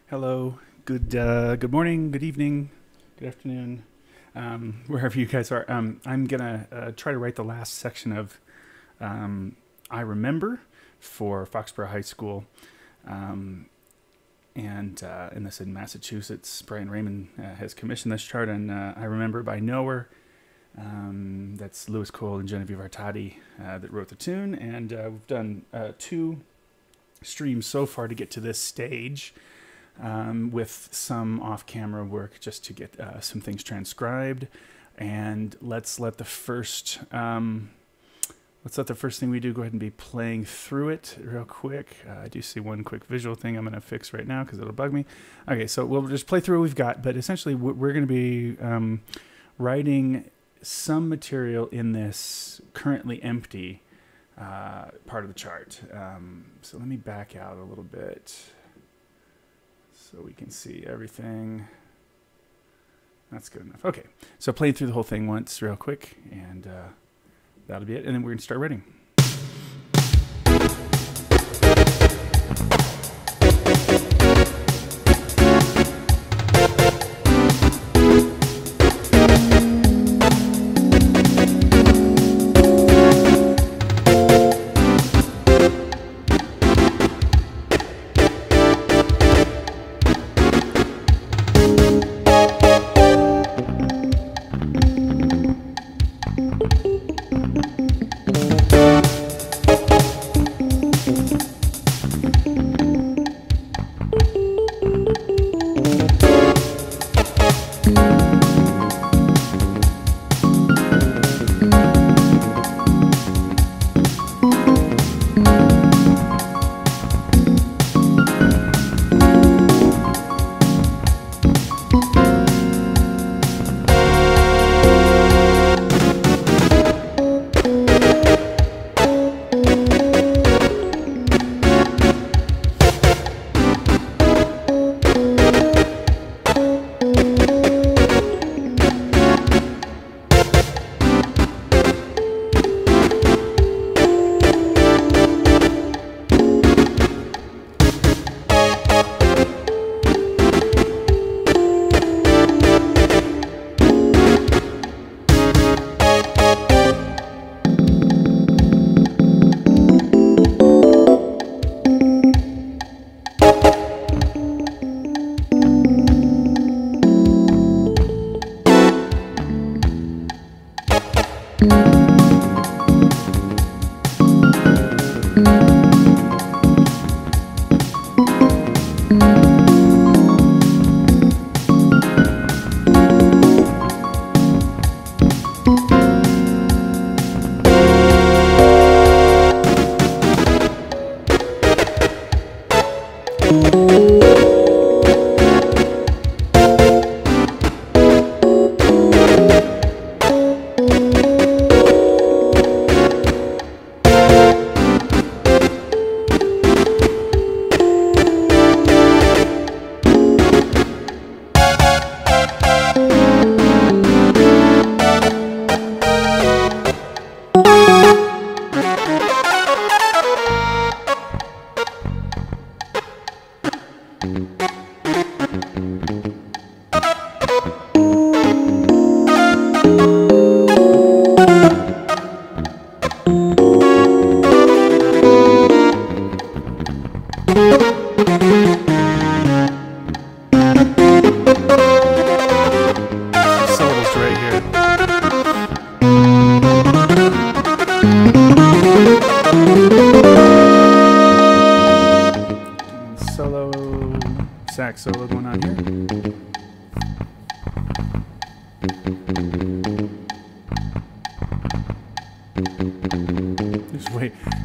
Hello, good morning, good evening, good afternoon, wherever you guys are. I'm gonna try to write the last section of I Remember for Foxborough High School, and this in Massachusetts. Brian Raymond has commissioned this chart on I Remember by KNOWER. That's Lewis Cole and Genevieve Artadi that wrote the tune, and we've done 2 streams so far to get to this stage. With some off-camera work just to get some things transcribed, and let's let the first thing we do go ahead and be playing through it real quick. I do see one quick visual thing I'm going to fix right now because it'll bug me. Okay, so we'll just play through what we've got, but essentially we're going to be writing some material in this currently empty part of the chart. So let me back out a little bit, so we can see everything. That's good enough. Okay, so playing through the whole thing once real quick, and that'll be it. And then we're going to start writing. Solo going on here.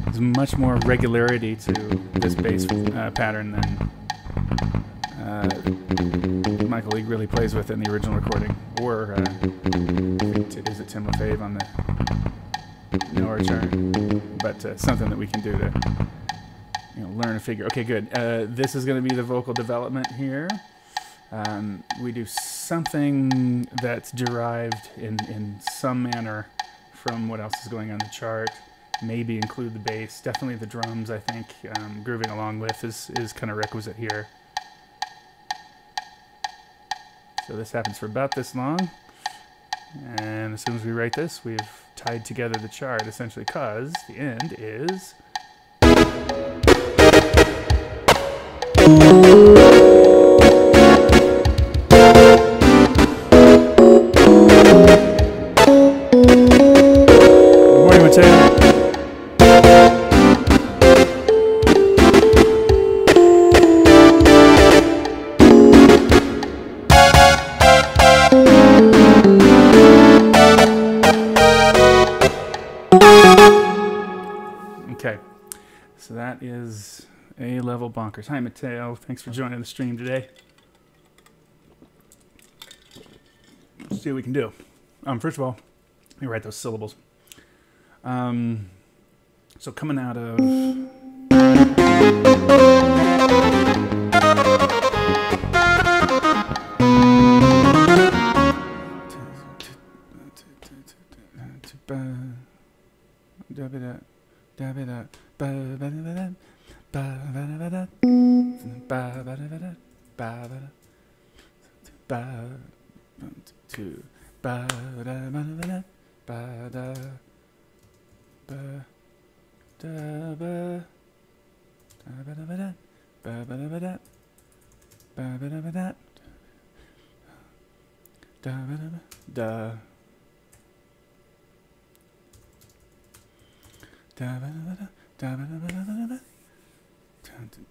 There's much more regularity to this bass pattern than Michael League really plays with in the original recording, or is it Tim LaFave on the Noah chart? But something that we can do to learn a figure. Okay, good. This is going to be the vocal development here. We do something that's derived in some manner from what else is going on the chart. Maybe include the bass. Definitely the drums, I think, grooving along with is kind of requisite here. So this happens for about this long. And as soon as we write this, we've tied together the chart, essentially, because the end is... Good morning, Mateo. Okay, so that is A-level bonkers. Hi, Mateo. Thanks for joining the stream today. Let's see what we can do. First of all, let me write those syllables. So coming out of...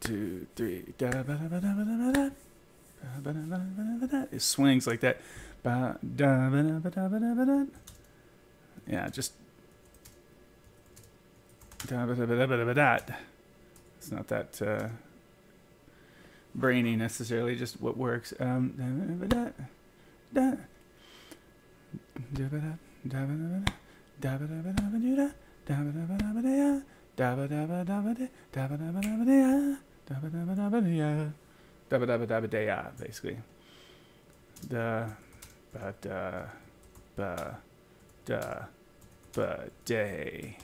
Two, three. It swings like that. Yeah, just. It's not that brainy necessarily, just what works. Basically. Day.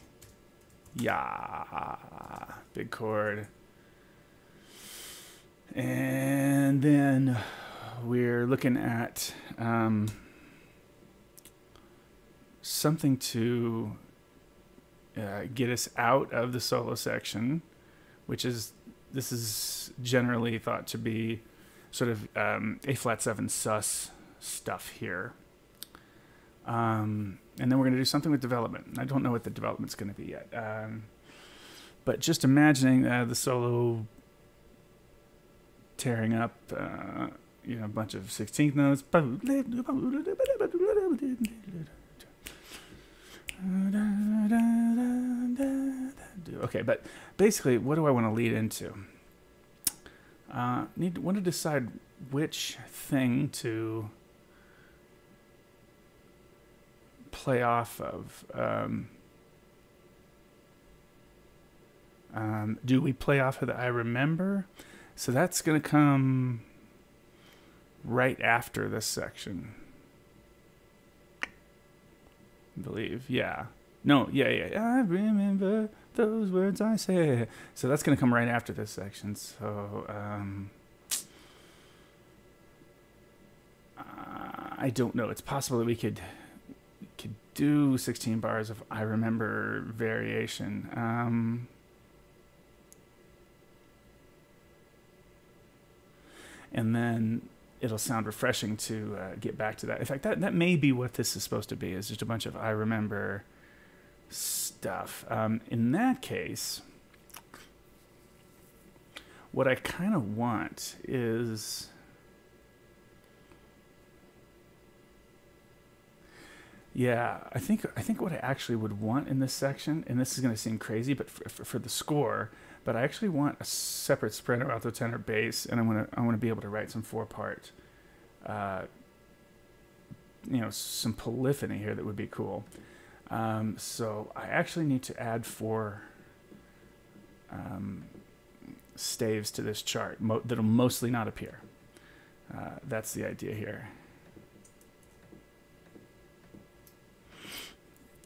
Yeah. Big chord. And then we're looking at something to get us out of the solo section, which is, this is generally thought to be sort of A flat 7 sus stuff here. And then we're going to do something with development. I don't know what the development's going to be yet. But just imagining the solo tearing up, you know, a bunch of 16th notes. Okay, but basically, what do I want to lead into? Want to decide which thing to play off of. Do we play off of the I remember? So that's going to come right after this section. I believe, yeah. No, yeah. I remember those words I said. So that's going to come right after this section. So I don't know. It's possible that we could do 16 bars of I remember variation. And then it'll sound refreshing to get back to that. In fact, that may be what this is supposed to be, is just a bunch of I remember stuff. In that case, what I kind of want is... Yeah, I think what I actually would want in this section, and this is going to seem crazy, but for the score... But I actually want a separate soprano, alto, tenor, bass, and I want to be able to write some 4-part, you know, some polyphony here that would be cool. So I actually need to add 4 staves to this chart that'll mostly not appear. That's the idea here.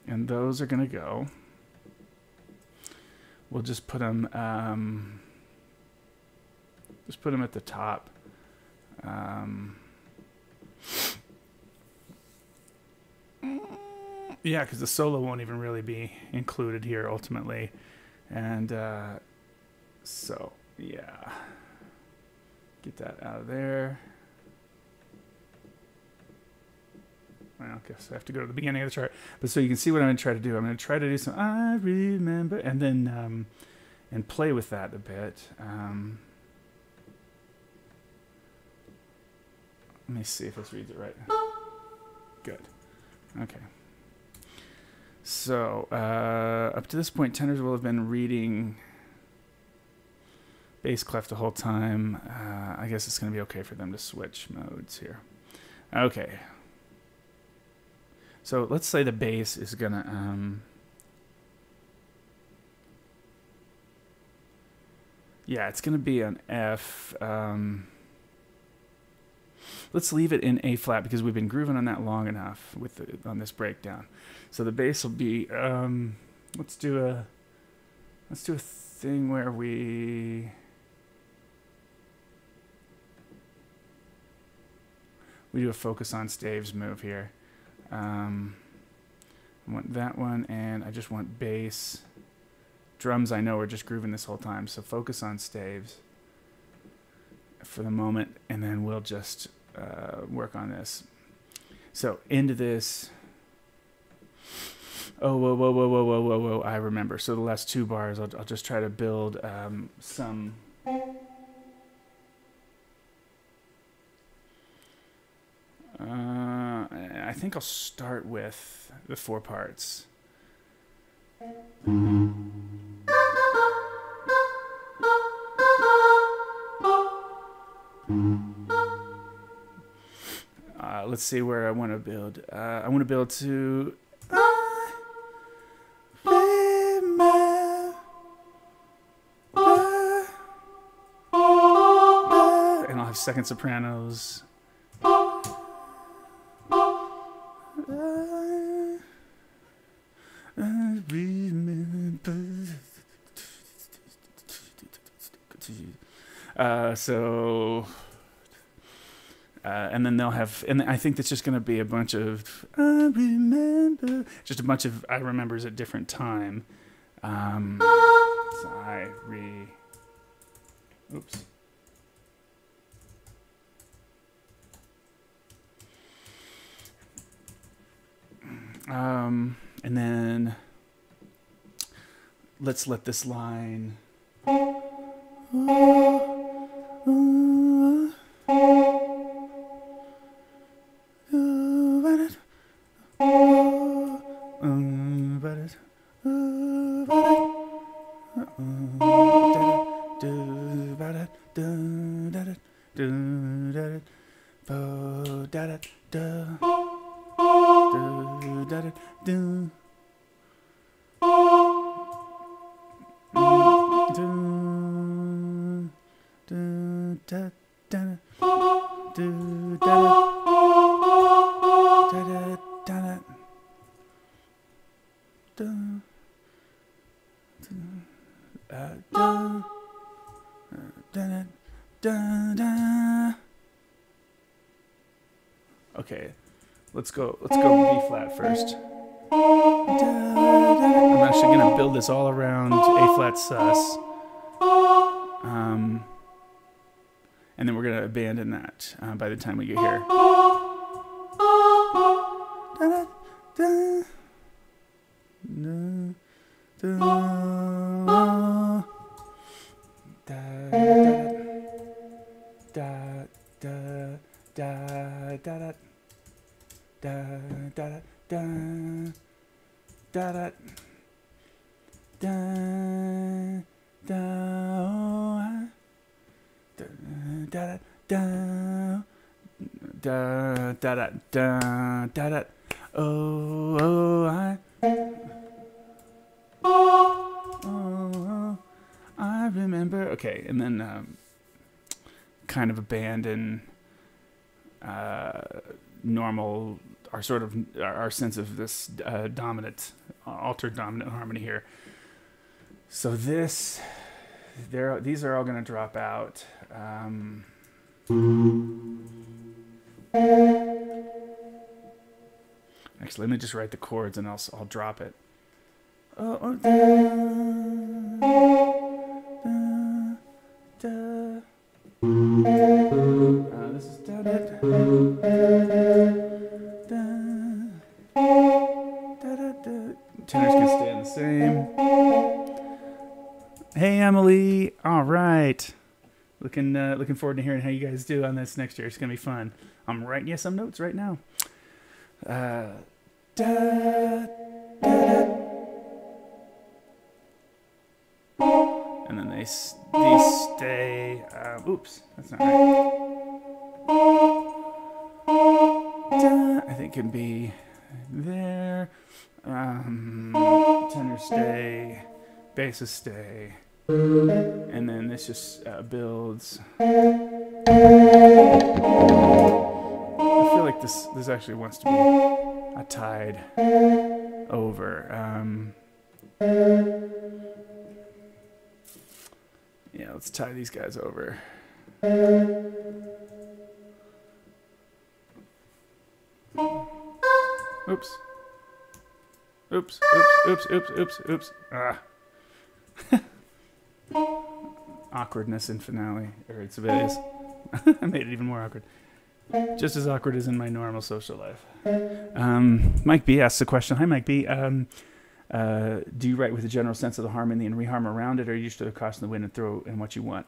And those are going to go. We'll just put them at the top. Yeah, because the solo won't even really be included here ultimately. And so, yeah. Get that out of there. Well, I guess I have to go to the beginning of the chart. But so you can see what I'm going to try to do. I'm going to try to do some I remember, and then and play with that a bit. Let me see if this reads it right. Good. Okay. So up to this point, tenors will have been reading bass clef the whole time. I guess it's going to be okay for them to switch modes here. Okay. So let's say the bass is going to... yeah, it's going to be an F. Let's leave it in A flat because we've been grooving on that long enough with on this breakdown. So the bass will be... let's do a thing where we do a focus on staves move here. I want that one, and I just want bass. Drums, I know we're just grooving this whole time, so focus on staves for the moment, and then we'll just work on this. So into this. Oh, whoa, whoa, whoa, whoa, whoa, whoa, whoa! I remember. So the last two bars, I'll just try to build some. I think I'll start with the 4 parts. Let's see where I want to build. I want to build to... and I'll have second sopranos. And then they'll have, and I think that's just going to be a bunch of I remember, just a bunch of I remembers at different time. So oops. And then let's let this line. Okay, let's go B flat first. I'm actually gonna build this all around A flat sus. And then we're gonna abandon that by the time we get here. I remember. Okay, and then kind of abandon normal, our sort of our sense of this dominant, altered dominant harmony here. So these are all going to drop out. Actually, let me just write the chords and I'll drop it. This is da da da. Tenors can stay on the same. Hey Emily, all right. Looking forward to hearing how you guys do on this next year. It's gonna be fun. I'm writing you some notes right now. Da, da, da. And then these stay. Oops, that's not right. Da, I think it can be there. Tenor stay, basses stay, and then this just builds. I feel like this actually wants to be a tied over. Yeah, let's tie these guys over. Oops. Oops, oops, oops, oops, oops, oops. Ah. Awkwardness in finale, or it's I made it even more awkward. Just as awkward as in my normal social life. Mike B asks a question. Hi, Mike B. Do you write with a general sense of the harmony and reharm around it, or are you just to caution the wind and throw in what you want?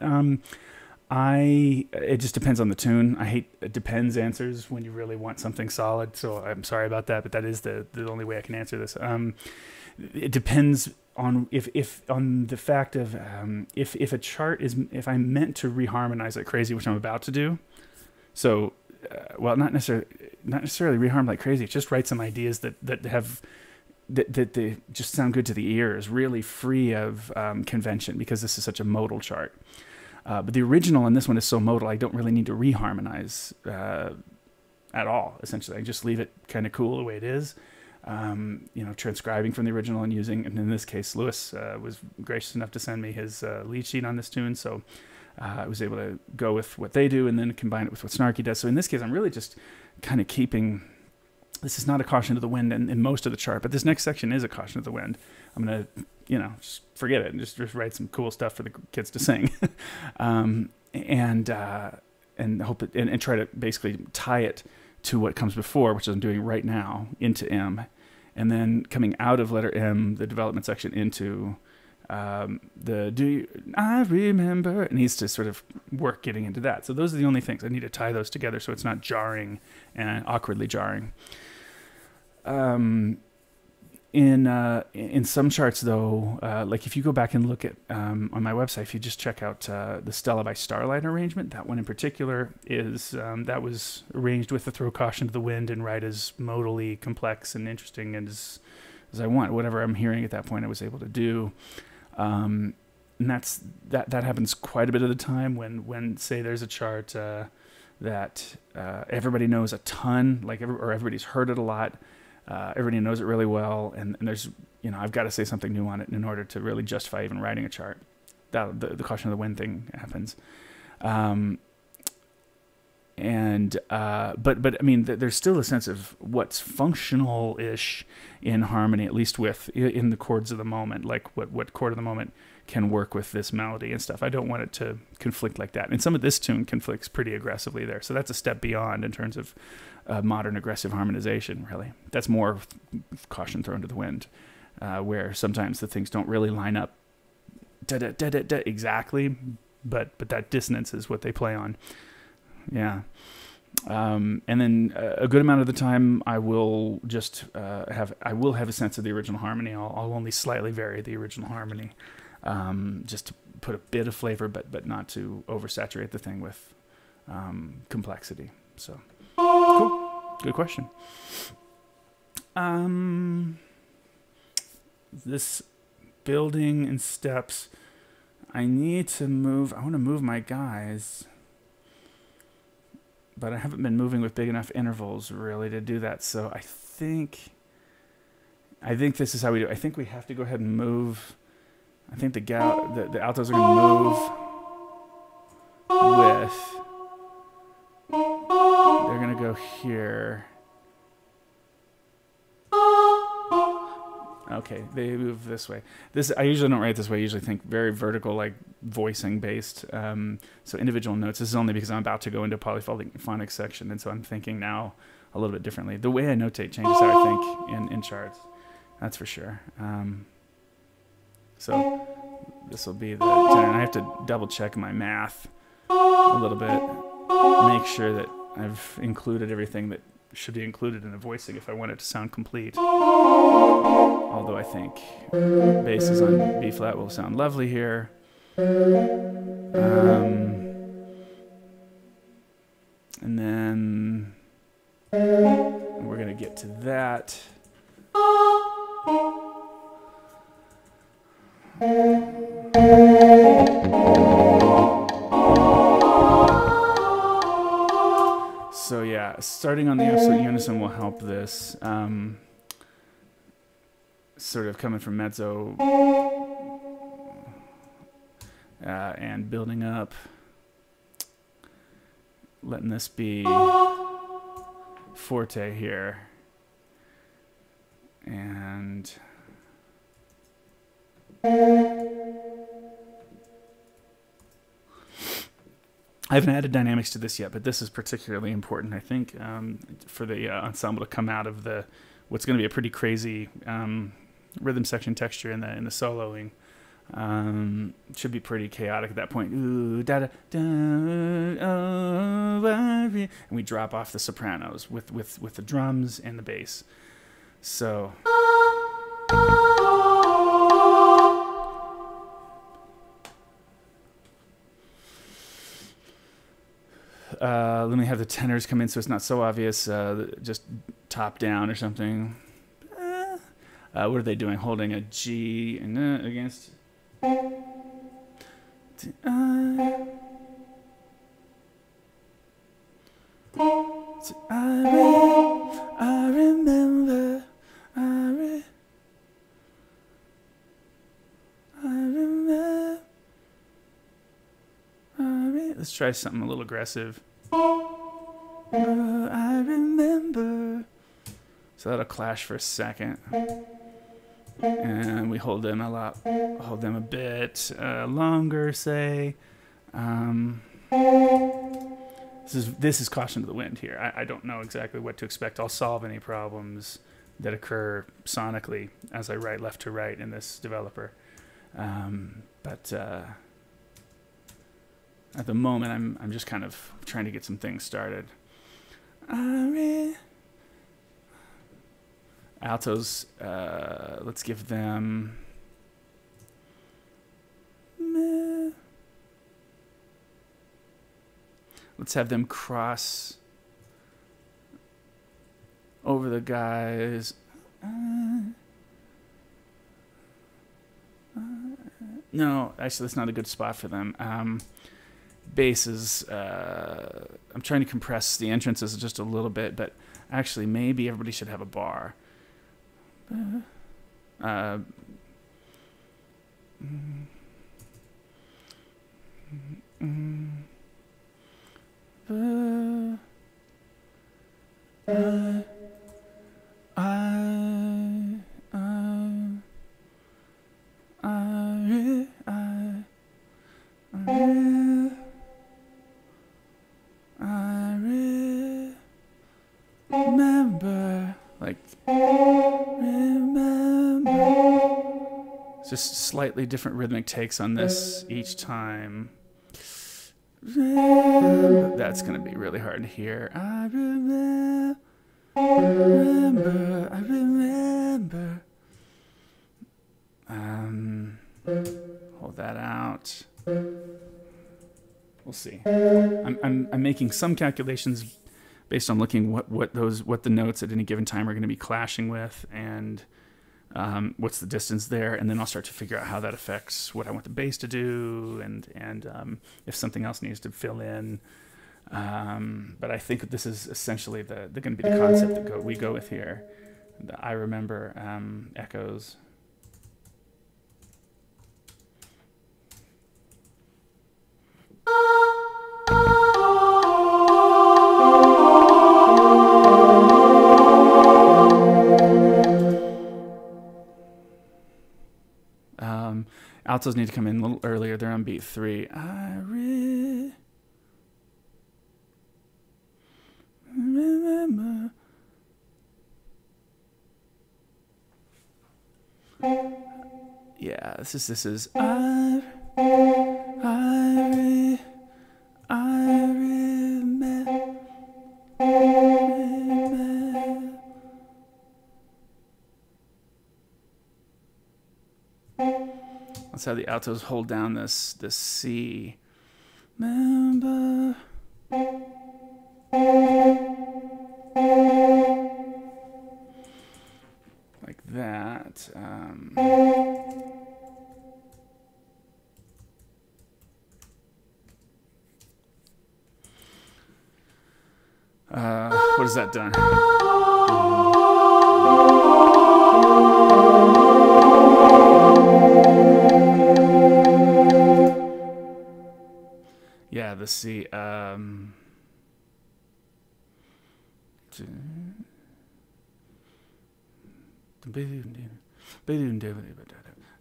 It just depends on the tune. I hate depends answers when you really want something solid, so I'm sorry about that, but that is the only way I can answer this. It depends on if on the fact of if a chart is, if I'm meant to reharmonize like crazy, which I'm about to do. So well, not necessarily reharm like crazy. Just write some ideas that they just sound good to the ears, really free of convention, because this is such a modal chart. But the original in this one is so modal, I don't really need to reharmonize at all, essentially. I just leave it kind of cool the way it is, you know, transcribing from the original and using, and in this case, Lewis was gracious enough to send me his lead sheet on this tune, so I was able to go with what they do and then combine it with what Snarky does. So in this case, I'm really just kind of keeping, this is not a caution to the wind in most of the chart, but this next section is a caution to the wind. I'm going to, you know, just forget it and just write some cool stuff for the kids to sing. And hope it, and try to basically tie it to what comes before, which I'm doing right now, into M, and then coming out of letter M, the development section, into the do you, I remember, it needs to sort of work getting into that. So those are the only things I need to tie those together so it's not jarring and awkwardly jarring. In some charts though, like if you go back and look at on my website, if you just check out the Stella by Starlight arrangement, that one in particular is that was arranged with the throw caution to the wind and write as modally complex and interesting as I want. Whatever I'm hearing at that point, I was able to do. And that happens quite a bit of the time when say there's a chart that everybody knows a ton, like or everybody's heard it a lot. Everybody knows it really well, and there's, you know, I've got to say something new on it in order to really justify even writing a chart. That the caution of the wind thing happens, but I mean, there's still a sense of what's functional-ish in harmony, at least in the chords of the moment, like what chord of the moment can work with this melody and stuff. I don't want it to conflict like that. And some of this tune conflicts pretty aggressively there, so that's a step beyond in terms of modern aggressive harmonization, really. That's more caution thrown to the wind, where sometimes the things don't really line up exactly, but that dissonance is what they play on. Yeah. And then a good amount of the time I will just have a sense of the original harmony. I'll only slightly vary the original harmony, just to put a bit of flavor, but not to oversaturate the thing with complexity. So cool, good question. This building and steps, I want to move my guys, but I haven't been moving with big enough intervals really to do that. So I think this is how we do it. I think we have to go ahead and move. I think the altos are going to move with, they're going to go here. Okay, they move this way. This I usually don't write this way. I usually think very vertical, like voicing based. So individual notes. This is only because I'm about to go into a polyphonic section, and so I'm thinking now a little bit differently. The way I notate changes how I think in charts. That's for sure. So this will be the tenor, and I have to double check my math a little bit, make sure that I've included everything that should be included in the voicing if I want it to sound complete. Although I think basses on B flat will sound lovely here. And then we're going to get to that. So yeah, starting on the absolute unison will help this. Sort of coming from mezzo and building up, letting this be forte here, and I haven't added dynamics to this yet, but this is particularly important, I think, for the ensemble to come out of the what's going to be a pretty crazy rhythm section texture in the soloing. Should be pretty chaotic at that point. Ooh, da da da, oh, and we drop off the sopranos with the drums and the bass. So. Let me have the tenors come in so it's not so obvious, just top down or something. What are they doing? Holding a G and against. I remember. Let's try something a little aggressive. I remember. So that'll clash for a second, and we hold them a bit longer. Say, this is caution to the wind here. I don't know exactly what to expect. I'll solve any problems that occur sonically as I write left to right in this developer, but. At the moment, I'm just kind of trying to get some things started. Altos, let's give them. Let's have them cross over the guys. No, actually, that's not a good spot for them. Basses, I'm trying to compress the entrances just a little bit, but actually maybe everybody should have a bar. Just slightly different rhythmic takes on this each time. That's going to be really hard to hear. I remember. Hold that out. We'll see. I'm making some calculations based on looking what the notes at any given time are going to be clashing with, and what's the distance there, and then I'll start to figure out how that affects what I want the bass to do, and if something else needs to fill in. But I think this is essentially going to be the concept that we go with here. The I remember echoes. altos need to come in a little earlier. They're on beat 3. I remember. Yeah, this is I remember. That's how the altos hold down this C. Remember. Like that. What has that done? Yeah, the C.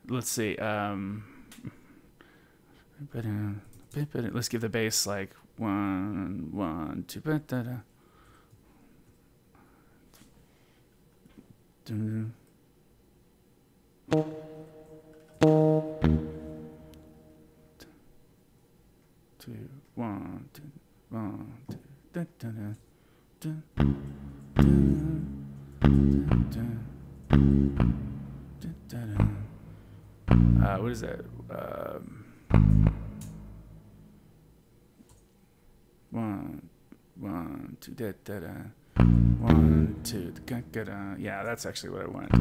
Let's see. Let's give the bass like 1, 1, 2. Two, 1, 2, 1, 2. What is that? 1, 1, 2, 1, 2. Yeah, that's actually what I want.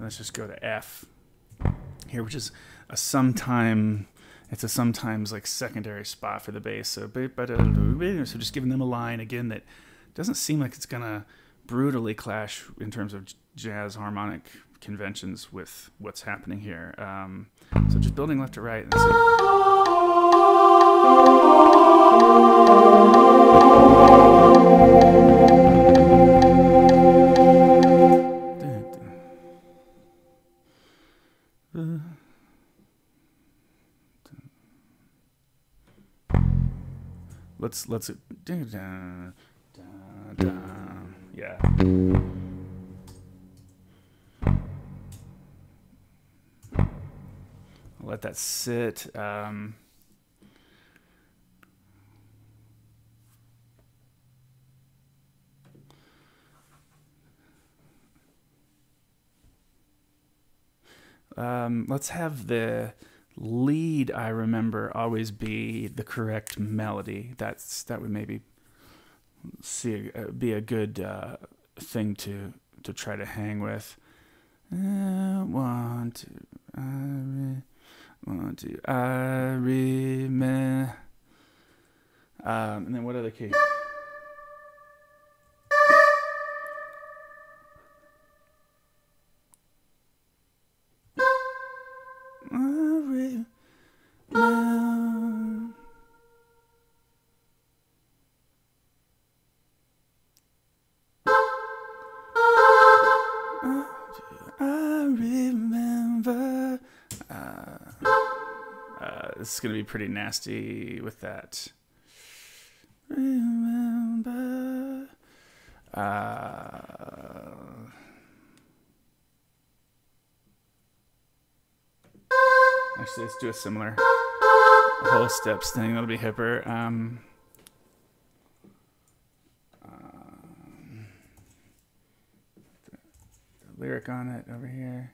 Let's just go to F here, which is a sometime. It's a sometimes like secondary spot for the bass. So just giving them a line again that doesn't seem like it's gonna brutally clash in terms of jazz harmonic conventions with what's happening here. So just building left to right. And let's yeah. I'll let that sit. Let's have the lead, I remember, always be the correct melody. That would maybe be a good thing to try to hang with. 1, 2, 1, 2, I remember. And then what other key? This is going to be pretty nasty with that. Remember. Actually, let's do a similar. whole steps thing. That'll be hipper. The lyric on it over here.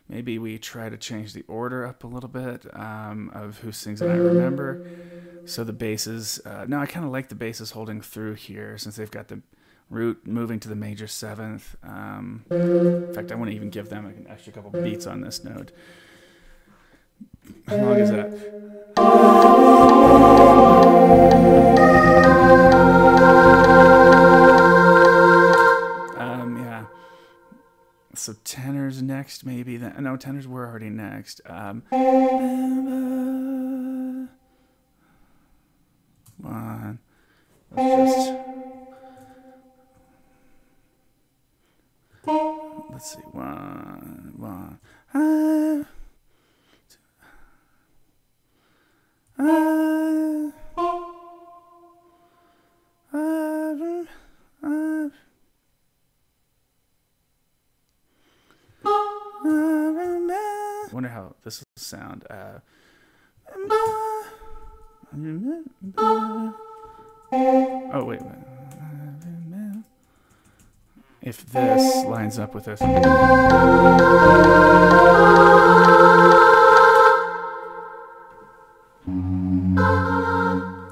Maybe we try to change the order up a little bit of who sings it. I remember. So the basses. No, I kind of like the basses holding through here since they've got the root moving to the major seventh. In fact, I want to even give them an extra couple beats on this note. How long is that? Yeah. So tenors next, maybe. No, tenors were already next. One. Let's see. One. Wonder how this will sound. Oh wait. If this lines up with this.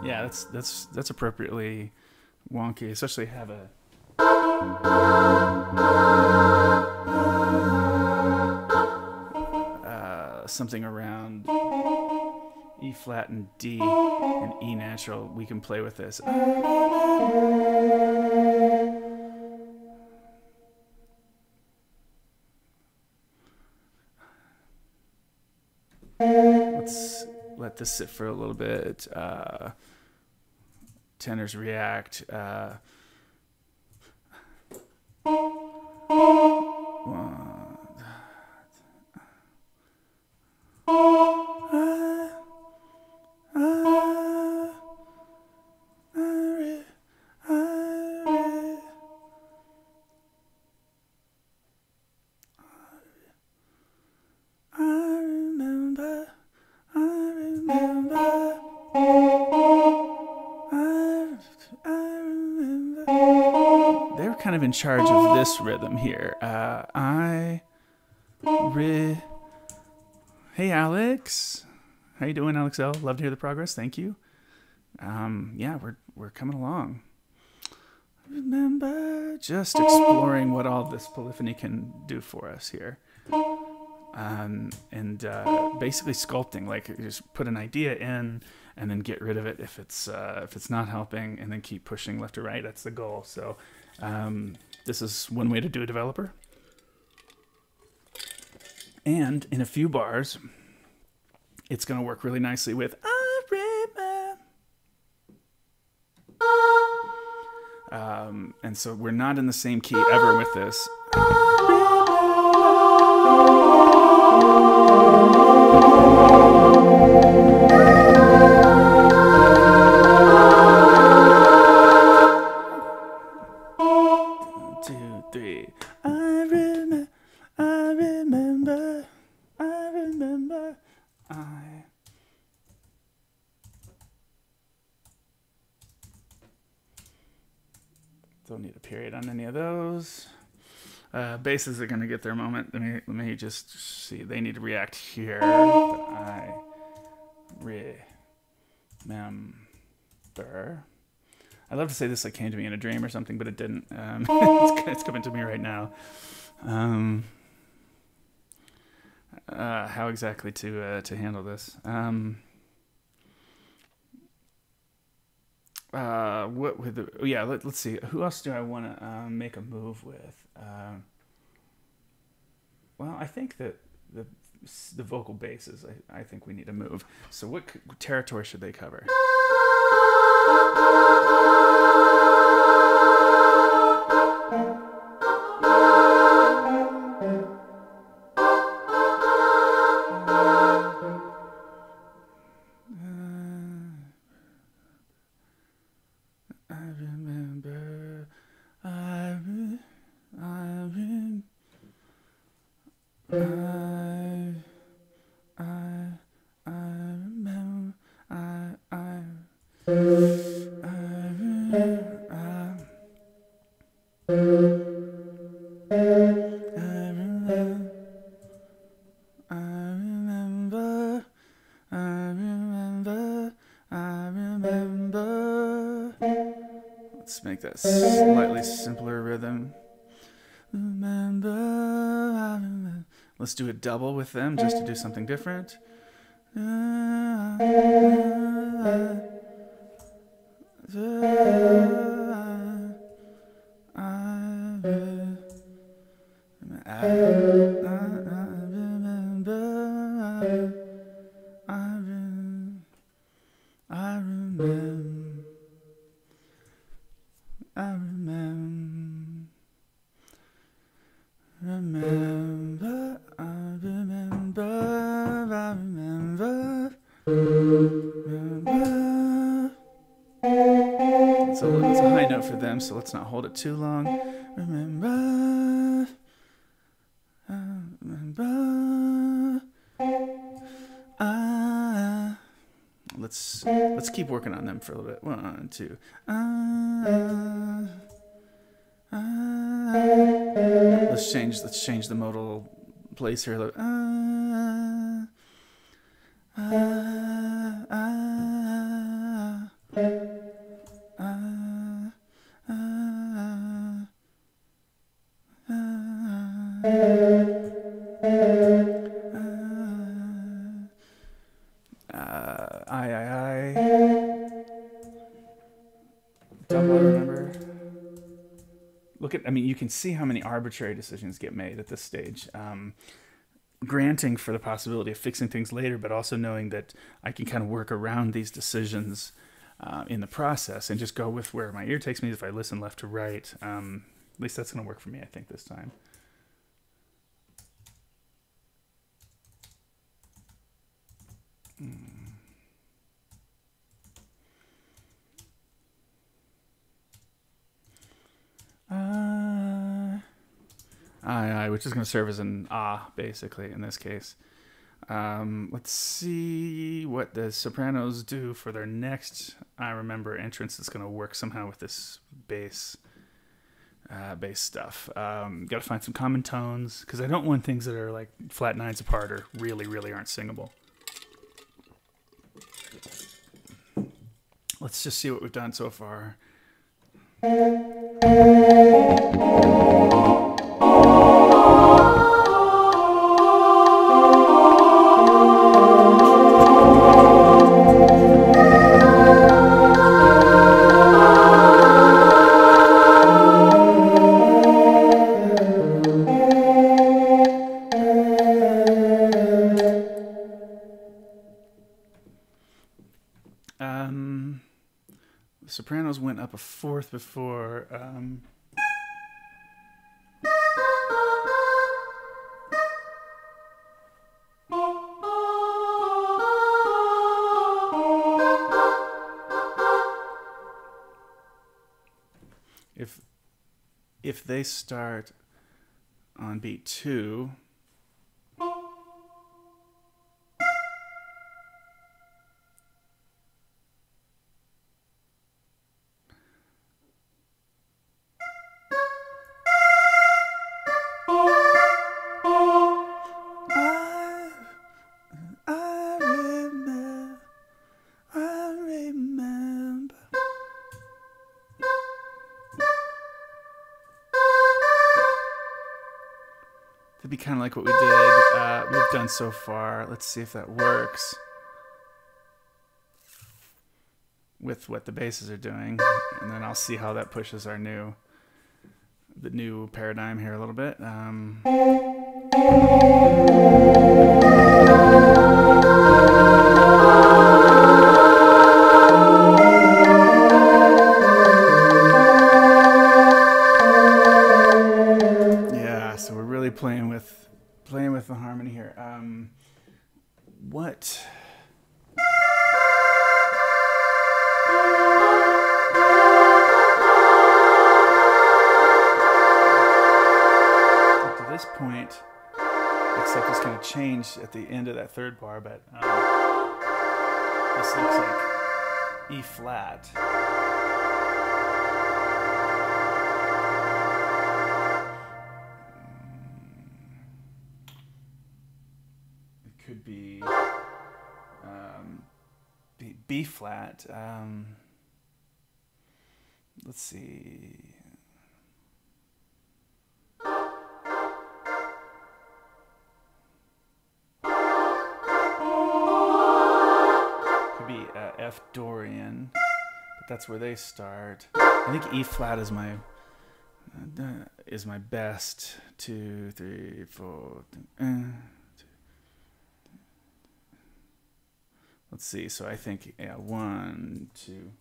Yeah, that's appropriately wonky, especially have a something around E flat and D and E natural. We can play with this. Let's let this sit for a little bit. Tenors react. They're kind of in charge of this rhythm here. Hey Alex, how you doing, Alex L? Love to hear the progress. Thank you. Yeah, we're coming along. Remember, just exploring what all this polyphony can do for us here, and basically sculpting. Like, just put an idea in, and then get rid of it if it's not helping, and then keep pushing left or right. That's the goal. So, this is one way to do a developer. And in a few bars, it's going to work really nicely with and so we're not in the same key ever with this. Don't need a period on any of those. Basses are going to get their moment. Let me just see. They need to react here. But I remember. I'd love to say this like came to me in a dream or something, but it didn't. It's coming to me right now. How exactly to handle this? What with the, yeah, let's see. Who else do I want to make a move with? Well, I think that the vocal basses, I think we need to move. So what territory should they cover? I remember remember, I remember. Let's make that slightly simpler rhythm. Remember. Let's do a double with them just to do something different. It's a high note for them, so let's not hold it too long. Remember. Let's keep working on them for a little bit. 1, 2. Let's change the modal place here a little. Double, remember. I mean, you can see how many arbitrary decisions get made at this stage. Granting for the possibility of fixing things later, but also knowing that I can kind of work around these decisions in the process and just go with where my ear takes me if I listen left to right. At least that's going to work for me, I think, this time. Which is going to serve as an basically, in this case. Let's see what the sopranos do for their next I remember entrance. That's going to work somehow with this bass stuff. Got to find some common tones, because I don't want things that are like flat nines apart or really, really aren't singable. Let's just see what we've done so far. Sopranos went up a fourth before. If they start on beat 2. It'd be kind of like what we've done so far. Let's see if that works with what the basses are doing, and then I'll see how that pushes the new paradigm here a little bit. Playing with the harmony here. What? Up to this point, except it's going to change at the end of that third bar, but this looks like E flat. It could be B flat. Let's see. Could be F Dorian, but that's where they start. I think E flat is my best. 2, 3, 4. Let's see. So I think 1, 2.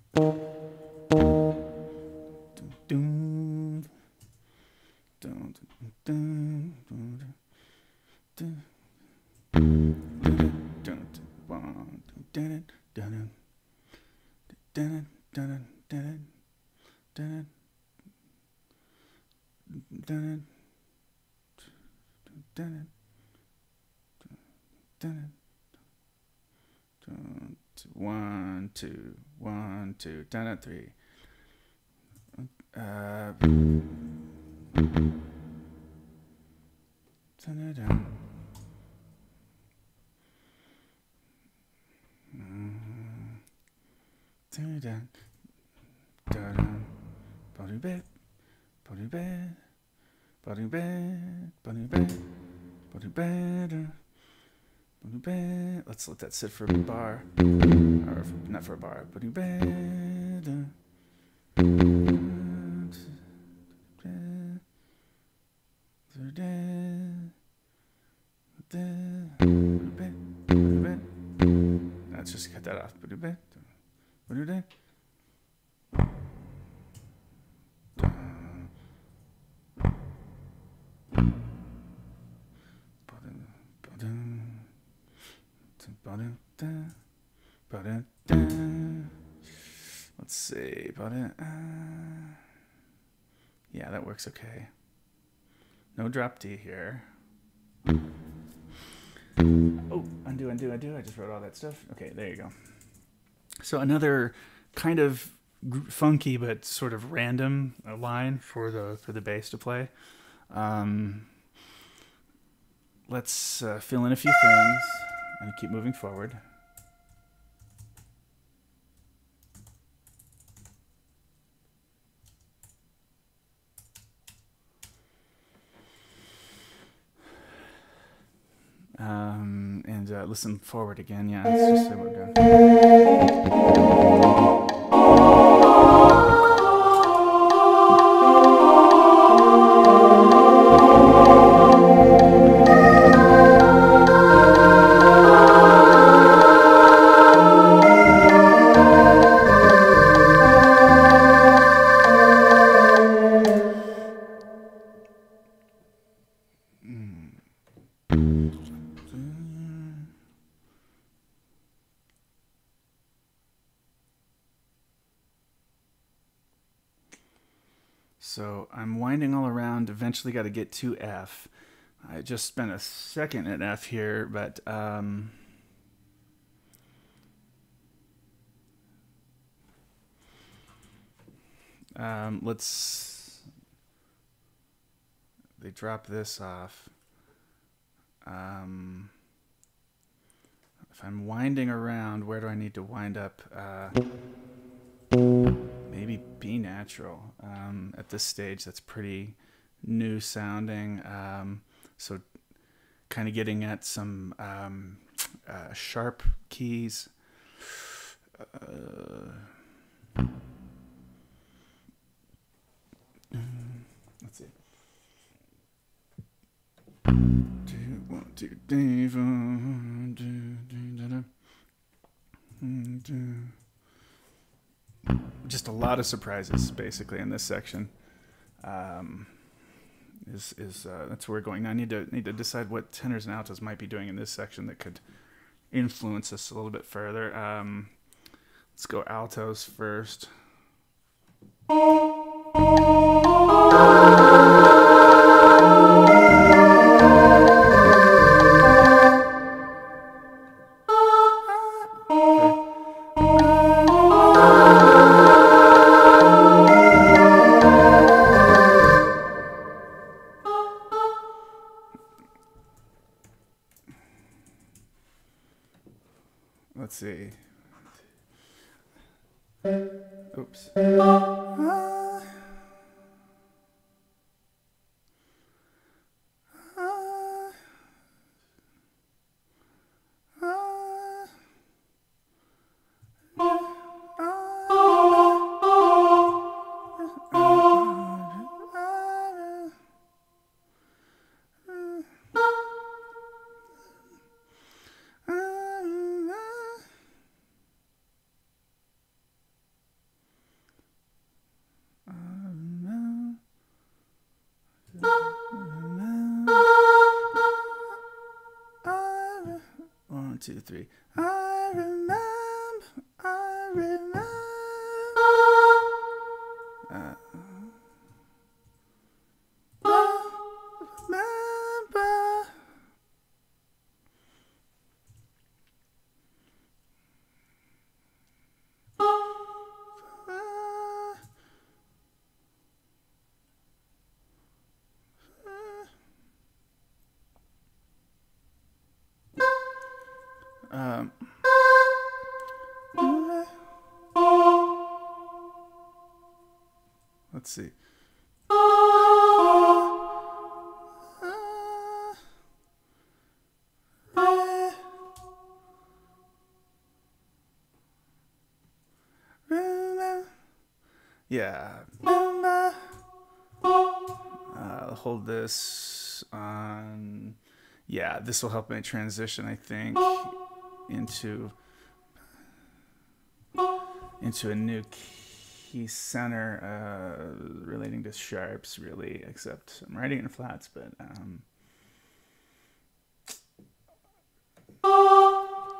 One, two, 1, 2, 3. Let's let that sit for a bar, or not for a bar. Let's just cut that off. Let's see. Yeah, that works okay. No drop D here. Oh, undo. I just wrote all that stuff. Okay, there you go. So another kind of funky but sort of random line for the bass to play. Let's fill in a few things and keep moving forward. And listen forward again. Yeah, let's just say what we're doing. So I'm winding all around, eventually got to get to F. I just spent a second at F here, but they drop this off. If I'm winding around, where do I need to wind up? Maybe B natural. At this stage, that's pretty new sounding. So kind of getting at some sharp keys. Let's see. 2, 1, 2, 3, 4, 2, just a lot of surprises basically in this section. That's where we're going now. I need to decide what tenors and altos might be doing in this section that could influence us a little bit further. Let's go altos first. Let's see. Oops. One, two, three. I remember. Let's see. Yeah. I'll hold this on. Yeah, this will help me transition, I think, into a new key center relating to sharps, really, except I'm writing it in flats, but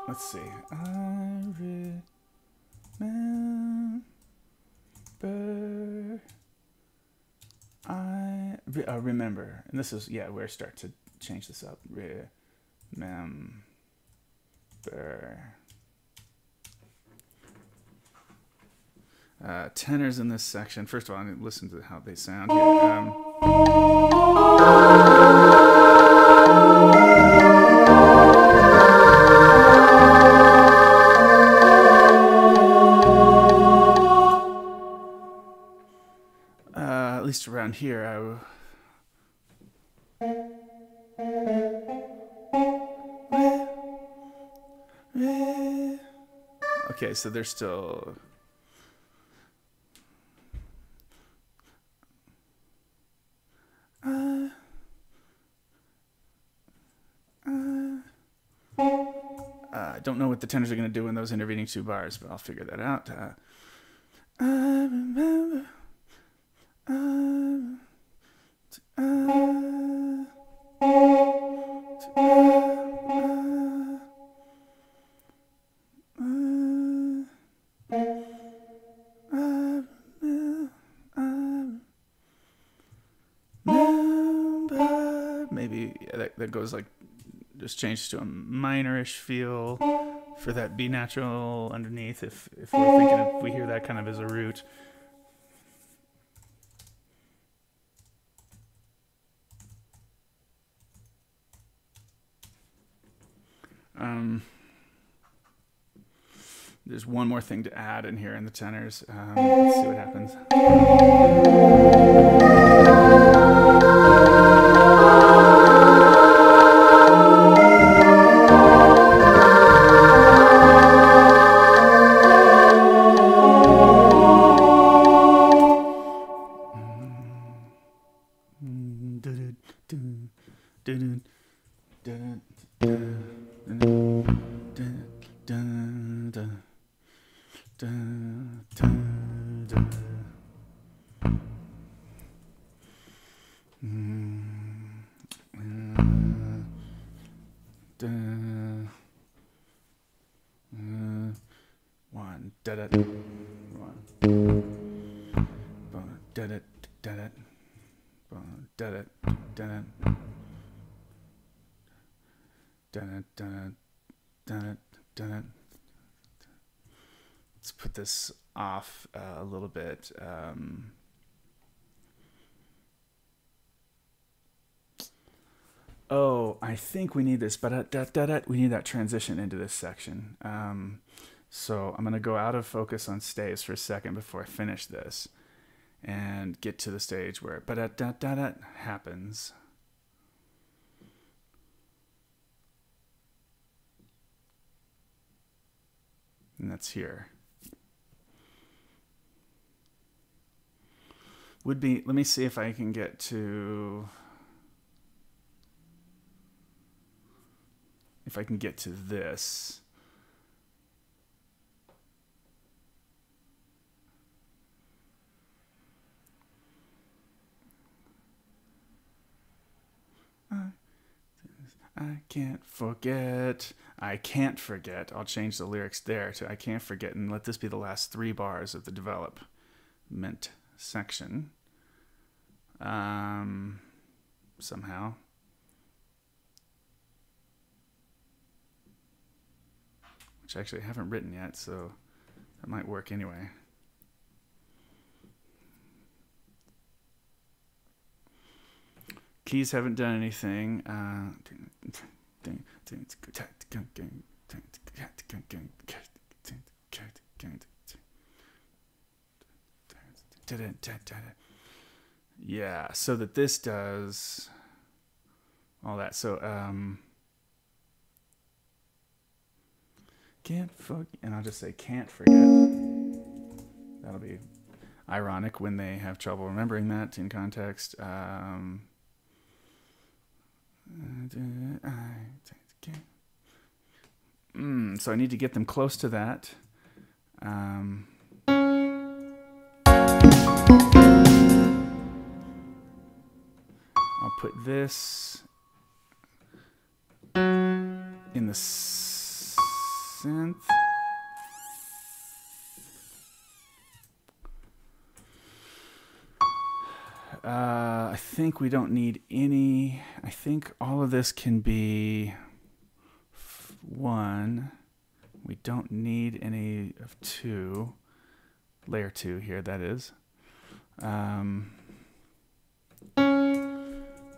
let's see. I remember, and this is, yeah, where I start to change this up. Remember. Tenors in this section. First of all, I'm going to listen to how they sound here. At least around here, okay, so they're still. I don't know what the tenors are going to do in those intervening two bars, but I'll figure that out. I remember. Maybe that goes like, just changes to a minorish feel for that B natural underneath. If we're thinking, if we hear that kind of as a root. There's one more thing to add in here in the tenors. Let's see what happens. One, da da, one, da da, da da, da da, da da, da da, da da. Let's put this off a little bit. oh, I think we need this, but we need that transition into this section. So I'm going to go out of focus on staves for a second before I finish this and get to the stage where happens. And that's here. Would be, let me see if I can get to, this. I can't forget. I'll change the lyrics there to I can't forget and let this be the last 3 bars of the development section. Somehow. Which actually I haven't written yet, so that might work anyway. Keys haven't done anything. Yeah, so that this does all that. So can't forget, and I'll just say can't forget. That'll be ironic when they have trouble remembering that in context. So I need to get them close to that. I'll put this in the synth. I think we don't need any. I think all of this can be 1. We don't need any of 2. Layer 2 here, that is.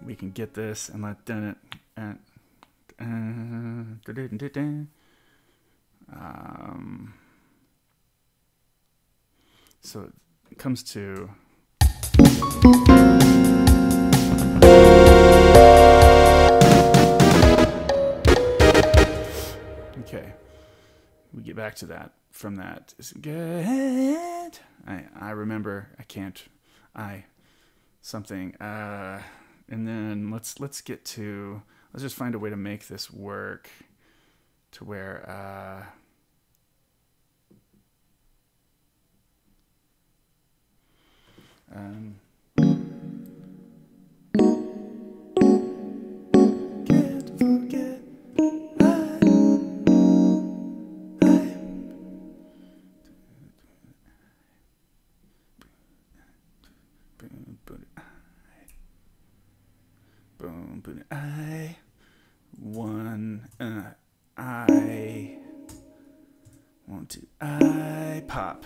We can get this and let done it. So it comes to. Okay, we get back to that. From that, good. I remember. I can't. Something. And then let's get to. Let's just find a way to make this work, to where. Can't forget. I want to pop.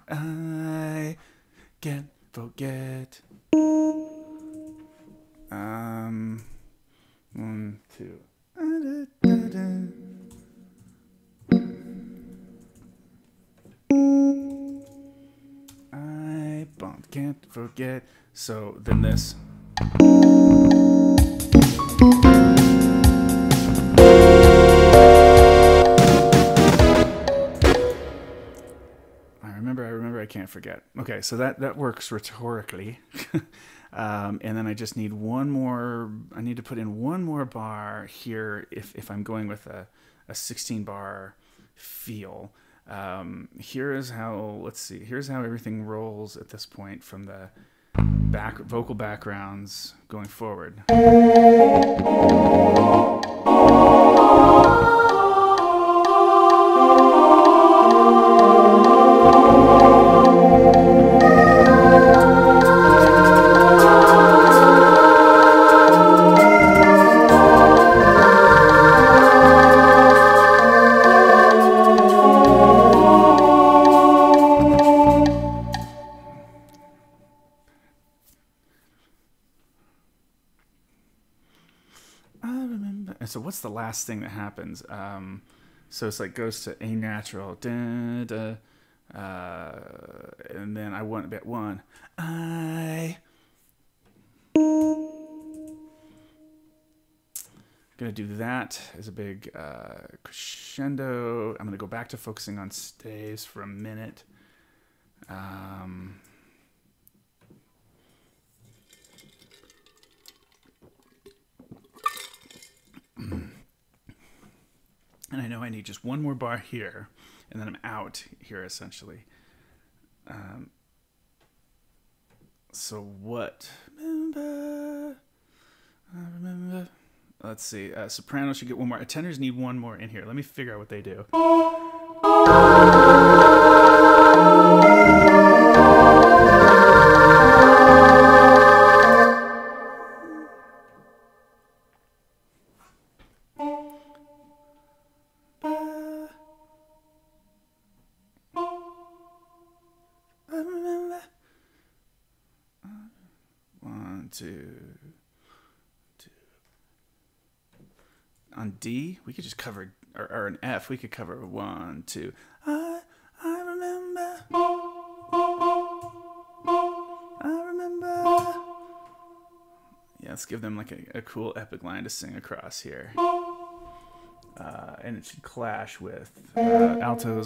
I can't forget. 1, 2. I can't forget. So then this. I can't forget. Okay, so that works rhetorically. And then I just need one more. I need to put in one more bar here if I'm going with a 16 bar feel. Here is how, let's see, here's how everything rolls at this point from the vocal backgrounds going forward. And so what's the last thing that happens? So it's like goes to A natural, da, da, and then I want bet one. Gonna do that as a big crescendo. I'm gonna go back to focusing on staves for a minute. And I know I need just one more bar here, and then I'm out here essentially. So what? Remember, I remember. Let's see. Soprano should get one more. Tenors need one more in here. Let me figure out what they do. One, two. On D, we could just cover, or an F, we could cover 1, 2. I remember. I remember. Yeah, let's give them like a cool epic line to sing across here. And it should clash with altos.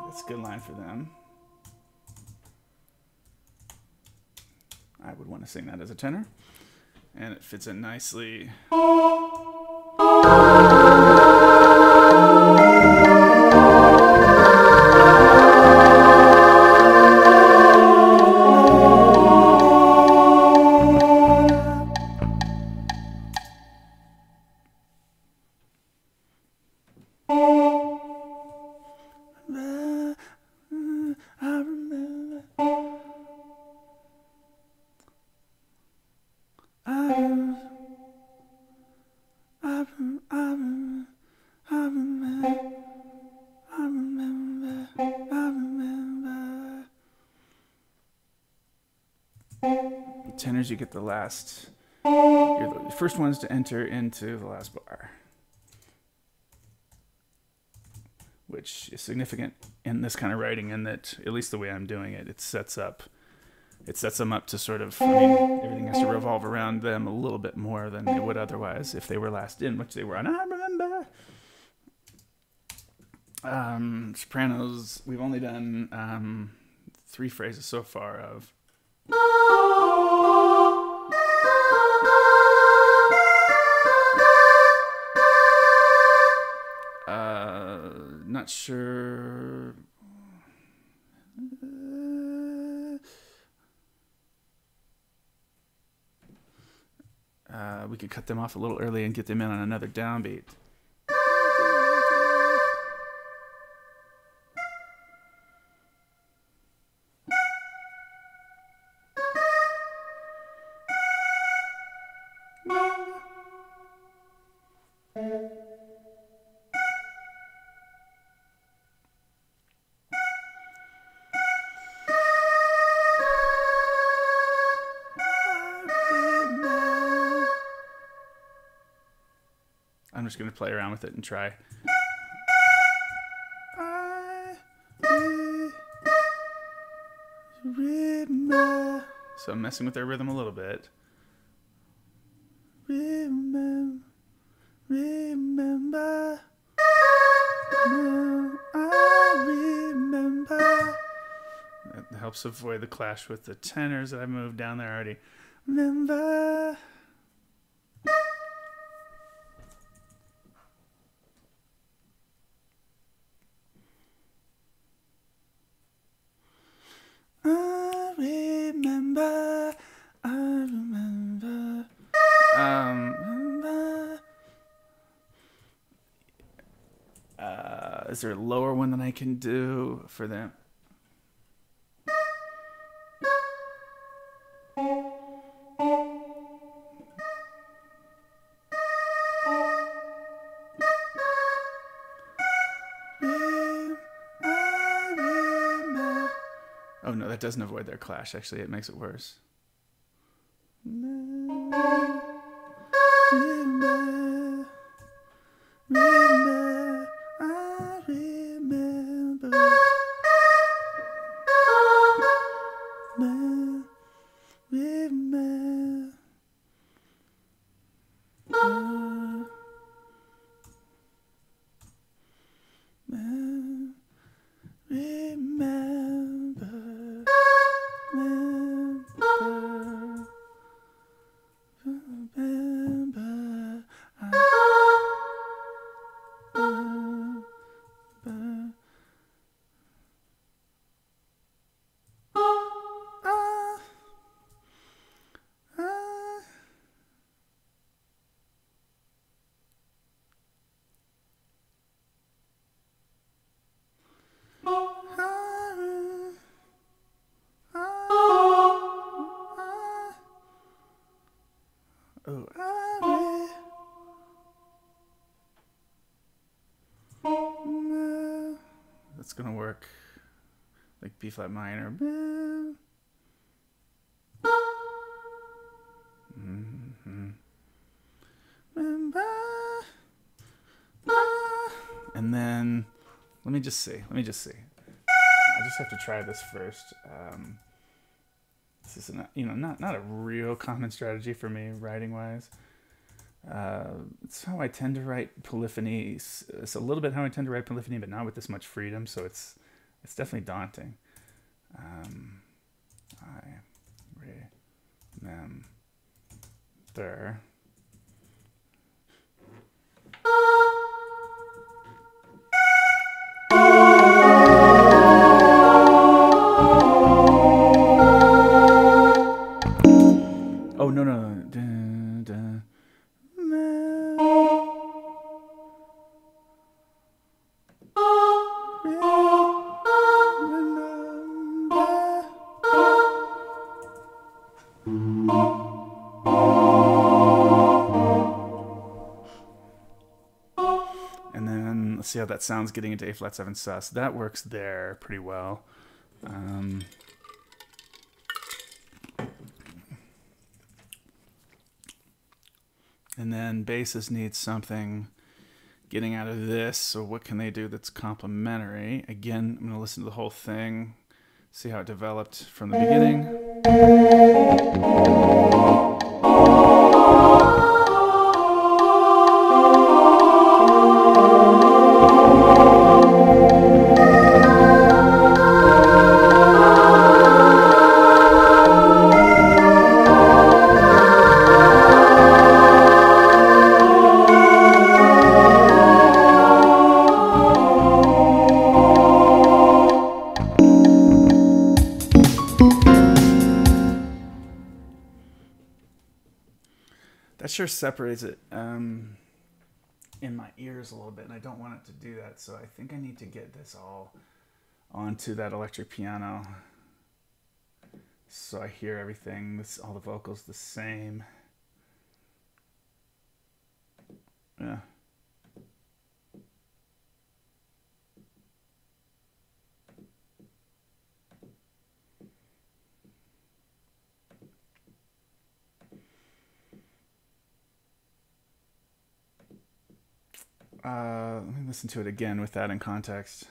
That's a good line for them. I would want to sing that as a tenor. And it fits in nicely. Tenors, you get the last, you're the first ones to enter into the last bar, which is significant in this kind of writing in that, at least the way I'm doing it, it sets them up to sort of, I mean, everything has to revolve around them a little bit more than it would otherwise if they were last in, which they were on. I remember. Sopranos, we've only done 3 phrases so far of. Not sure. We could cut them off a little early and get them in on another downbeat. I'm just going to play around with it and try. So I'm messing with their rhythm a little bit. Remember, I remember. That helps avoid the clash with the tenors that I moved down there already. Remember. Is there a lower one that I can do for them? Oh no, that doesn't avoid their clash. Actually, it makes it worse. That's gonna work like B flat minor. And then let me just see. I just have to try this first. This is not a real common strategy for me writing wise. It's how I tend to write polyphony. It's a little bit how I tend to write polyphony, but not with this much freedom. So it's definitely daunting. There. Oh no. And then let's see how that sounds getting into A flat 7 sus. That works there pretty well. And then basses need something getting out of this. So what can they do that's complementary? Again, I'm going to listen to the whole thing, see how it developed from the beginning. That sure separates it in my ears a little bit, and I don't want it to do that, so I think I need to get this all onto that electric piano so I hear everything, all the vocals the same. Yeah. Let me listen to it again with that in context.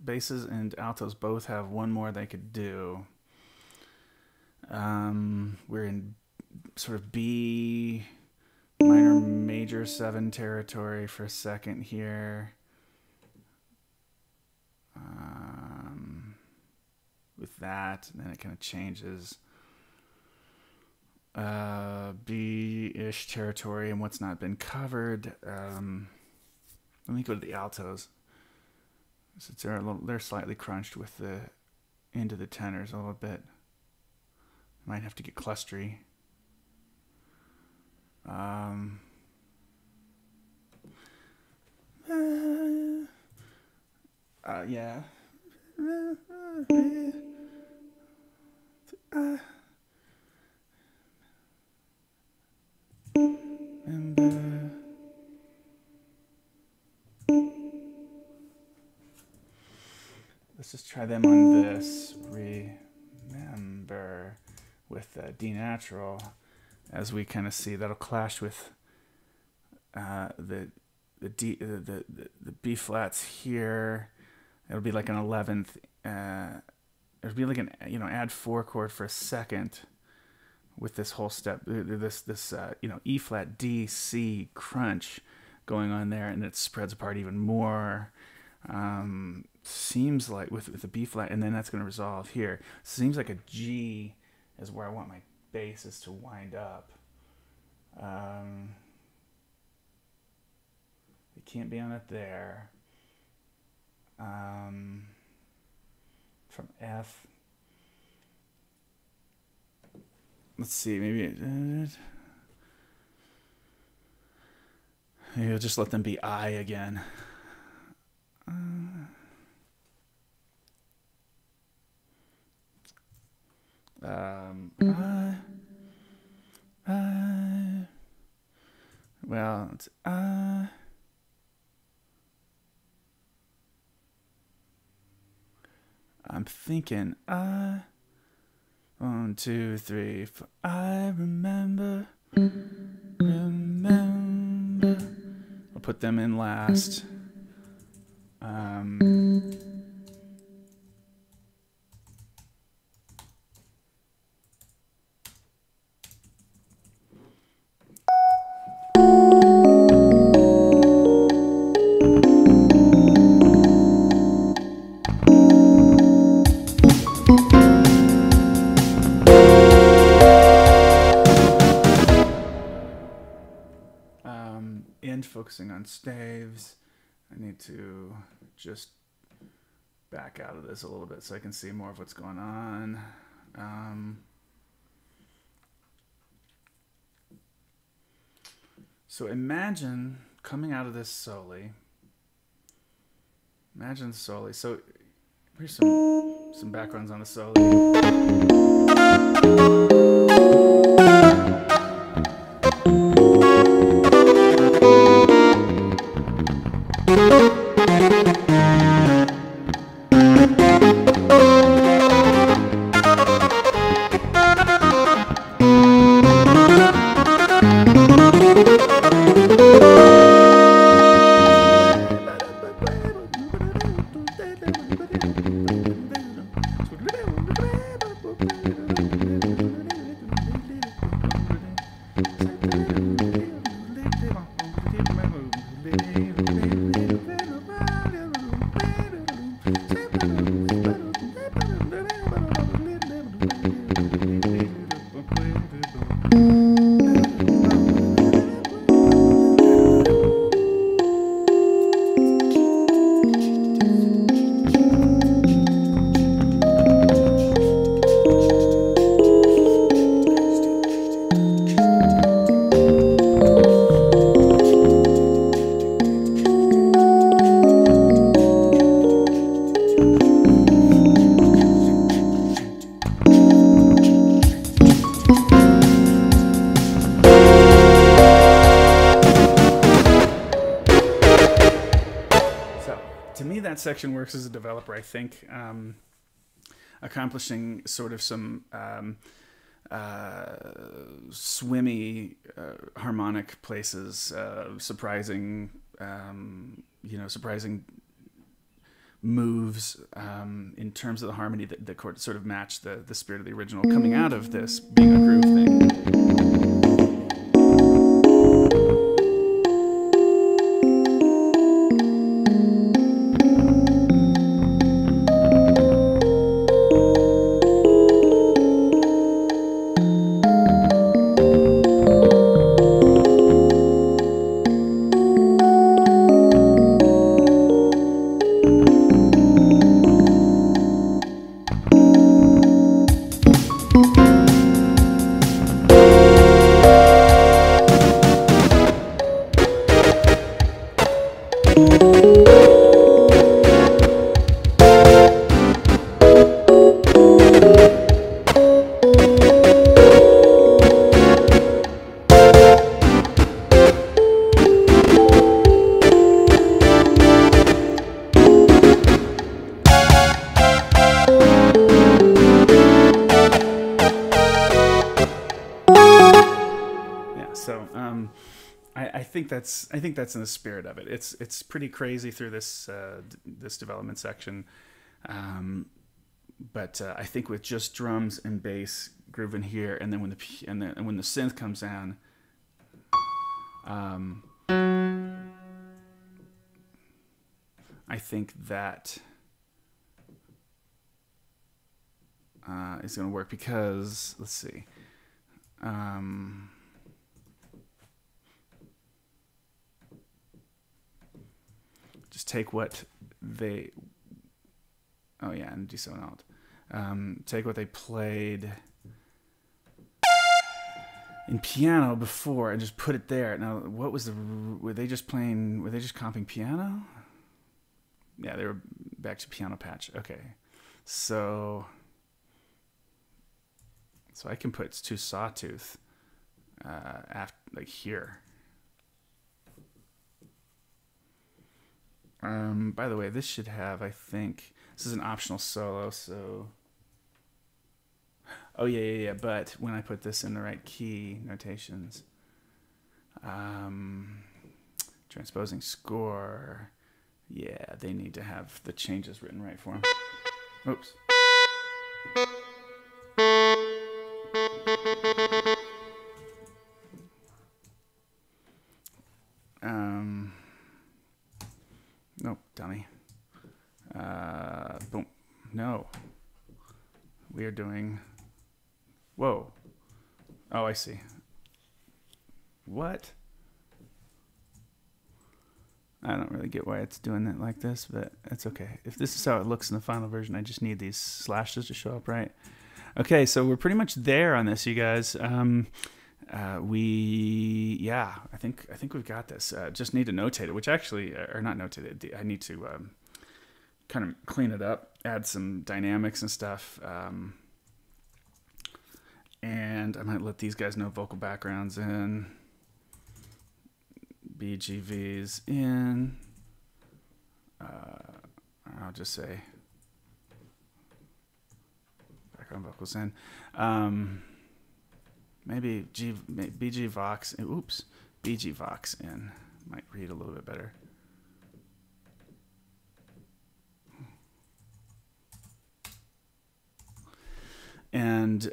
Basses and altos both have one more they could do. We're in sort of B minor major 7 territory for a second here. With that, and then it kind of changes. B-ish territory and what's not been covered. Let me go to the altos. Since they're slightly crunched with the into the tenors a little bit. Might have to get clustery. Yeah. Let's just try them on this. Remember with D natural, as we kind of see that'll clash with the B flats here. It'll be like an 11th. It'll be like an add 4 chord for a second with this whole step. This E flat D C crunch going on there, and it spreads apart even more. Seems like with the B flat, and then that's going to resolve here. Seems like a G is where I want my basses to wind up. It can't be on it there. From F. Let's see, maybe I'll just let them be I again. Well, it's I'm thinking 1, 2, 3, 4. I remember. I'll put them in last. Focusing on staves. I need to just back out of this a little bit so I can see more of what's going on. So imagine coming out of this soli. Imagine the soli. So here's some backgrounds on the soli. Section works as a developer, I think, accomplishing sort of some swimmy harmonic places, surprising moves in terms of the harmony that sort of match the spirit of the original, coming out of this being a groove thing. I think that's in the spirit of it. It's pretty crazy through this this development section, but I think with just drums and bass grooving here, and then when the synth comes down, I think that is going to work because let's see. Just take what they, oh yeah, and do something else. Take what they played in piano before and just put it there. Now, what was were they just comping piano? Yeah, they were back to piano patch. Okay. So I can put two sawtooth after, like here. By the way, this should have, I think, this is an optional solo, so... Oh, yeah, but when I put this in the right key notations, transposing score, yeah, they need to have the changes written right for them. Oops. Nope, dummy. Boom. No. We are doing... Whoa. Oh, I see. What? I don't really get why it's doing it like this, but it's okay. If this is how it looks in the final version, I just need these slashes to show up right. Okay, so we're pretty much there on this, you guys. I think we've got this. Just need to notate it, which actually, or not notate it. I need to kind of clean it up, add some dynamics and stuff, and I might let these guys know vocal backgrounds in, BGVs in. I'll just say background vocals in. Maybe BG Vox. Oops, BG Vox in might read a little bit better. And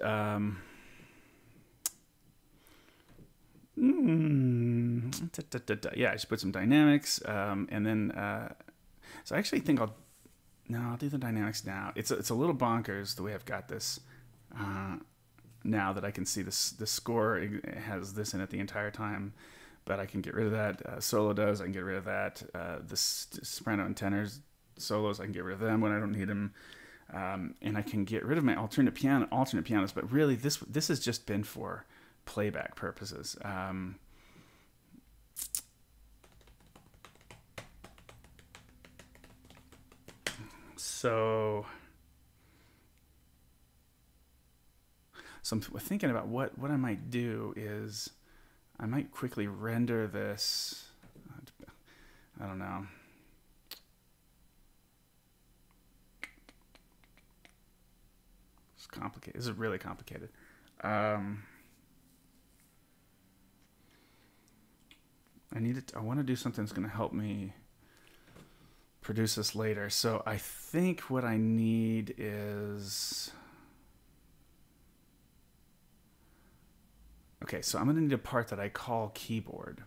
yeah, I just put some dynamics, and then so I actually think I'll do the dynamics now. It's a little bonkers the way I've got this. Now that I can see this, the score has this in it the entire time, but I can get rid of that. Solo does, I can get rid of that. The soprano and tenors solos, I can get rid of them when I don't need them. And I can get rid of my alternate pianos, but really this has just been for playback purposes. So I'm thinking about what I might do is I might quickly render this. I don't know. It's complicated. This is really complicated. I want to do something that's going to help me produce this later. So I think what I need is... Okay, so I'm going to need a part that I call keyboard.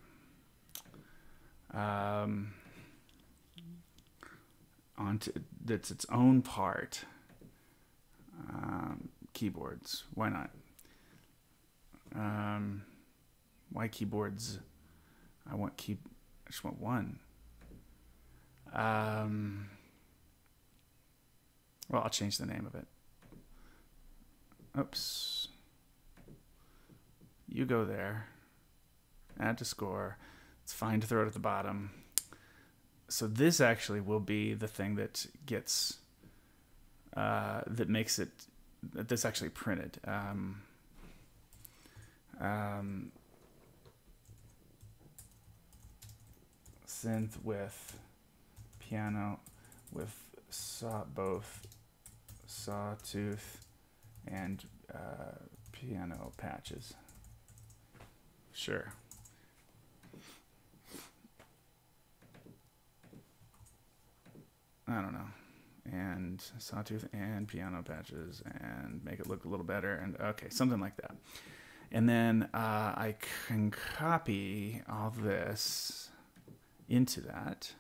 That's its own part. Keyboards. Why not? Why keyboards? I just want one. Well, I'll change the name of it. Oops. You go there. Add to score. It's fine to throw it at the bottom. So this actually will be the thing that gets, that makes it, that's actually printed. Synth with piano with both sawtooth and piano patches. Sure. I don't know. And sawtooth and piano patches and make it look a little better. And okay, something like that. And then I can copy all this into that.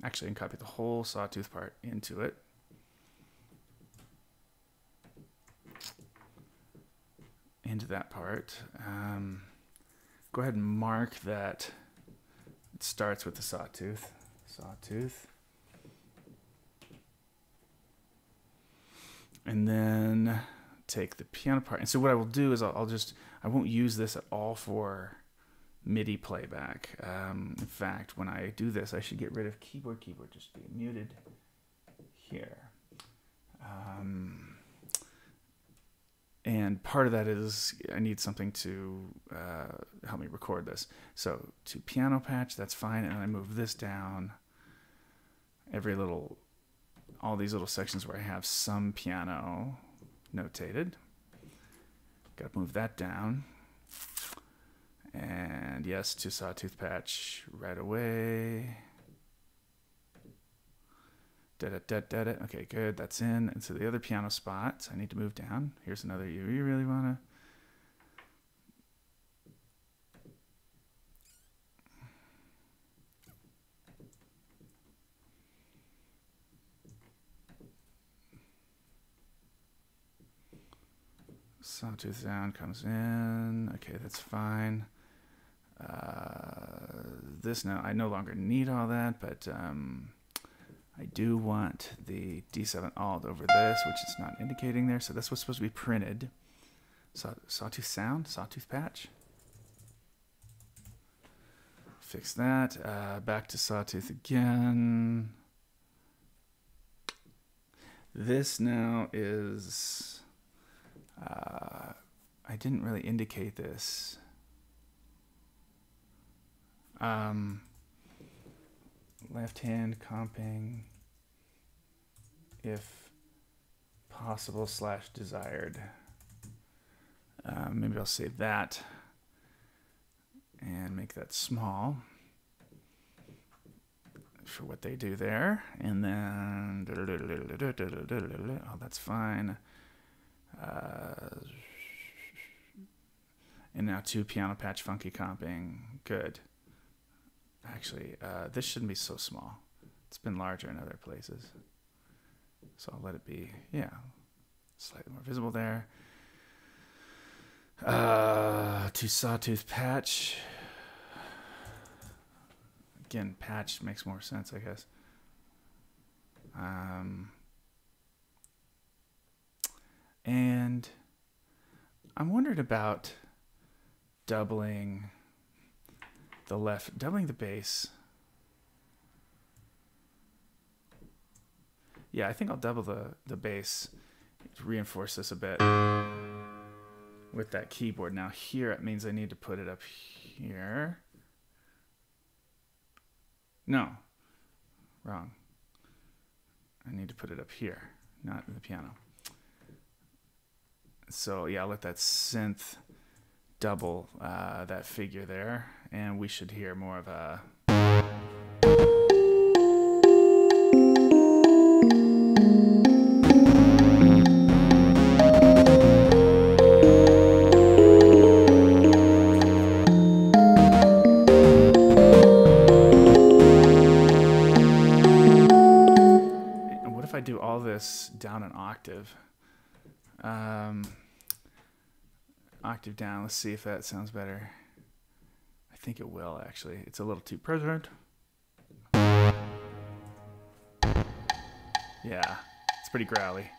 Actually, I can copy the whole sawtooth part into it. Into that part. Go ahead and mark that it starts with the sawtooth. Sawtooth. And then take the piano part. And so what I will do is I won't use this at all for MIDI playback. In fact, when I do this, I should get rid of keyboard. Keyboard just be muted here. And part of that is I need something to help me record this. So to piano patch, that's fine. And I move this down. All these little sections where I have some piano notated. Got to move that down. And yes, to sawtooth patch right away. Okay, good. That's in. And so the other piano spots, I need to move down. Here's another. You really want to. Sawtooth sound comes in. Okay, that's fine. This now, I no longer need all that, but I do want the D7 alt over this, which is not indicating there. So that's what's supposed to be printed. Sawtooth sound, sawtooth patch. Fix that. Back to sawtooth again. This now is... I didn't really indicate this. Left hand comping if possible / desired. Maybe I'll save that and make that small for what they do there. And then, oh, that's fine. And now 2 piano patch funky comping. Good. Actually, this shouldn't be so small. It's been larger in other places. So I'll let it be, yeah, slightly more visible there. 2 sawtooth patch. Again, patch makes more sense, I guess. And I'm wondering about doubling the bass. Yeah, I think I'll double the bass to reinforce this a bit with that keyboard. Now here it means I need to put it up here. No, wrong. I need to put it up here, not in the piano. So yeah, I'll let that synth double that figure there, and we should hear more of a Down an octave. Octave down. Let's see if that sounds better. I think it will, actually. It's a little too present. Yeah, it's pretty growly.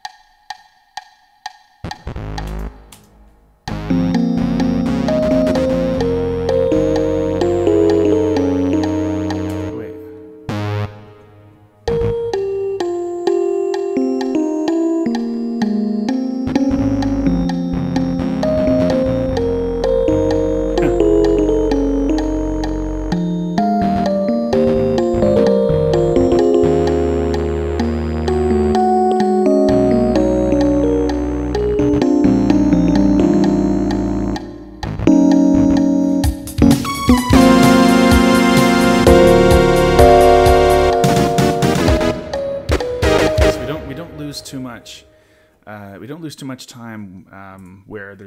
We don't lose too much time where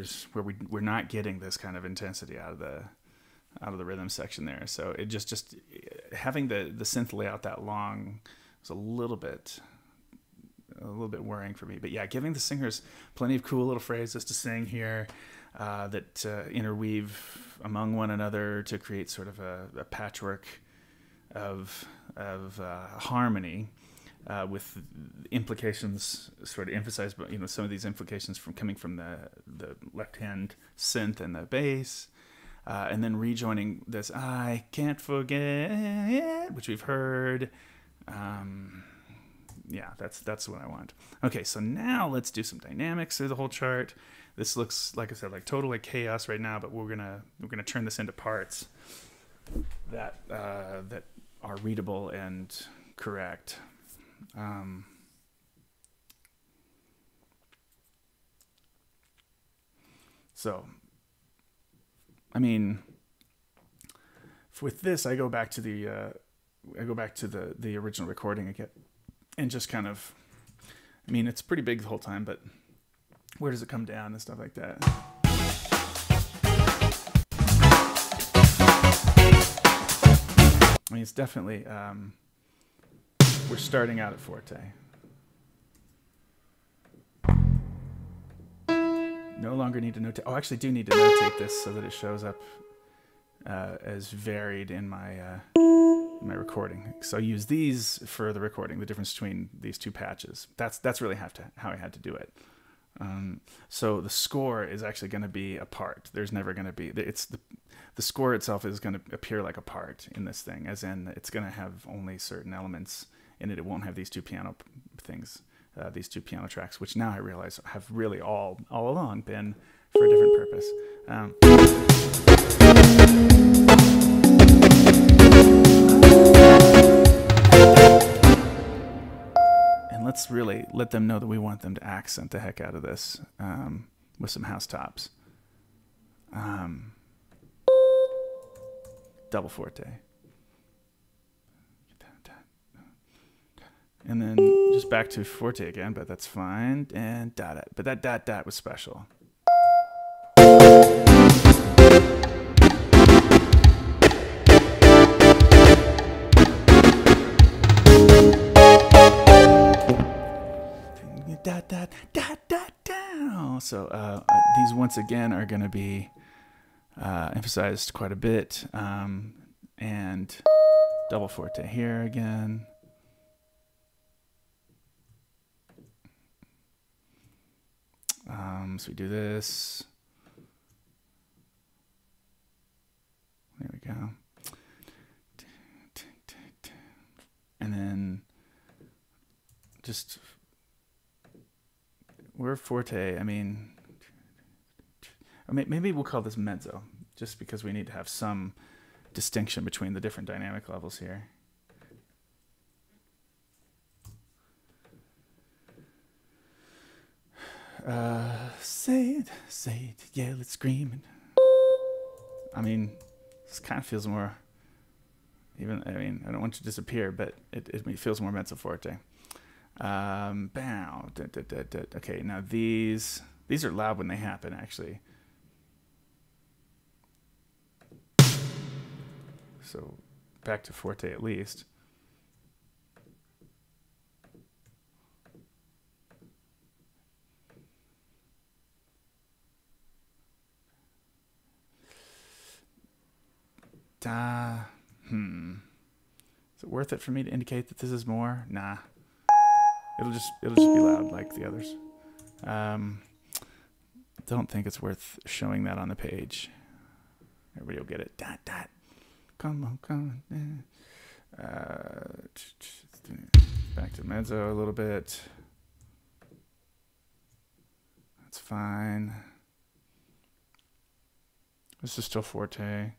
we're not getting this kind of intensity out of the rhythm section there. So it just having the synth layout that long was a little bit worrying for me. But yeah, giving the singers plenty of cool little phrases to sing here that interweave among one another to create sort of a patchwork of harmony. With implications sort of emphasized, but some of these implications coming from the left hand synth and the bass, and then rejoining this "I can't forget," which we've heard. Yeah, that's what I want. Okay, so now let's do some dynamics through the whole chart. This looks, like I said, like totally chaos right now, but we're gonna turn this into parts that are readable and correct. So, I mean, with this, I go back to the original recording again, and just kind of, I mean, it's pretty big the whole time, but where does it come down and stuff like that? I mean, it's definitely, we're starting out at forte. No longer need to notate. Oh, I actually do need to notate this so that it shows up as varied in my recording. So I use these for the recording, the difference between these two patches. That's really how I had to do it. So the score is actually going to be a part. There's never going to be, the score itself is going to appear like a part in this thing, as in it's going to have only certain elements in it. It won't have these two piano things, these two piano tracks, which now I realize have really all along been for a different purpose. And let's really let them know that we want them to accent the heck out of this with some house tops. Double forte. And then just back to forte again, but that's fine. And dot. But that dot was special. So these once again are going to be emphasized quite a bit. And double forte here again. So we do this. There we go. And then just, we're forte. I mean, maybe we'll call this mezzo, just because we need to have some distinction between the different dynamic levels here. Say it, yell it, scream. I mean, this kind of feels more Even, I mean, I don't want you to disappear, but it feels more mezzo forte. Bow. Okay, now these are loud when they happen, actually. So back to forte at least. Is it worth it for me to indicate that this is more? Nah. It'll just be loud like the others. Don't think it's worth showing that on the page. Everybody will get it. Dot dot. Come on. Back to mezzo a little bit. That's fine. This is still forte.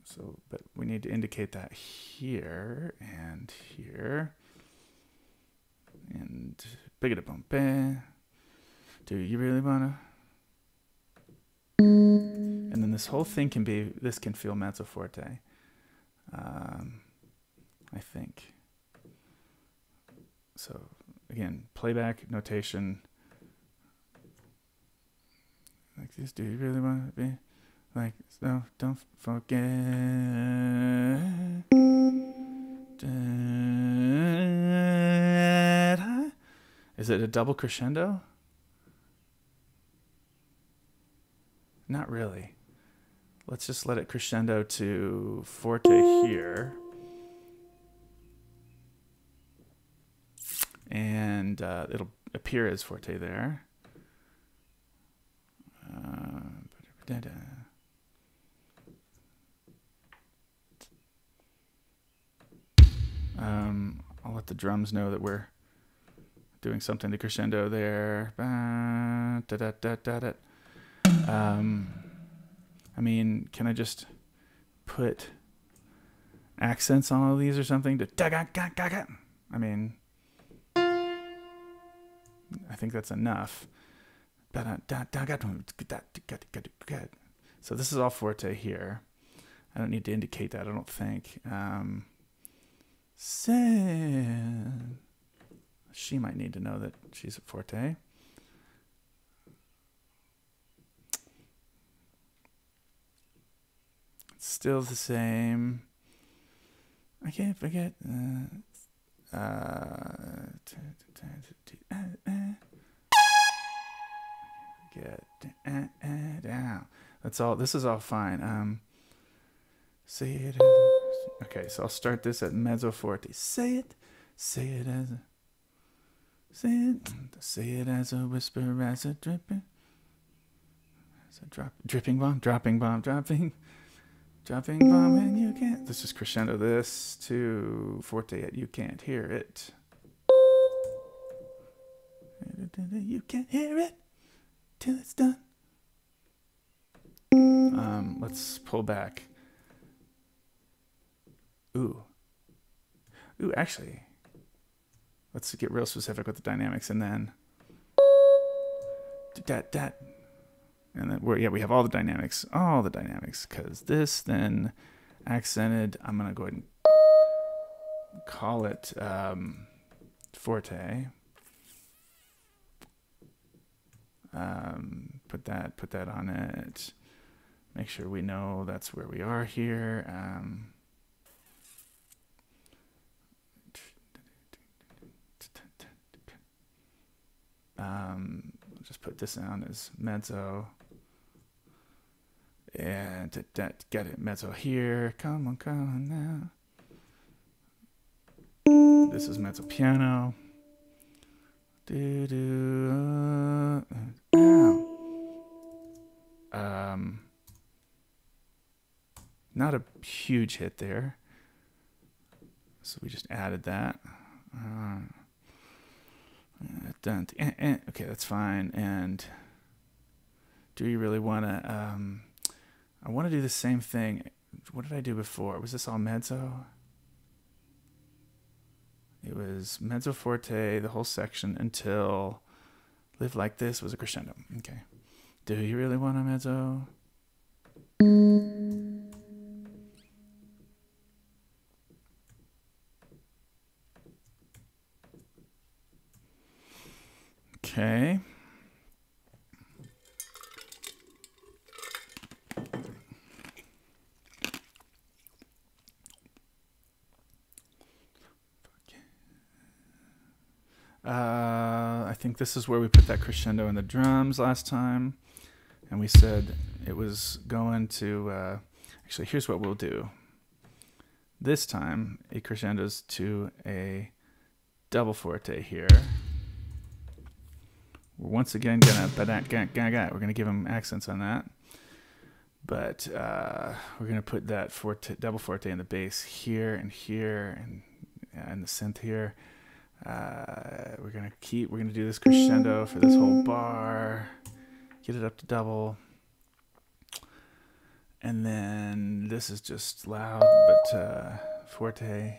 So, but we need to indicate that here and here. And big it bump. Do you really wanna? And then this whole thing can be, this can feel mezzo forte. I think. So again, playback notation. Like this, do you really want to be like, so don't forget. Is it a double crescendo? Not really. Let's just let it crescendo to forte here. And it'll appear as forte there. I'll let the drums know that we're doing something to crescendo there. I mean, can I just put accents on all of these or something to I mean, I think that's enough. So this is all forte here. I don't need to indicate that, I don't think. She might need to know that she's a forte. It's still the same. I can't forget. Down. That's all. This is all fine. Say it. Okay, so I'll start this at mezzo forte. Say it as a. Say it as a whisper, as a dripping. As a dripping bomb, dropping bomb, dropping bomb, and you can't. Let's just crescendo this to forte at you can't hear it. You can't hear it till it's done. Let's pull back. Ooh, actually, let's get real specific with the dynamics, and then that, and then we have all the dynamics, because this then accented. I'm gonna go ahead and call it forte. Put that on it. Make sure we know that's where we are here. Just put this on as mezzo. And get it mezzo here. Come on now. This is mezzo piano. Not a huge hit there, so we just added that. Okay, that's fine. And do you really want to? I want to do the same thing. What did I do before? Was this all mezzo? It was mezzo forte, the whole section, until Live Like This was a crescendo. Okay. Do you really want a mezzo? Okay. I think this is where we put that crescendo in the drums last time. And we said it was going to... actually, here's what we'll do. This time, it crescendos to a double forte here. We're once again going to... We're going to give them accents on that. But we're going to put that double forte in the bass here and here and the synth here. We're gonna do this crescendo for this whole bar, get it up to double, and then this is just loud but forte.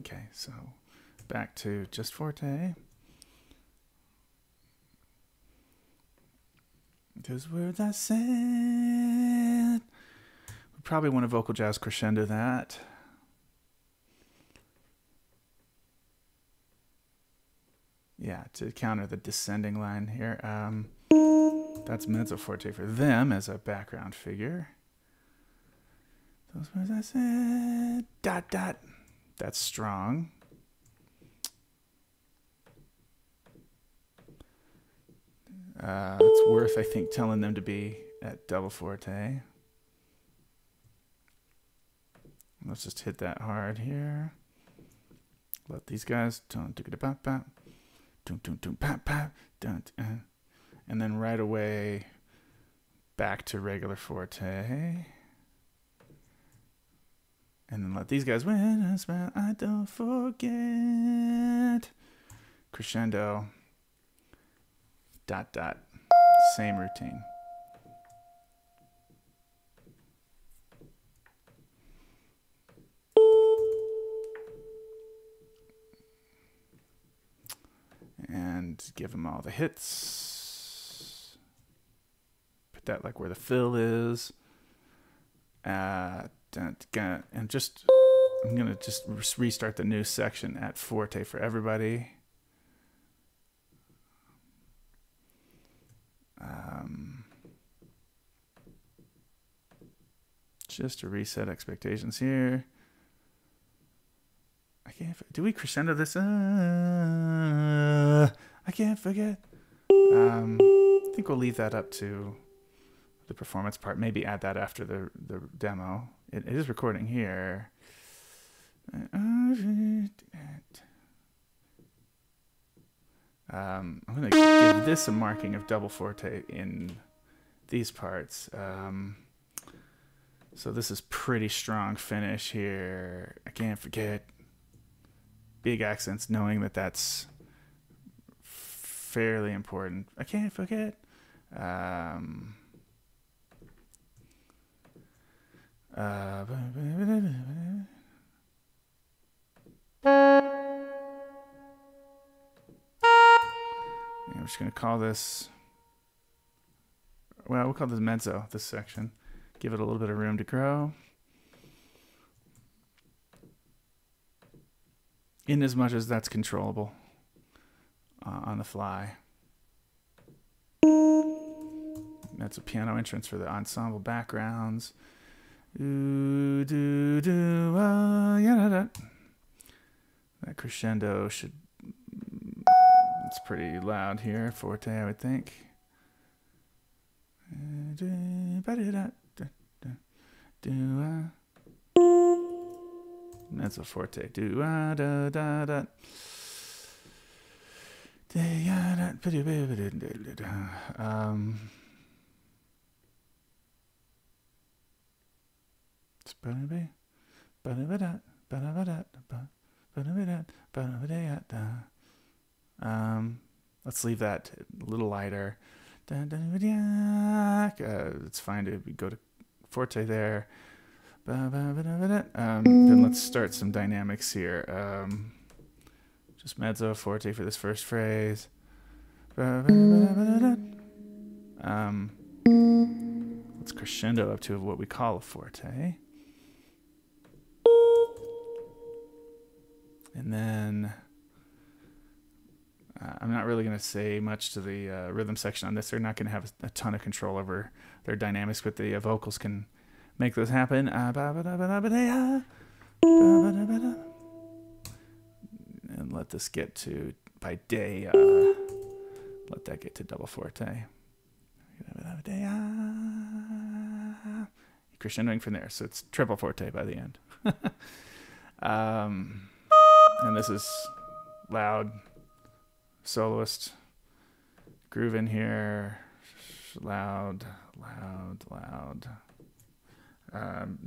Okay, so back to just forte. Those words I said. We probably want to vocal jazz crescendo that. Yeah, to counter the descending line here. That's mezzo forte for them as a background figure. Those words I said. Dot, dot. That's strong. It's worth, I think, telling them to be at double forte. Let's just hit that hard here. Let these guys don't do it about that. And then right away back to regular forte. And then let these guys win as well. I don't forget. Crescendo. Dot, dot. Same routine. And give them all the hits. Put that like where the fill is. And just, I'm going to just restart the new section at forte for everybody. Just to reset expectations here. I can't. Do we crescendo this? I can't forget. I think we'll leave that up to the performance part. Maybe add that after the demo. It is recording here. I'm going to give this a marking of double forte in these parts. So this is pretty strong finish here. I can't forget. Big accents, knowing that that's fairly important. I can't forget. Yeah, I'm just going to call this, well, we'll call this mezzo, this section. Give it a little bit of room to grow. In as much as that's controllable on the fly. That's a piano entrance for the ensemble backgrounds. Ooh, doo, doo, yeah, da, da. That crescendo should, it's pretty loud here, forte, I would think. Mezzo forte. Da da da da. Let's leave that a little lighter. It's fine to go to forte there. Then let's start some dynamics here. Just mezzo forte for this first phrase. Let's crescendo up to what we call a forte. And then I'm not really going to say much to the rhythm section on this. They're not going to have a ton of control over their dynamics, but the vocals can make those happen. And let this get to, by day, let that get to double forte. Crescendoing from there, so it's triple forte by the end. And this is loud, soloist, groove in here, loud.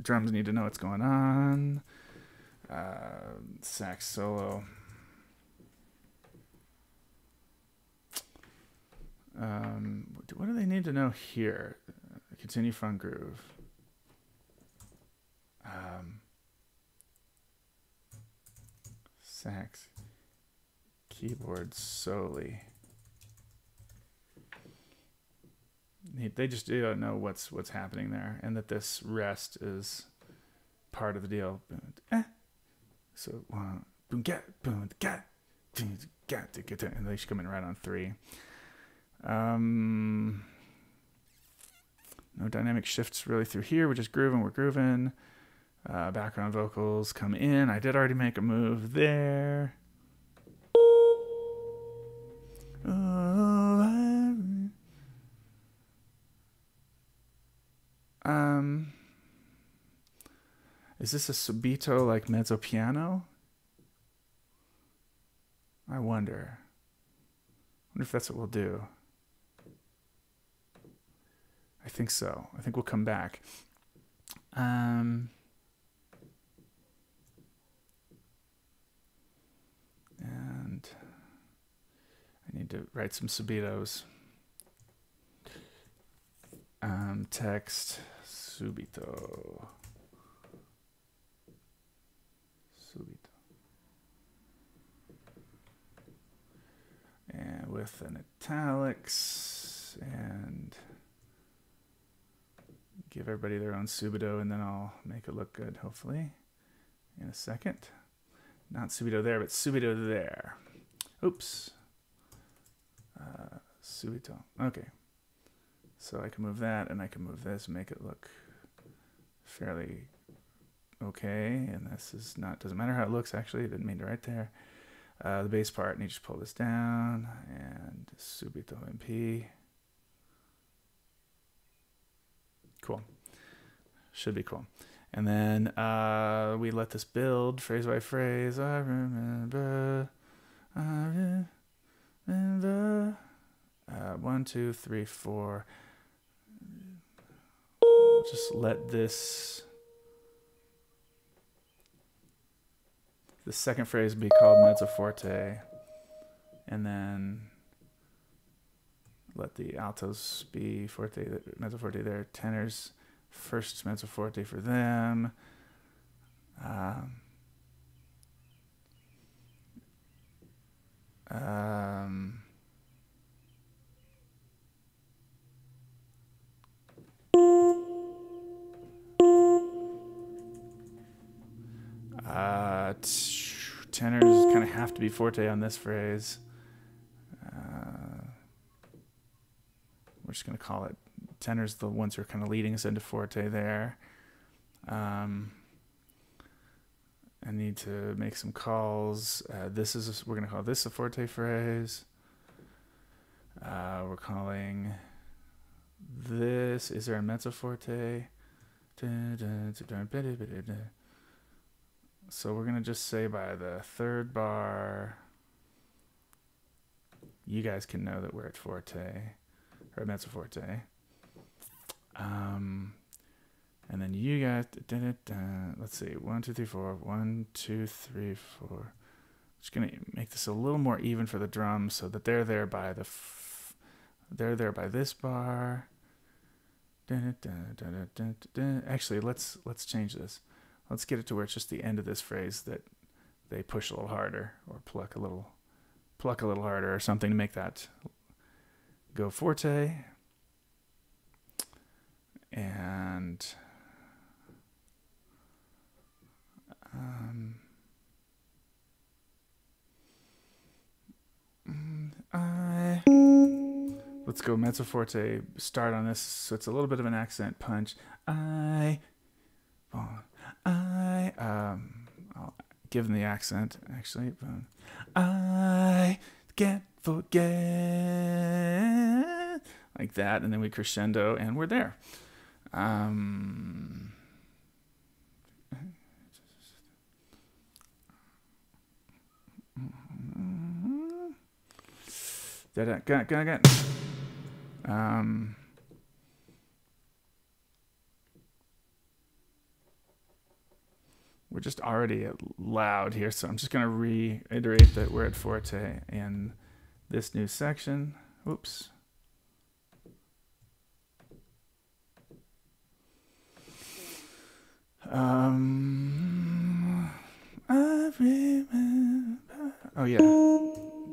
Drums need to know what's going on. Sax solo. What do they need to know here? Continue front groove. Sax, keyboard solely. They just don't know what's happening there, and that this rest is part of the deal. So boom get, and they should come in right on 3. No dynamic shifts really through here. We're just grooving. We're grooving. Background vocals come in. I did already make a move there. Is this a subito like mezzo piano? I wonder if that's what we'll do. I think so. I think we'll come back. And I need to write some subitos. Text subito. And with an italics, and give everybody their own subito, and then I'll make it look good, hopefully, in a second. Not subito there, but subito there. Oops. Subito. Okay. So I can move that, and I can move this, and make it look fairly okay. And this is not, doesn't matter how it looks, actually. I didn't mean to write there. The bass part, and you just pull this down, and subito MP. Cool. Should be cool. And then we let this build phrase by phrase. I remember. 1, 2, 3, 4. Just let this. The second phrase be called mezzo forte, and then let the altos be forte, mezzo forte there. Tenors, first mezzo forte for them. Tenors kind of have to be forte on this phrase. We're just going to call it tenors, the ones who are kind of leading us into forte there. I need to make some calls. We're going to call this a forte phrase. We're calling this, is there a mezzo forte? So we're going to just say by the third bar, you guys can know that we're at forte, or mezzo forte. And then you guys, let's see, 1, 2, 3, 4, 1, 2, 3, 4. Just going to make this a little more even for the drums so that they're there by this bar. Actually, let's change this. Let's get it to where it's just the end of this phrase that they push a little harder, or pluck a little harder, or something to make that go forte. And let's go mezzo forte start on this. So it's a little bit of an accent punch. I'll give them the accent actually. I can't forget, like that, and then we crescendo, and we're there. We're just already loud here, so I'm just going to reiterate that we're at forte in this new section. Oops. I remember. Oh yeah,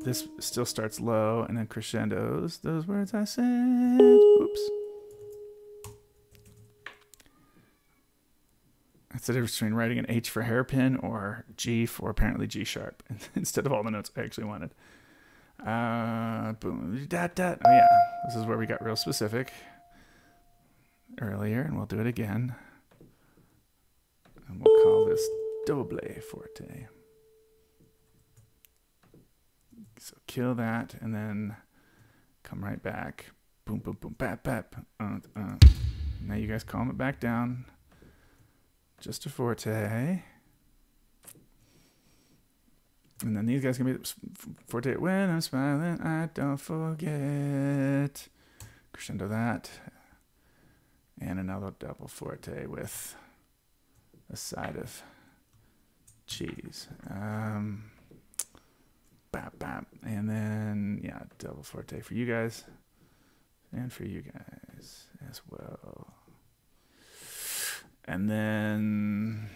this still starts low and then crescendos. Those words I said. Oops. That's the difference between writing an H for hairpin or G for apparently G sharp instead of all the notes I actually wanted. Boom, dot, dot. Oh yeah, this is where we got real specific earlier, and we'll do it again. And we'll call this doble forte. So kill that, and then come right back. Boom, boom, boom, bap, bap. Now you guys calm it back down. Just a forte. And then these guys can be forte. When I'm smiling, I don't forget. Crescendo that. And another double forte with a side of cheese. Bap, bap. And then, yeah, double forte for you guys. And for you guys as well. And then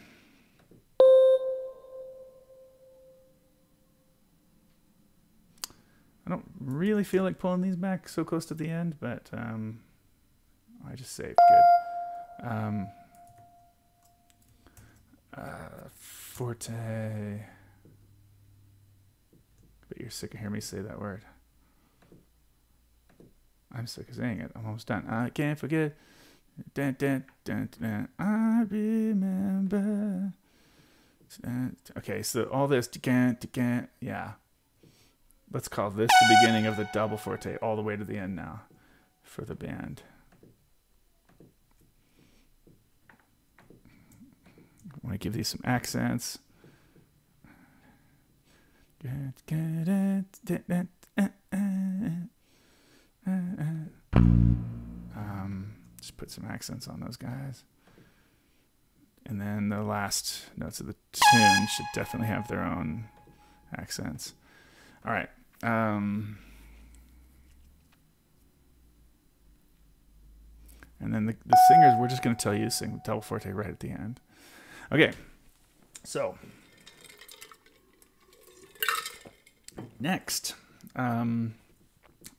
I don't really feel like pulling these back so close to the end, but I just saved. Good. Forte. But you're sick of hearing me say that word. I'm sick of saying it. I'm almost done. I can't forget. Dun, dun, dun, dun, I remember. Okay, so all this, yeah. Let's call this the beginning of the double forte all the way to the end now for the band. I want to give these some accents. Just put some accents on those guys. And then the last notes of the tune should definitely have their own accents. All right. And then the singers, we're just going to tell you to sing double forte right at the end. Okay. So, next.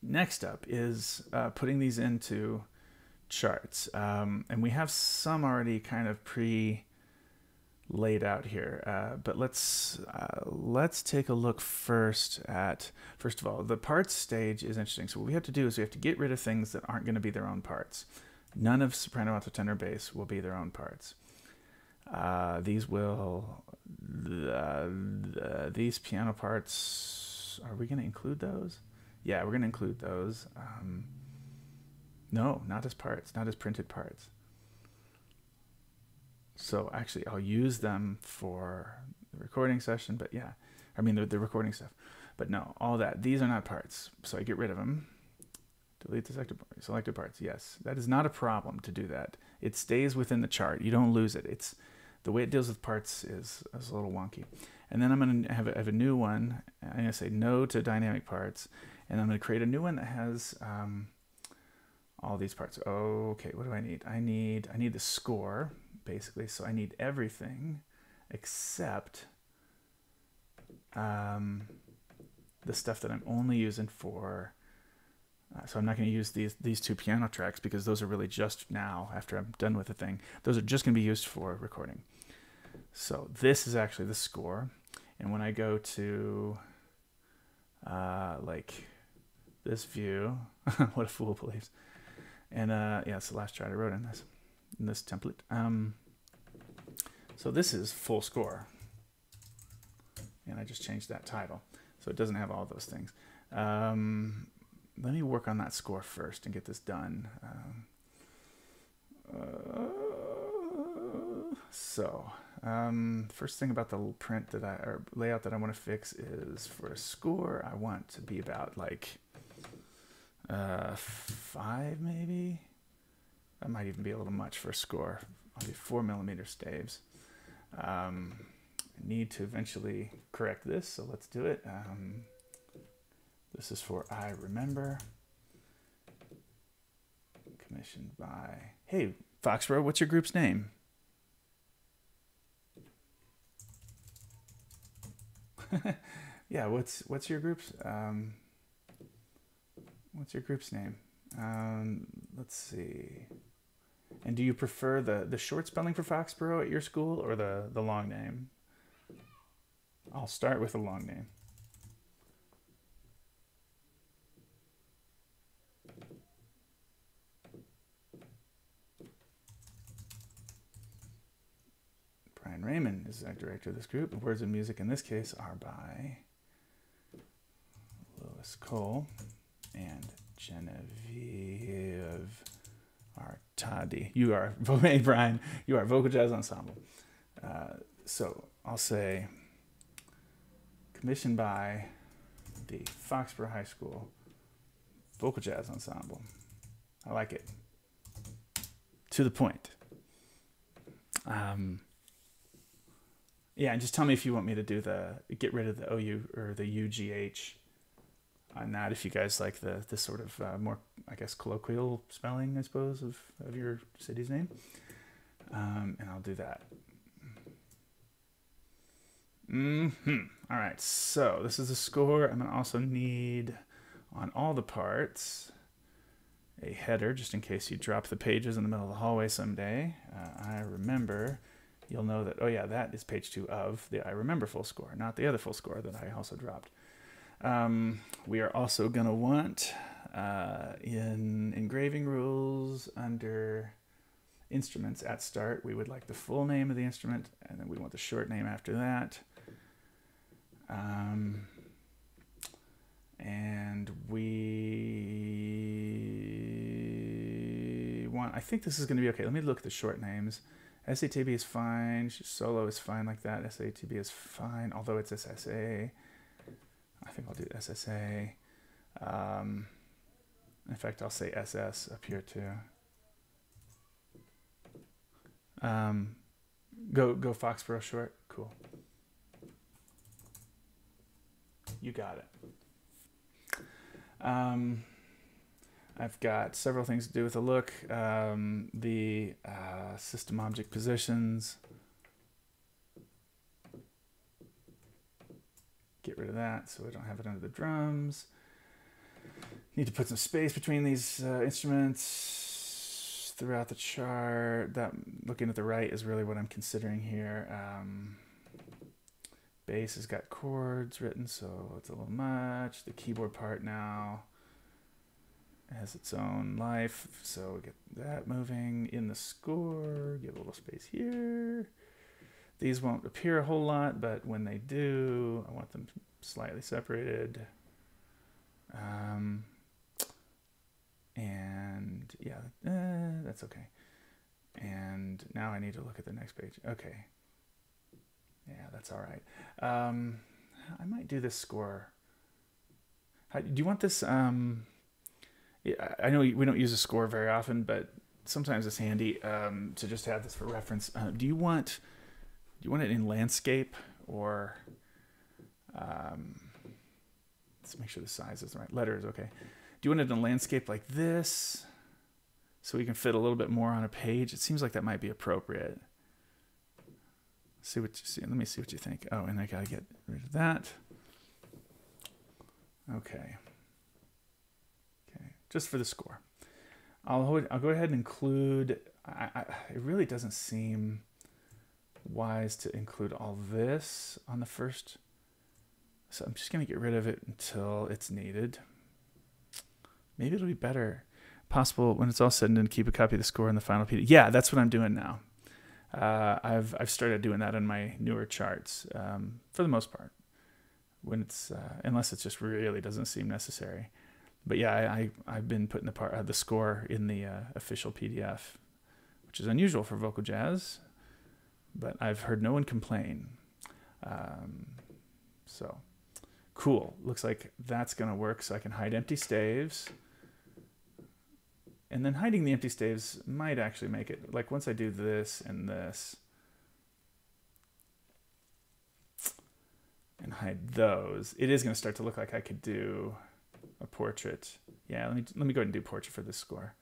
Next up is putting these into charts, and we have some already kind of laid out here, but let's take a look first of all, the parts stage is interesting. So what we have to do is we have to get rid of things that aren't going to be their own parts. None of soprano, alto, tenor, bass will be their own parts. These piano parts, are we going to include those? Yeah, we're going to include those. No, not as parts, not as printed parts. So actually, I'll use them for the recording session, but yeah, I mean the recording stuff. But no, all that. These are not parts, so I get rid of them. Delete the selected parts. Yes, that is not a problem to do that. It stays within the chart. You don't lose it. It's the way it deals with parts is a little wonky. And then I'm going to have a new one. I'm going to say no to dynamic parts, and I'm going to create a new one that has all these parts. Okay, what do I need? I need the score, basically. So I need everything except the stuff that I'm only using for. So I'm not going to use these two piano tracks because those are really just now after I'm done with the thing. Those are just going to be used for recording. So this is actually the score. And when I go to like this view. What a fool believes. And yeah, it's the last chart I wrote in this template. So this is full score. And I just changed that title. So it doesn't have all those things. Let me work on that score first and get this done. First thing about the little print that or layout that I want to fix is for a score, I want to be about like 5 maybe. That might even be a little much for a score. I'll do 4mm staves. I need to eventually correct this, so let's do it. This is for I Remember. Commissioned by, hey, Foxborough, what's your group's name? Yeah, what's your group's what's your group's name? Let's see. And do you prefer the short spelling for Foxborough at your school or the long name? I'll start with a long name. Brian Raymond is our director of this group. The words and music in this case are by Lewis Cole and Genevieve Artadi. You are, hey Brian, you are vocal jazz ensemble. So I'll say commissioned by the Foxborough High School vocal jazz ensemble. I like it. To the point. Yeah, and just tell me if you want me to do get rid of the OU or the UGH on that, if you guys like this sort of more, I guess, colloquial spelling, I suppose, of your city's name. And I'll do that. All right, so this is the score. I'm going to also need, on all the parts, a header, just in case you drop the pages in the middle of the hallway someday. I remember... You'll know that, oh yeah, that is page 2 of the I Remember full score, not the other full score that I also dropped. We are also going to want, in engraving rules under instruments at start, we would like the full name of the instrument, and then we want the short name after that. And we want, I think this is going to be okay. Let me look at the short names. SATB is fine. Solo is fine like that. SATB is fine, although it's SSA. I think I'll do SSA. In fact, I'll say SS up here too. Go Foxborough short. Cool. You got it. I've got several things to do with the look. The system object positions. Get rid of that so we don't have it under the drums. Need to put some space between these instruments throughout the chart. That, looking at the right, is really what I'm considering here. Bass has got chords written, so it's a little much. The keyboard part now has its own life, so we get that moving in the score. Give a little space here. These won't appear a whole lot, but when they do, I want them slightly separated. And yeah, that's okay. And now I need to look at the next page. Okay. Yeah, that's all right. I might do this score. Do you want this? I know we don't use a score very often, but sometimes it's handy to just have this for reference. Do you want it in landscape, or let's make sure the size is the right. Letter is okay. Do you want it in landscape like this, so we can fit a little bit more on a page? It seems like that might be appropriate. See what you see. Let me see what you think. Oh, and I gotta get rid of that. Okay. Just for the score. I'll go ahead and include, it really doesn't seem wise to include all this on the first, so I'm just going to get rid of it until it's needed. maybe it'll be better. Possible when it's all said and done, keep a copy of the score in the final PD. Yeah, that's what I'm doing now. I've started doing that on my newer charts for the most part. When it's unless it just really doesn't seem necessary. But yeah, I've been putting the score in the official PDF, which is unusual for vocal jazz, but I've heard no one complain. So cool. Looks like that's gonna work. So I can hide empty staves. And then hiding the empty staves might actually make it, like once I do this and this, and hide those, it is going to start to look like I could do a portrait. Yeah, let me go ahead and do portrait for this score.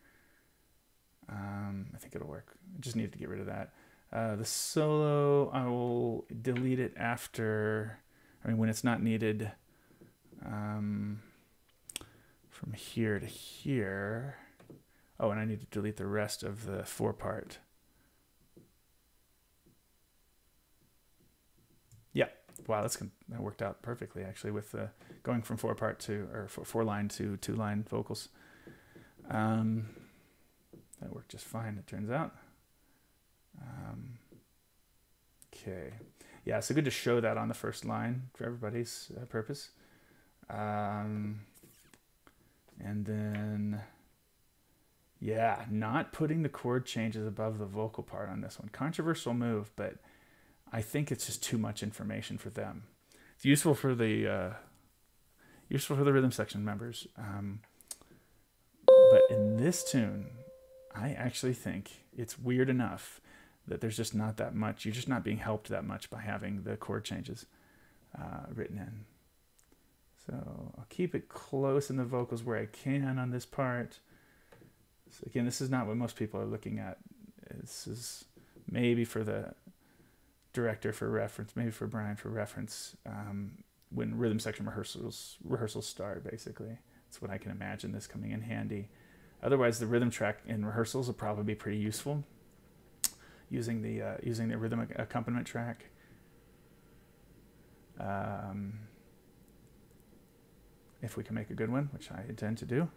I think it'll work. I just need to get rid of that. The solo, I will delete it after, when it's not needed, from here to here. Oh, and I need to delete the rest of the 4-part. Yeah, wow, that worked out perfectly actually with going from 4-part to, or 4-line to 2-line vocals. That worked just fine, it turns out. Okay, yeah, so good to show that on the first line for everybody's purpose. And then, yeah, not putting the chord changes above the vocal part on this one. Controversial move, but I think it's just too much information for them. It's useful for the rhythm section members, but in this tune, I actually think it's weird enough that there's just not that much. You're just not being helped that much by having the chord changes written in. So I'll keep it close in the vocals where I can on this part. So again, this is not what most people are looking at. This is maybe for the director for reference, maybe for Brian for reference, when rhythm section rehearsals start, basically. That's what I can imagine this coming in handy. Otherwise, the rhythm track in rehearsals will probably be pretty useful, using the rhythm accompaniment track. If we can make a good one, which I intend to do.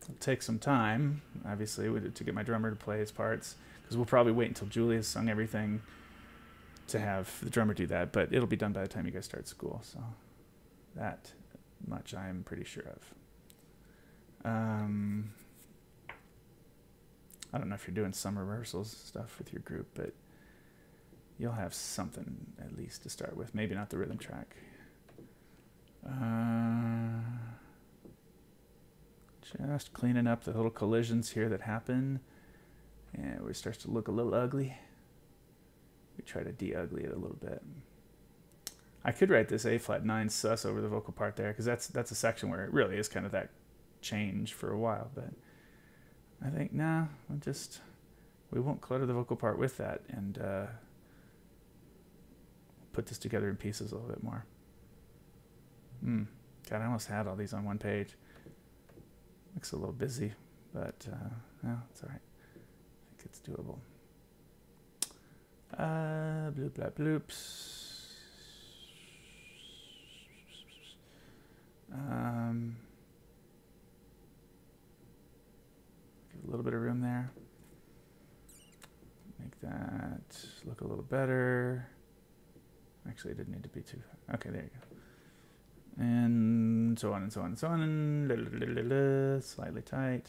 It'll take some time, obviously, to get my drummer to play his parts, because we'll probably wait until Julie has sung everything to have the drummer do that, but it'll be done by the time you guys start school, so that much I'm pretty sure of. I don't know if you're doing summer rehearsals stuff with your group, but you'll have something at least to start with. Maybe not the rhythm track. Just cleaning up the little collisions here that happen, and where it starts to look a little ugly. We try to de-ugly it a little bit. I could write this A flat 9 sus over the vocal part there, because that's a section where it really is kind of that change for a while, but I think nah, we won't clutter the vocal part with that, and put this together in pieces a little bit more. God, I almost had all these on one page. Looks a little busy, but no, it's all right. I think it's doable. Bloop, blop, bloops. Give a little bit of room there. Make that look a little better. Actually, it didn't need to be too. Okay, there you go. And so on and so on and so on, and slightly tight.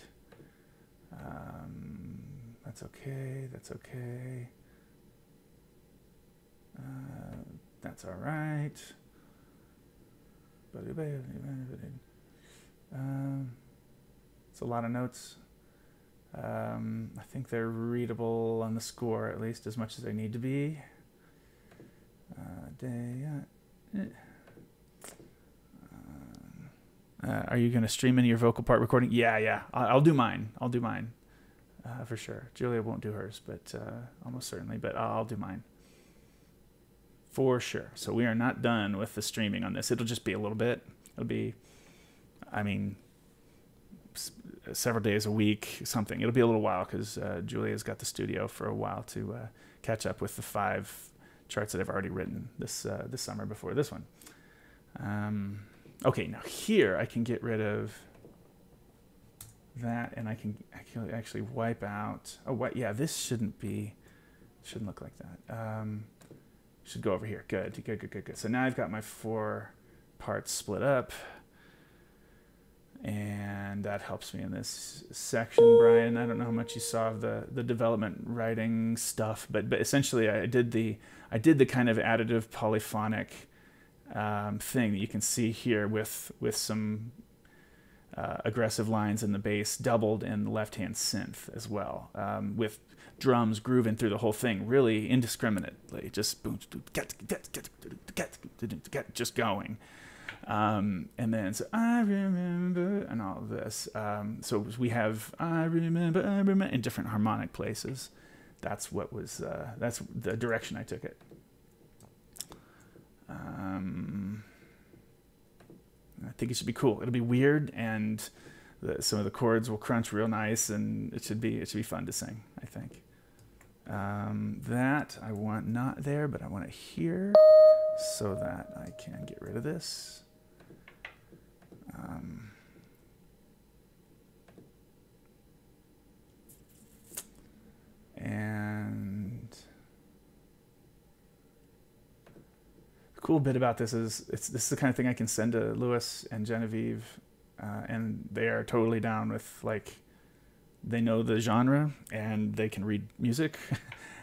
That's okay, that's okay. That's all right. It's a lot of notes. I think they're readable on the score, at least as much as they need to be. Are you going to stream any of your vocal part recording? Yeah. I'll do mine. For sure. Julia won't do hers, but almost certainly. But I'll do mine. For sure. So we are not done with the streaming on this. It'll just be a little bit. It'll be, several days a week, something. It'll be a little while because Julia's got the studio for a while to catch up with the 5 charts that I've already written this summer before this one. Okay, now here I can get rid of that, and I can actually wipe out. Oh, what? Yeah, this shouldn't look like that. Should go over here. Good. So now I've got my 4 parts split up, and that helps me in this section. Brian, I don't know how much you saw of the development writing stuff, but essentially I did the kind of additive polyphonic thing that you can see here with some aggressive lines in the bass, doubled in the left-hand synth as well, with drums grooving through the whole thing, really indiscriminately, just boom, just going. And then so I remember, and all of this. So we have I remember in different harmonic places. That's what was that's the direction I took it. I think it should be cool. It'll be weird, and some of the chords will crunch real nice, and it should be fun to sing, I think. That I want not there, but I want it here, so that I can get rid of this. And the cool bit about this is this is the kind of thing I can send to Lewis and Genevieve, and they are totally down with, like, they know the genre and they can read music.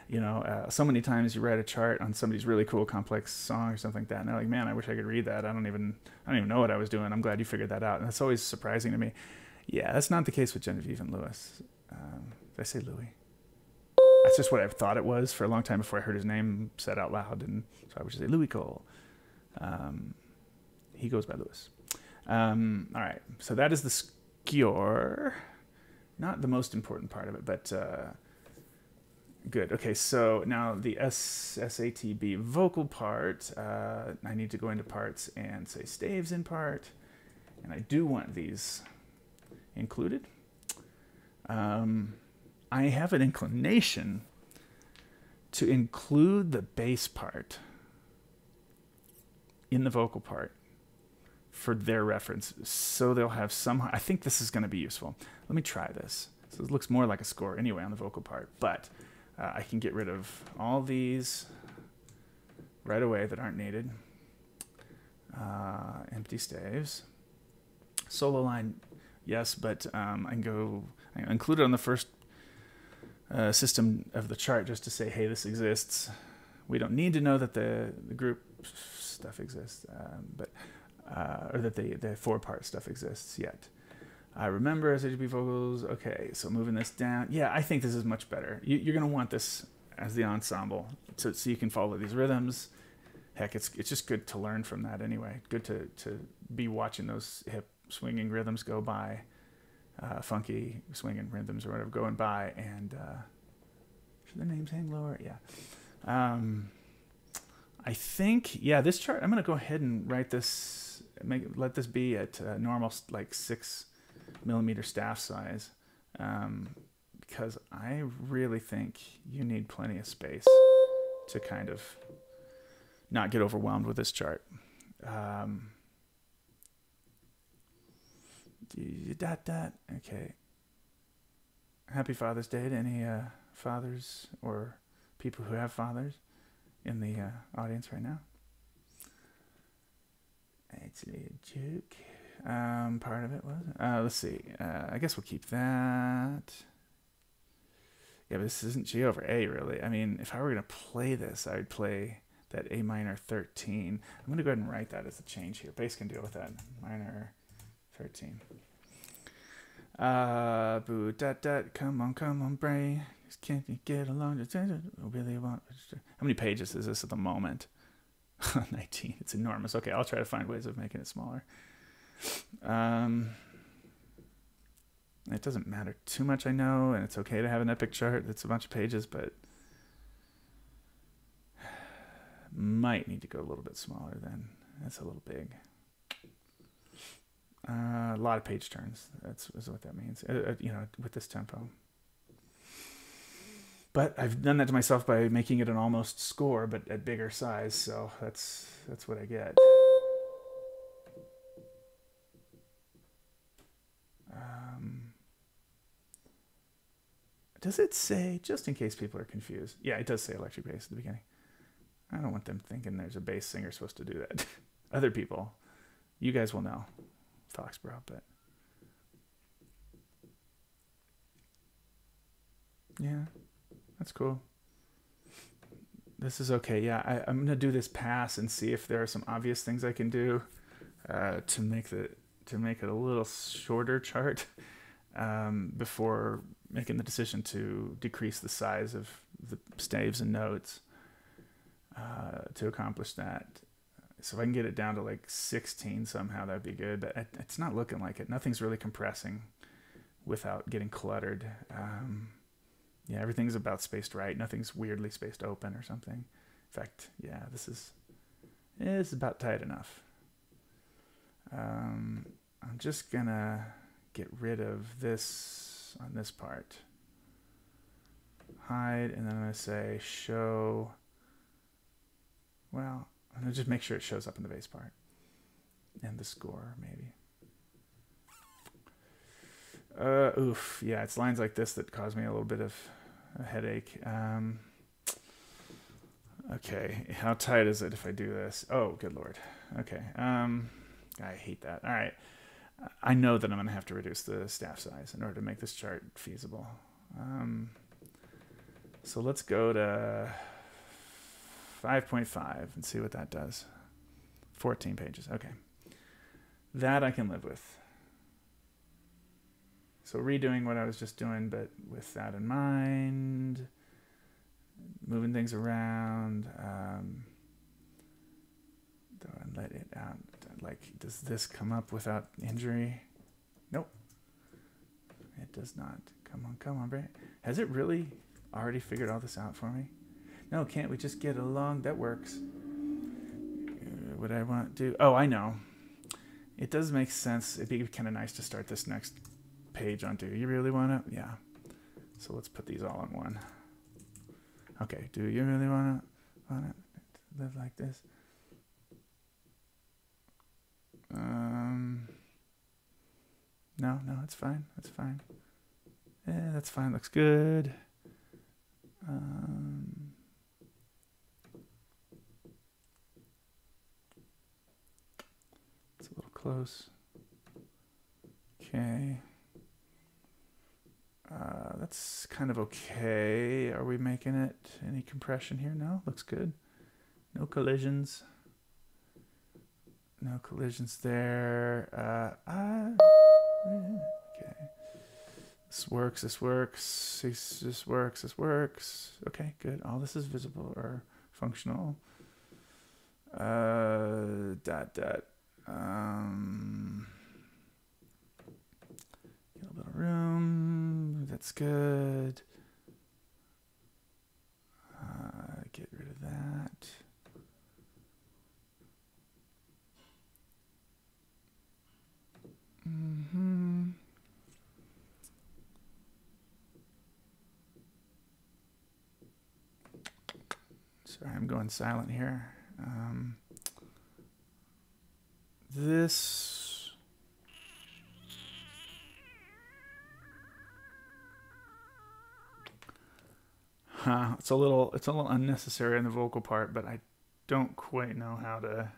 You know, so many times you write a chart on somebody's really cool complex song or something like that, and they're like, man, I wish I could read that. I don't even know what I was doing. I'm glad you figured that out. And that's always surprising to me. Yeah, that's not the case with Genevieve and Lewis. Did I say Louis? That's just what I thought it was for a long time before I heard his name said out loud, and so I would just say Louis Cole. He goes by Lewis. All right, so that is the score. Not the most important part of it, but good. Okay, so now the SATB vocal part. I need to go into parts and say staves in part, and I do want these included. I have an inclination to include the bass part in the vocal part for their reference, so they'll have some. I think this is going to be useful. Let me try this. So it looks more like a score anyway on the vocal part, but I can get rid of all these right away that aren't needed. Empty staves. Solo line, yes, but I can include it on the first system of the chart just to say, hey, this exists. We don't need to know that the group stuff exists, or that the 4-part stuff exists yet. I remember SHB vocals. Okay, so moving this down. Yeah, I think this is much better. You're going to want this as the ensemble so you can follow these rhythms. Heck, it's just good to learn from that anyway. Good to be watching those hip swinging rhythms go by, funky swinging rhythms or whatever going by, and should the names hang lower? Yeah. I think, yeah, this chart, I'm going to go ahead and write this, let this be at normal, like 6mm staff size, because I really think you need plenty of space to kind of not get overwhelmed with this chart. Okay. Happy Father's Day to any fathers or people who have fathers in the audience right now. It's a joke. Part of it was. Let's see. I guess we'll keep that. Yeah, but this isn't G over A, really. I mean, if I were going to play this, I would play that A minor 13. I'm going to go ahead and write that as a change here. Bass can deal with that. Minor 13. Boo, dat, dat, come on, Bray. Can't you get along? Really want. How many pages is this at the moment? 19. It's enormous. Okay, I'll try to find ways of making it smaller. It doesn't matter too much, I know, and it's okay to have an epic chart that's a bunch of pages, but might need to go a little bit smaller then. That's a little big. A lot of page turns. Is what that means. You know, with this tempo. But I've done that to myself by making it an almost score, but at bigger size. So that's what I get. Does it say, just in case people are confused? Yeah, it does say electric bass at the beginning. I don't want them thinking there's a bass singer supposed to do that. Other people, you guys will know, Foxborough, but yeah, that's cool. This is okay. Yeah, I'm gonna do this pass and see if there are some obvious things I can do to make it a little shorter chart before making the decision to decrease the size of the staves and notes to accomplish that. So if I can get it down to like 16 somehow, that'd be good. But it's not looking like it. Nothing's really compressing without getting cluttered. Yeah, everything's about spaced right. Nothing's weirdly spaced open or something. In fact, yeah, this is about tight enough. I'm just gonna get rid of this on this part. Hide, and then I'm gonna say show. Well, I'm gonna just make sure it shows up in the bass part. And the score, maybe. Oof, yeah, it's lines like this that cause me a little bit of a headache. Okay, how tight is it if I do this? Oh, good Lord. Okay, I hate that. All right, I know that I'm gonna have to reduce the staff size in order to make this chart feasible. So let's go to 5.5 and see what that does. 14 pages, okay. That I can live with. So redoing what I was just doing, but with that in mind, moving things around, don't let it out. Like, does this come up without injury? Nope. It does not. Come on, Brian. Has it really already figured all this out for me? No, can't we just get along? That works. What I want to do? Oh, I know. It does make sense. It'd be kind of nice to start this next page on. Do you really want to? Yeah. So let's put these all on one. Okay. Do you really want to live like this? No, it's fine. That's fine. Yeah, that's fine. Looks good. It's a little close. Okay. That's kind of okay. Are we making it any compression here? No, looks good. No collisions. No collisions there. Okay. This works. This works. Okay, good. All this is visible or functional. Get a little room. That's good. Get rid of that. Sorry, I'm going silent here. This it's a little unnecessary on the vocal part, but I don't quite know how to.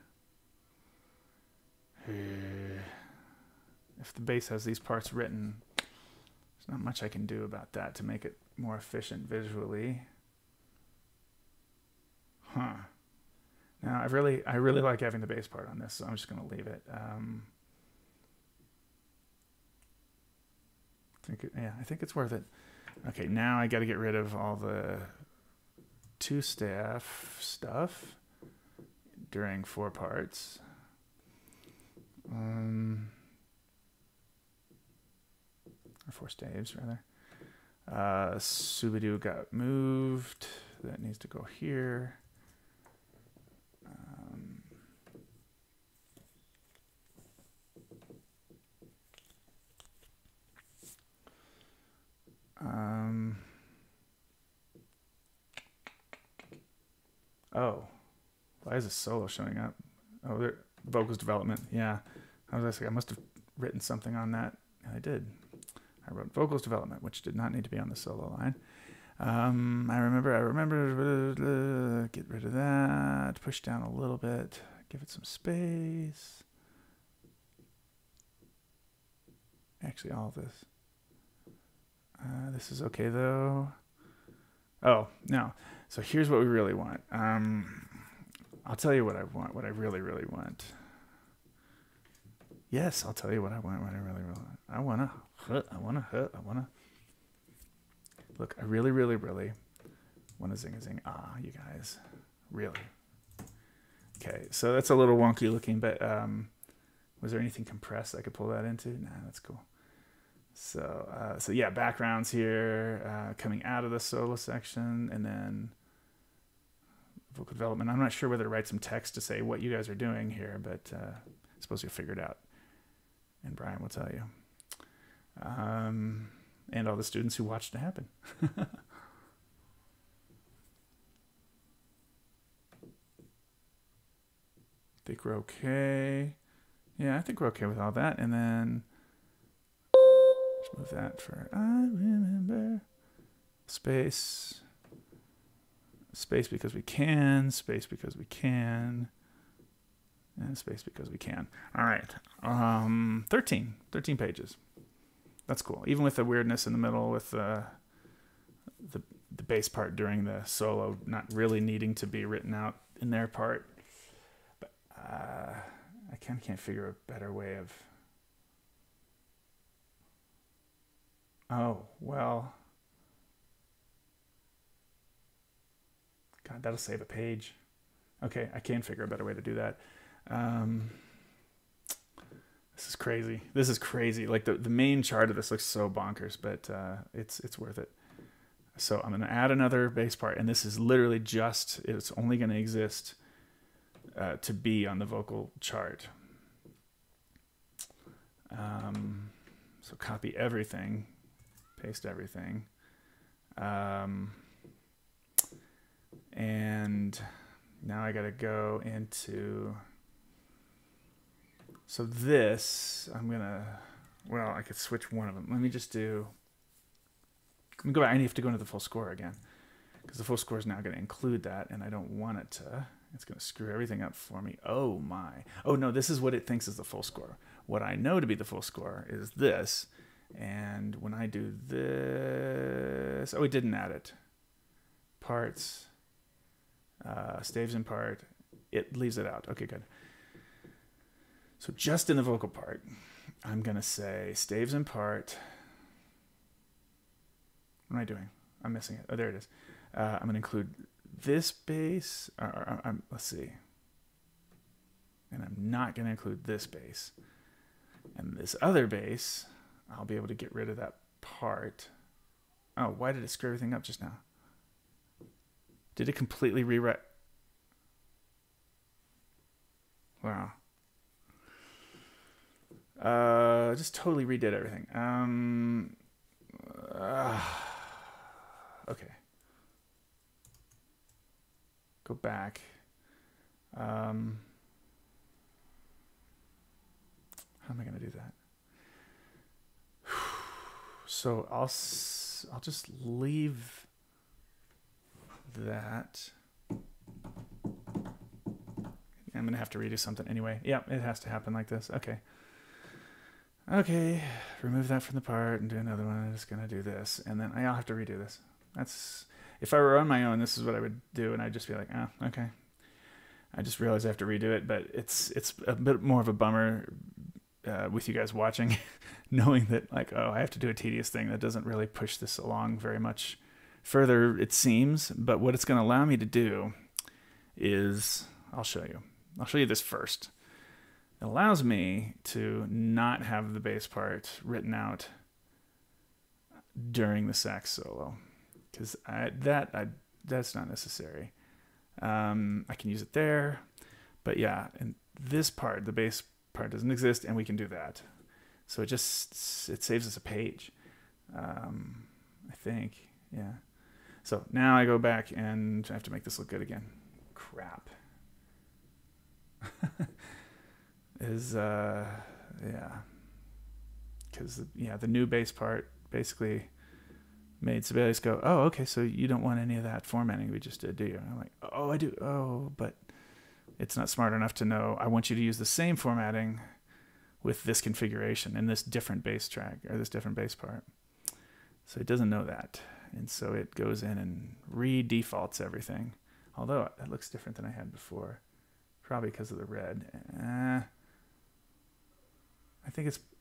If the bass has these parts written, there's not much I can do about that to make it more efficient visually. Now I really like having the bass part on this, so I'm just gonna leave it. I think it's worth it. Okay, now I got to get rid of all the two staff stuff during 4 parts. Or 4 staves rather. Subidoo got moved. That needs to go here. Oh, why is a solo showing up? Oh, there, vocals development. Yeah, I was like, I must have written something on that. And I did. I wrote vocals development, which did not need to be on the solo line. I remember, get rid of that, push down a little bit, give it some space. Actually, all of this. This is okay though. Oh, no. So here's what we really want. I'll tell you what I want, what I really, really want. Yes, I'll tell you what I want, what I really, really want. I wanna. Look, I really, really, really want to zing. Ah, you guys. Really. Okay, so that's a little wonky looking, but was there anything compressed I could pull that into? Nah, that's cool. So yeah, backgrounds here, coming out of the solo section, and then vocal development. I'm not sure whether to write some text to say what you guys are doing here, but I suppose you'll figure it out. And Brian will tell you. And all the students who watched it happen. Think we're okay. Yeah, I think we're okay with all that. And then let's move that for I remember. Space. Space because we can. Space because we can. And space because we can. All right. 13 pages. That's cool. Even with the weirdness in the middle with the bass part during the solo not really needing to be written out in their part. But I kind of can't figure a better way of... Oh, well... God, that'll save a page. Okay, I can figure a better way to do that. This is crazy. This is crazy. Like the main chart of this looks so bonkers, but it's worth it. So I'm going to add another bass part, and this is literally just, it's only going to exist to be on the vocal chart. So copy everything, paste everything. And now I got to go into... So this, I'm going to, well, I could switch one of them. Let me just do, let me go back. I have to go into the full score again because the full score is now going to include that, and I don't want it to. It's going to screw everything up for me. Oh, my. Oh, no, this is what it thinks is the full score. What I know to be the full score is this, and when I do this, oh, it didn't add it. Parts, staves in part, it leaves it out. Okay, good. So just in the vocal part, I'm going to say staves in part. What am I doing? I'm missing it. Oh, there it is. I'm going to include this bass. Let's see. And I'm not going to include this bass. And this other bass, I'll be able to get rid of that part. Oh, why did it screw everything up just now? Did it completely rewrite? Wow. Just totally redid everything. Okay. Go back. How am I going to do that? So I'll just leave that. I'm going to have to redo something anyway. Yeah, it has to happen like this. Okay. Okay, remove that from the part and do another one. I'm just going to do this. And then I'll have to redo this. That's, if I were on my own, this is what I would do. And I'd just be like, oh, okay. I just realized I have to redo it. But it's a bit more of a bummer with you guys watching, knowing that, like, oh, I have to do a tedious thing that doesn't really push this along very much further, it seems. But what it's going to allow me to do is, I'll show you. I'll show you this first. It allows me to not have the bass part written out during the sax solo, because that's not necessary. I can use it there, but yeah, and this part, the bass part, doesn't exist, and we can do that. So it saves us a page, I think. Yeah. So now I go back and I have to make this look good again. Crap. Yeah, because the new bass part basically made Sibelius go, oh, okay, so you don't want any of that formatting we just did, do you? And I'm like, oh, I do. Oh, but it's not smart enough to know. I want you to use the same formatting with this configuration and this different bass track or this different bass part. So it doesn't know that. And so it goes in and re-defaults everything. Although that looks different than I had before. Probably because of the red. I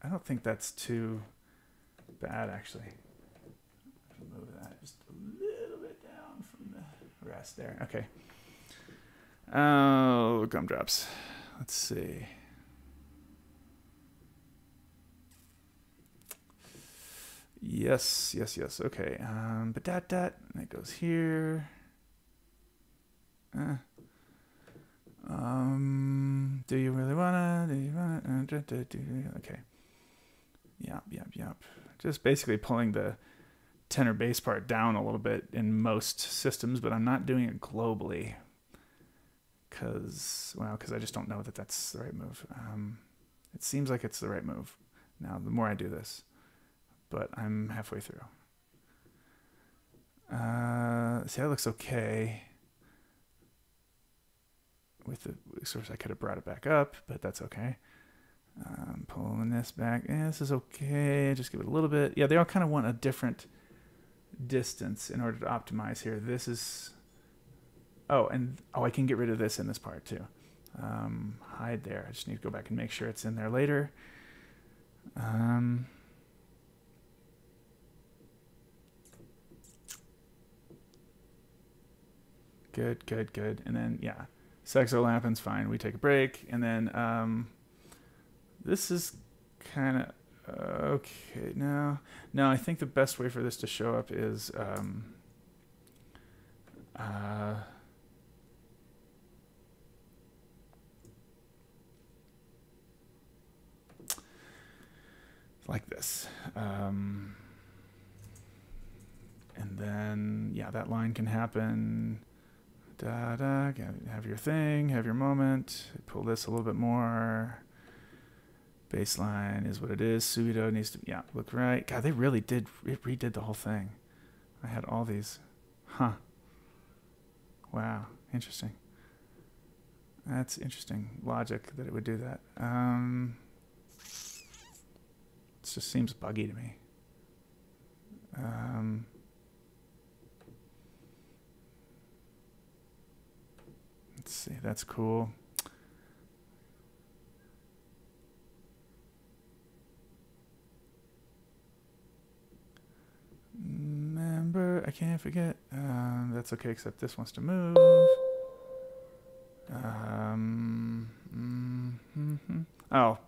don't think that's too bad, actually. Move that just a little bit down from the rest there. Okay. Oh, gumdrops. Let's see. Yes. Okay. But that goes here. Do you really wanna? Okay. Yep. Just basically pulling the tenor bass part down a little bit in most systems, but I'm not doing it globally because I just don't know that that's the right move. It seems like it's the right move now the more I do this, but I'm halfway through. See, that looks okay. With the source, I could have brought it back up, but that's okay. Pulling this back. Yeah, this is okay. Just give it a little bit. Yeah, they all kind of want a different distance in order to optimize here. This is... I can get rid of this in this part too. Hide there. I just need to go back and make sure it's in there later. Good. And then, yeah. Saxo happens, fine. We take a break, and then this is kind of okay. No, I think the best way for this to show up is like this, and then yeah, that line can happen. Have your thing, have your moment. Pull this a little bit more. Baseline is what it is. Pseudo needs to, yeah, look right. God, they really did, it redid the whole thing. I had all these. Huh. Wow, interesting. That's interesting logic that it would do that. It just seems buggy to me. Let's see, that's cool. Remember, I can't forget. That's okay, except this wants to move. Oh,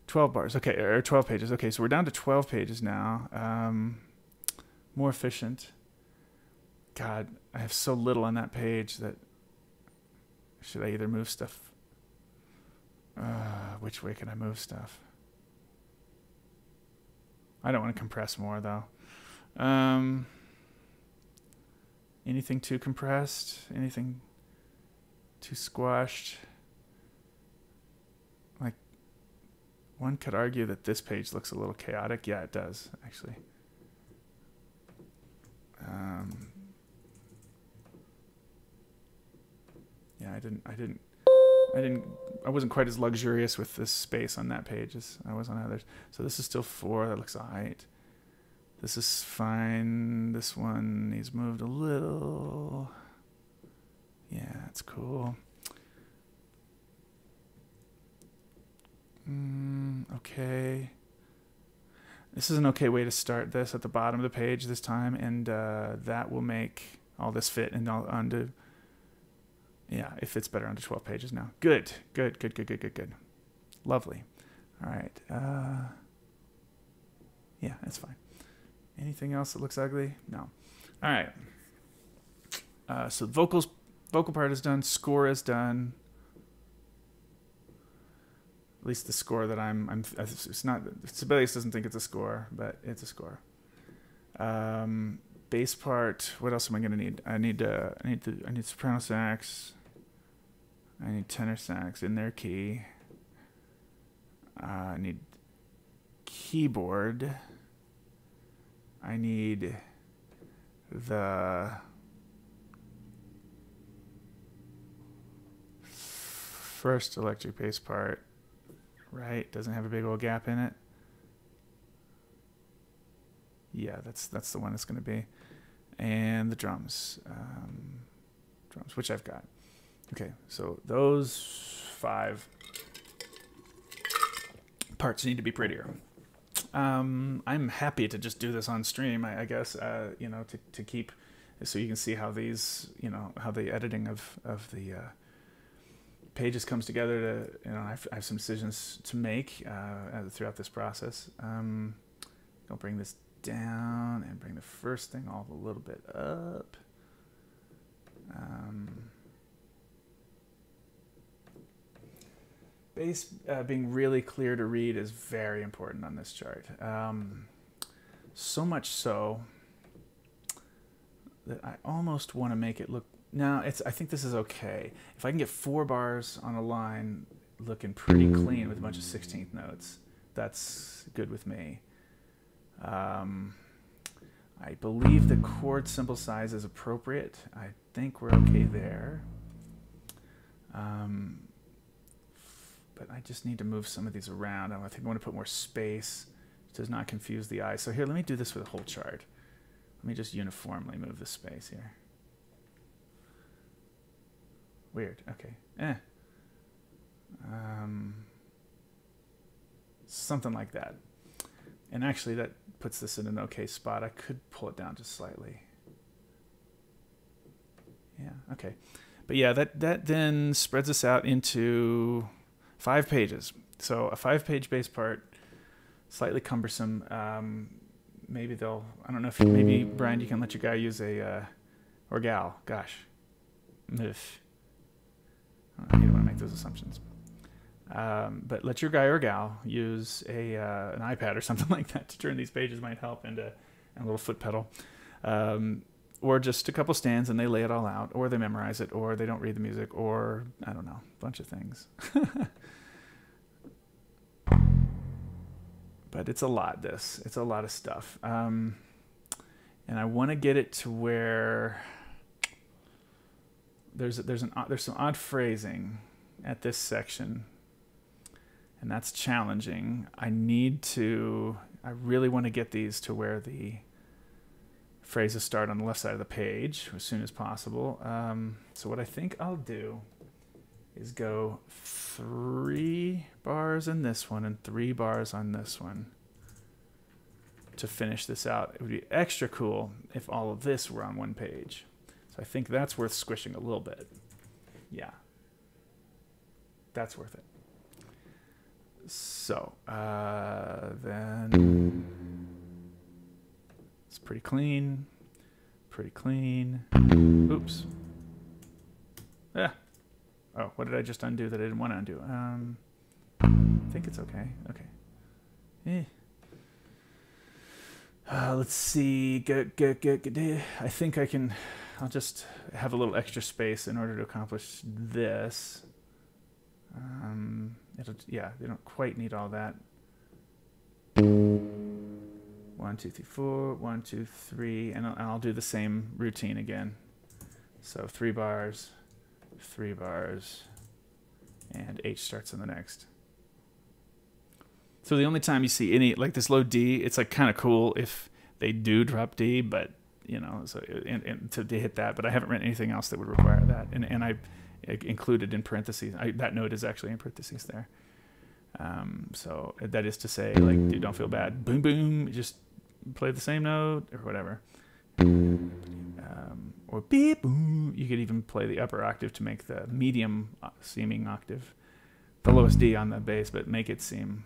12 bars. Okay, or 12 pages. Okay, so we're down to 12 pages now. More efficient. God, I have so little on that page that... Should I either move stuff? Which way can I move stuff? I don't want to compress more, though. Anything too compressed? Anything too squashed? Like, one could argue that this page looks a little chaotic. Yeah, it does, actually. Yeah, I wasn't quite as luxurious with this space on that page as I was on others. So this is still 4. That looks all right. This is fine. This one needs moved a little. Yeah, that's cool. Okay. This is an okay way to start this at the bottom of the page this time, and that will make all this fit and all onto... Yeah, it fits better onto 12 pages now. Good. Lovely. All right. Yeah, that's fine. Anything else that looks ugly? No. All right. So the vocal part is done. Score is done. At least the score that it's not... Sibelius doesn't think it's a score, but it's a score. Bass part. What else am I going to need? I need soprano sax. I need tenor sax in their key. I need keyboard. I need the first electric bass part, right? Doesn't have a big old gap in it. Yeah, that's the one it's going to be. And the drums, which I've got. Okay, so those 5 parts need to be prettier. I'm happy to just do this on stream, I guess, you know, to keep, so you can see how these, you know, how the editing of the pages comes together to, you know, I have some decisions to make throughout this process. I'll bring this down and bring the first thing all a little bit up. Bass being really clear to read is very important on this chart. So much so that I almost want to make it look, now I think this is okay. If I can get 4 bars on a line looking pretty clean with a bunch of 16th notes, that's good with me. I believe the chord symbol size is appropriate. I think we're okay there. But I just need to move some of these around. I think I want to put more space. It does not confuse the eye. So here, let me do this for the whole chart. Let me just uniformly move the space here. Weird. Okay. Something like that. And actually, that puts this in an okay spot. I could pull it down just slightly. Yeah, okay. But yeah, that then spreads us out into 5 pages. So a 5-page bass part, slightly cumbersome. Maybe they'll, I don't know if, maybe, Brian, you can let your guy use a, or gal, gosh. Ugh. I don't want to make those assumptions. But let your guy or gal use an iPad or something like that to turn these pages, might help, and a little foot pedal. Or just a couple stands and they lay it all out, or they memorize it, or they don't read the music, or I don't know, a bunch of things. But it's a lot, this. It's a lot of stuff. And I want to get it to where there's some odd phrasing at this section, and that's challenging. I really want to get these to where the phrases start on the left side of the page as soon as possible. So what I think I'll do is go 3 bars in this one and 3 bars on this one to finish this out. It would be extra cool if all of this were on one page. So I think that's worth squishing a little bit. Yeah, that's worth it. So then it's pretty clean, pretty clean. Oops. Yeah. Oh, what did I just undo that I didn't want to undo? I think it's okay. Okay. Let's see. I think I can. I'll just have a little extra space in order to accomplish this. Yeah, they don't quite need all that. 1, 2, 3, 4. 1, 2, 3, and I'll do the same routine again. So 3 bars, 3 bars, and H starts in the next. So the only time you see any, like this low D, it's like kind of cool if they do drop D, but you know, so and to hit that. But I haven't written anything else that would require that, and I included in parentheses. That note is actually in parentheses there. So that is to say, like, dude, don't feel bad. Boom, boom, just play the same note or whatever. Or beep, boom. You could even play the upper octave to make the medium seeming octave, the lowest D on the bass, but make it seem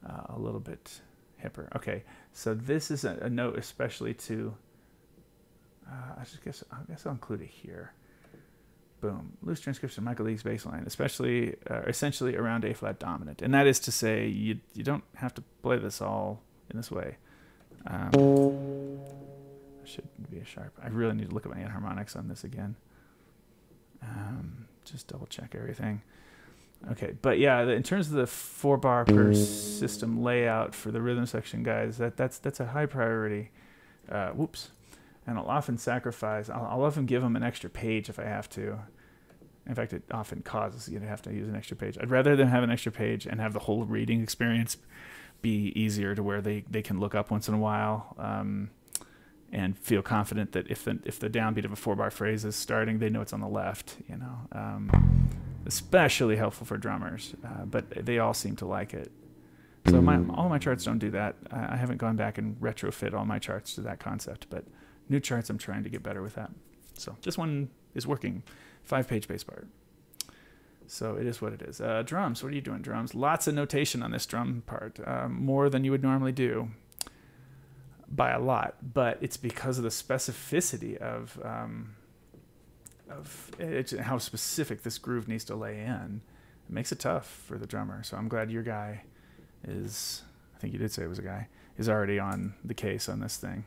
a little bit hipper. Okay, so this is a note especially to. I guess I'll include it here. Boom. Loose transcription of Michael League's bass line, especially essentially around A flat dominant, and that is to say you don't have to play this all in this way. Should be a sharp. I really need to look at my harmonics on this again. Just double check everything. Okay, but yeah, in terms of the 4-bar per system layout for the rhythm section, guys, that's a high priority. Whoops. And I'll often sacrifice, I'll often give them an extra page if I have to. In fact, it often causes you to have to use an extra page. I'd rather than have an extra page and have the whole reading experience be easier to where they can look up once in a while and feel confident that if the downbeat of a 4-bar phrase is starting, they know it's on the left, you know. Especially helpful for drummers, but they all seem to like it. So all my charts don't do that. I haven't gone back and retrofit all my charts to that concept, but new charts I'm trying to get better with that. So this one is working. 5-page bass part. So it is what it is. Drums, what are you doing, drums? Lots of notation on this drum part, more than you would normally do by a lot, but it's because of the specificity of how specific this groove needs to lay in. It makes it tough for the drummer. So I'm glad your guy is, I think you did say it was a guy, is already on the case on this thing.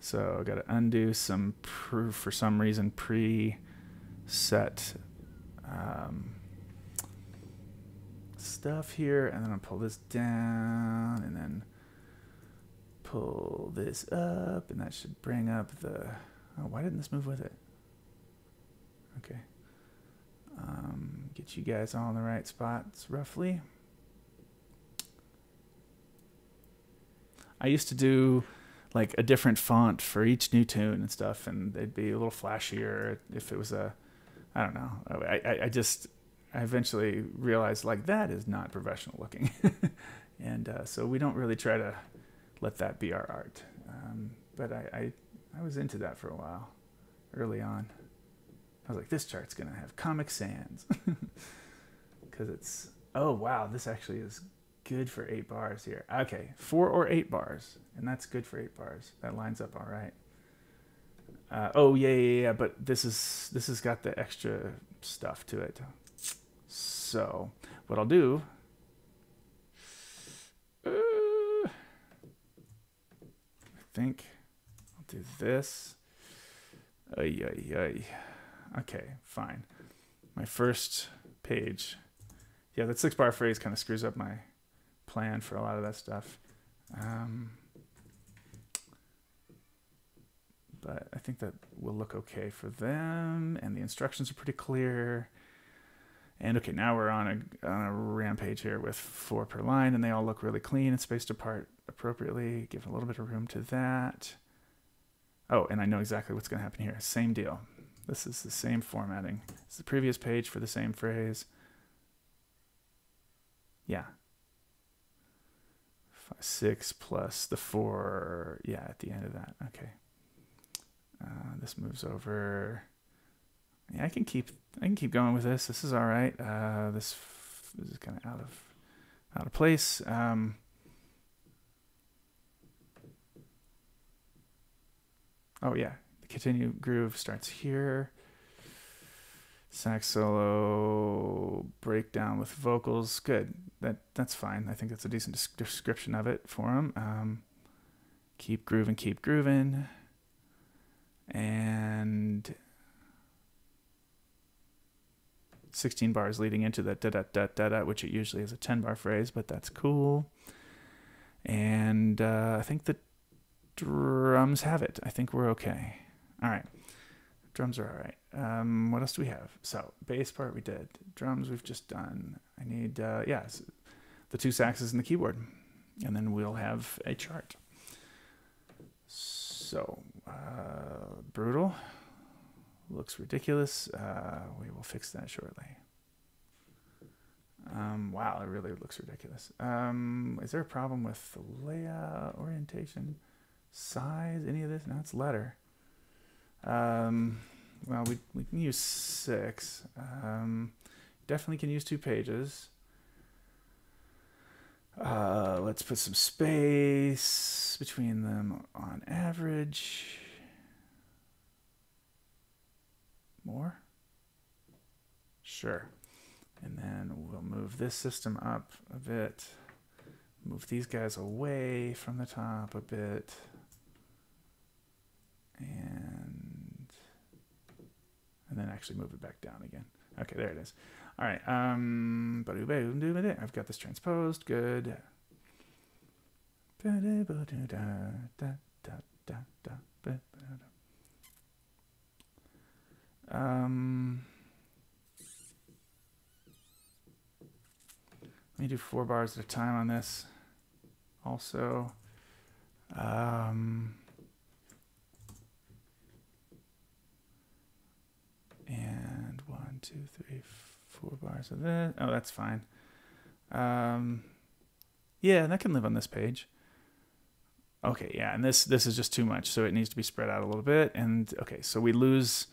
So I got to undo some, for some reason, preset stuff here, and then I'll pull this down, and then pull this up, and that should bring up the, oh, why didn't this move with it? Okay. Get you guys all in the right spots, roughly. I used to do like a different font for each new tune and stuff, and they'd be a little flashier if it was a, I don't know. I eventually realized like that is not professional looking. And so we don't really try to let that be our art. But I was into that for a while, early on. I was like, this chart's going to have Comic Sans. Because it's, oh, wow, this actually is good for 8 bars here. Okay, 4 or 8 bars. And that's good for 8 bars. That lines up all right. Oh, yeah, but this has got the extra stuff to it. So what I'll do, I think I'll do this. Okay, fine. My first page. Yeah, that 6-bar phrase kind of screws up my plan for a lot of that stuff. But I think that will look okay for them, and the instructions are pretty clear. And okay, now we're on a rampage here with 4 per line, and they all look really clean and spaced apart appropriately. Give a little bit of room to that. Oh, and I know exactly what's going to happen here. Same deal. This is the same formatting. It's the previous page for the same phrase. Yeah. 6 plus the 4. Yeah, at the end of that. Okay. This moves over. Yeah, I can keep going with this. This is all right. This is kind of out of place. Oh yeah, the continue groove starts here. Sax solo breakdown with vocals. Good. That's fine. I think that's a decent description of it for him. Keep grooving. And 16 bars leading into that da-da-da-da-da, which it usually is a 10-bar phrase, but that's cool. And I think the drums have it. I think we're okay. All right. Drums are all right. What else do we have? So bass part we did. Drums we've just done. I need, the 2 saxes and the keyboard. And then we'll have a chart. So, brutal. Looks ridiculous. We will fix that shortly. Wow, it really looks ridiculous. Is there a problem with the layout, orientation, size, any of this? No, it's letter. Well, we can use 6. Definitely can use 2 pages. Let's put some space between them on average. More? Sure. And then we'll move this system up a bit. Move these guys away from the top a bit. And then actually move it back down again. Okay, there it is. All right. I've got this transposed. Good. Let me do 4 bars at a time on this. Also, and 1, 2, 3, 4 bars of that. Oh, that's fine. Yeah, that can live on this page. Okay, yeah, and this is just too much, so it needs to be spread out a little bit. And okay, so we lose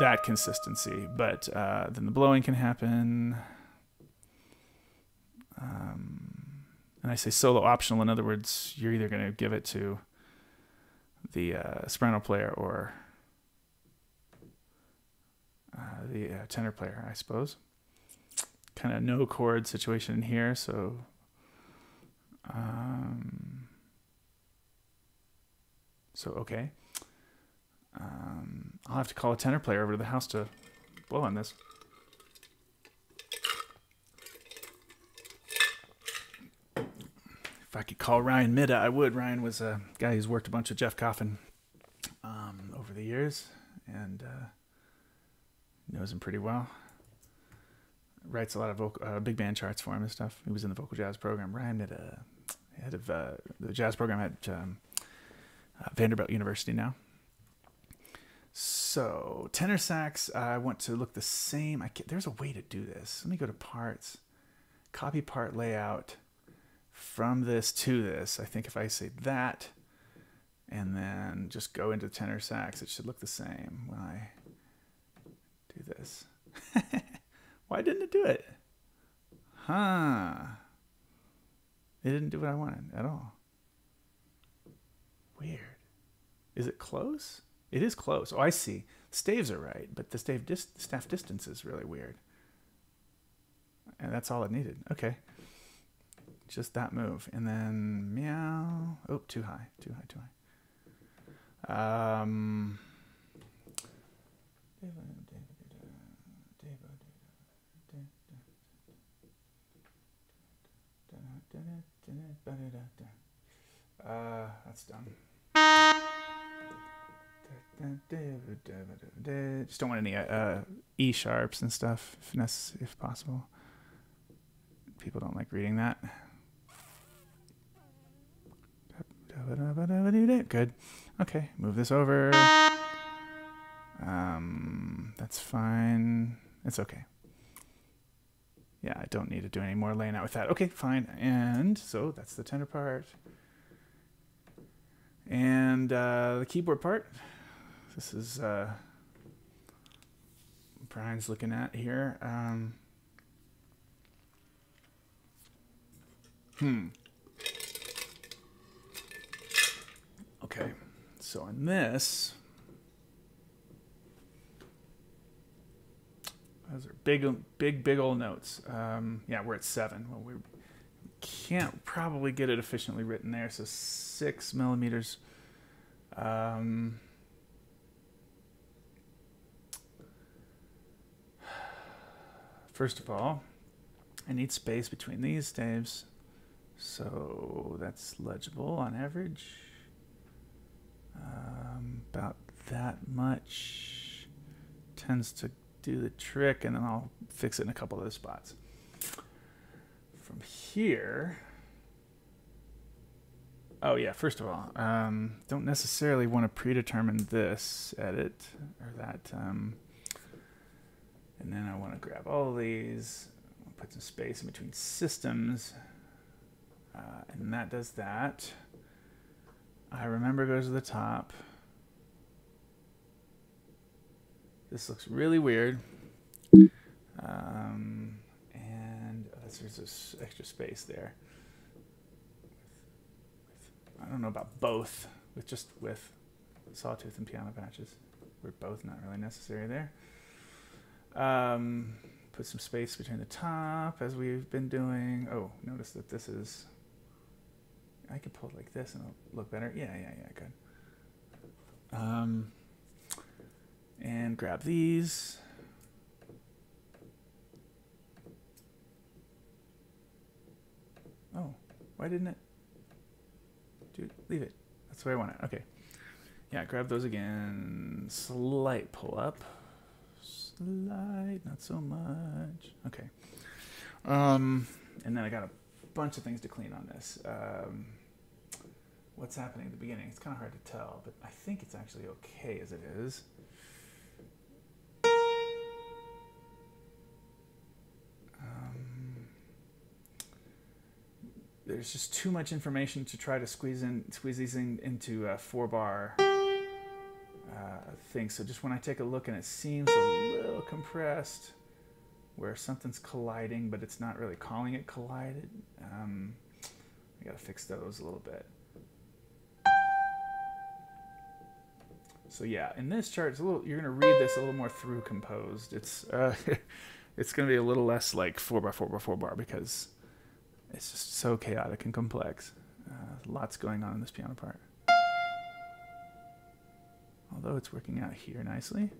that consistency, but then the blowing can happen. And I say solo optional. In other words, you're either going to give it to the soprano player or the tenor player, I suppose. Kind of no chord situation in here, so okay. I'll have to call a tenor player over to the house to blow on this. If I could call Ryan Midda, I would. Ryan was a guy who's worked a bunch with Jeff Coffin over the years and knows him pretty well. Writes a lot of big band charts for him and stuff. He was in the vocal jazz program. Ryan Midda, head of the jazz program at Vanderbilt University now. So tenor sax, I want to look the same. There's a way to do this. Let me go to parts, copy part layout from this to this. I think if I say that and then just go into tenor sax, it should look the same when I do this. Why didn't it do it? Huh. It didn't do what I wanted at all. Weird. Is it close? It is close. Oh, I see. Staves are right, but the staff distance is really weird. And that's all it needed. Okay. Just that move. And then meow. Oh, too high. Too high, too high. That's done. Just don't want any E sharps and stuff, if possible. People don't like reading that. Good. Okay, move this over. That's fine. It's okay. Yeah, I don't need to do any more laying out with that. Okay, fine. And so that's the tenor part. And the keyboard part. This is Brian's looking at here. Okay, so in this, those are big old notes. Yeah, we're at 7. Well, we can't probably get it efficiently written there, so 6 millimeters. First of all, I need space between these staves, so that's legible on average. About that much tends to do the trick, and then I'll fix it in a couple other spots. From here, oh yeah, first of all, don't necessarily want to predetermine this edit or that, and then I want to grab all of these, put some space in between systems, and that does that. I remember goes to the top. This looks really weird. And there's this extra space there. I don't know about both, with sawtooth and piano patches. We're both not really necessary there. Put some space between the top as we've been doing. Oh, notice that this is, I could pull it like this and it'll look better. Yeah, good. And grab these. Why didn't it? Dude, leave it. That's the way I want it. Okay. Yeah, grab those again. Slight pull up. Slight, not so much. Okay. And then I got a bunch of things to clean on this. What's happening at the beginning? It's kind of hard to tell, but I think it's actually okay as it is. There's just too much information to try to squeeze these into a 4-bar thing. So just when I take a look and it seems a little compressed, where something's colliding, but it's not really calling it collided, I gotta fix those a little bit. So yeah, in this chart, it's a little. You're gonna read this a little more through composed. It's it's gonna be a little less like 4-bar, 4-bar, 4-bar because it's just so chaotic and complex. Lots going on in this piano part. Although it's working out here nicely.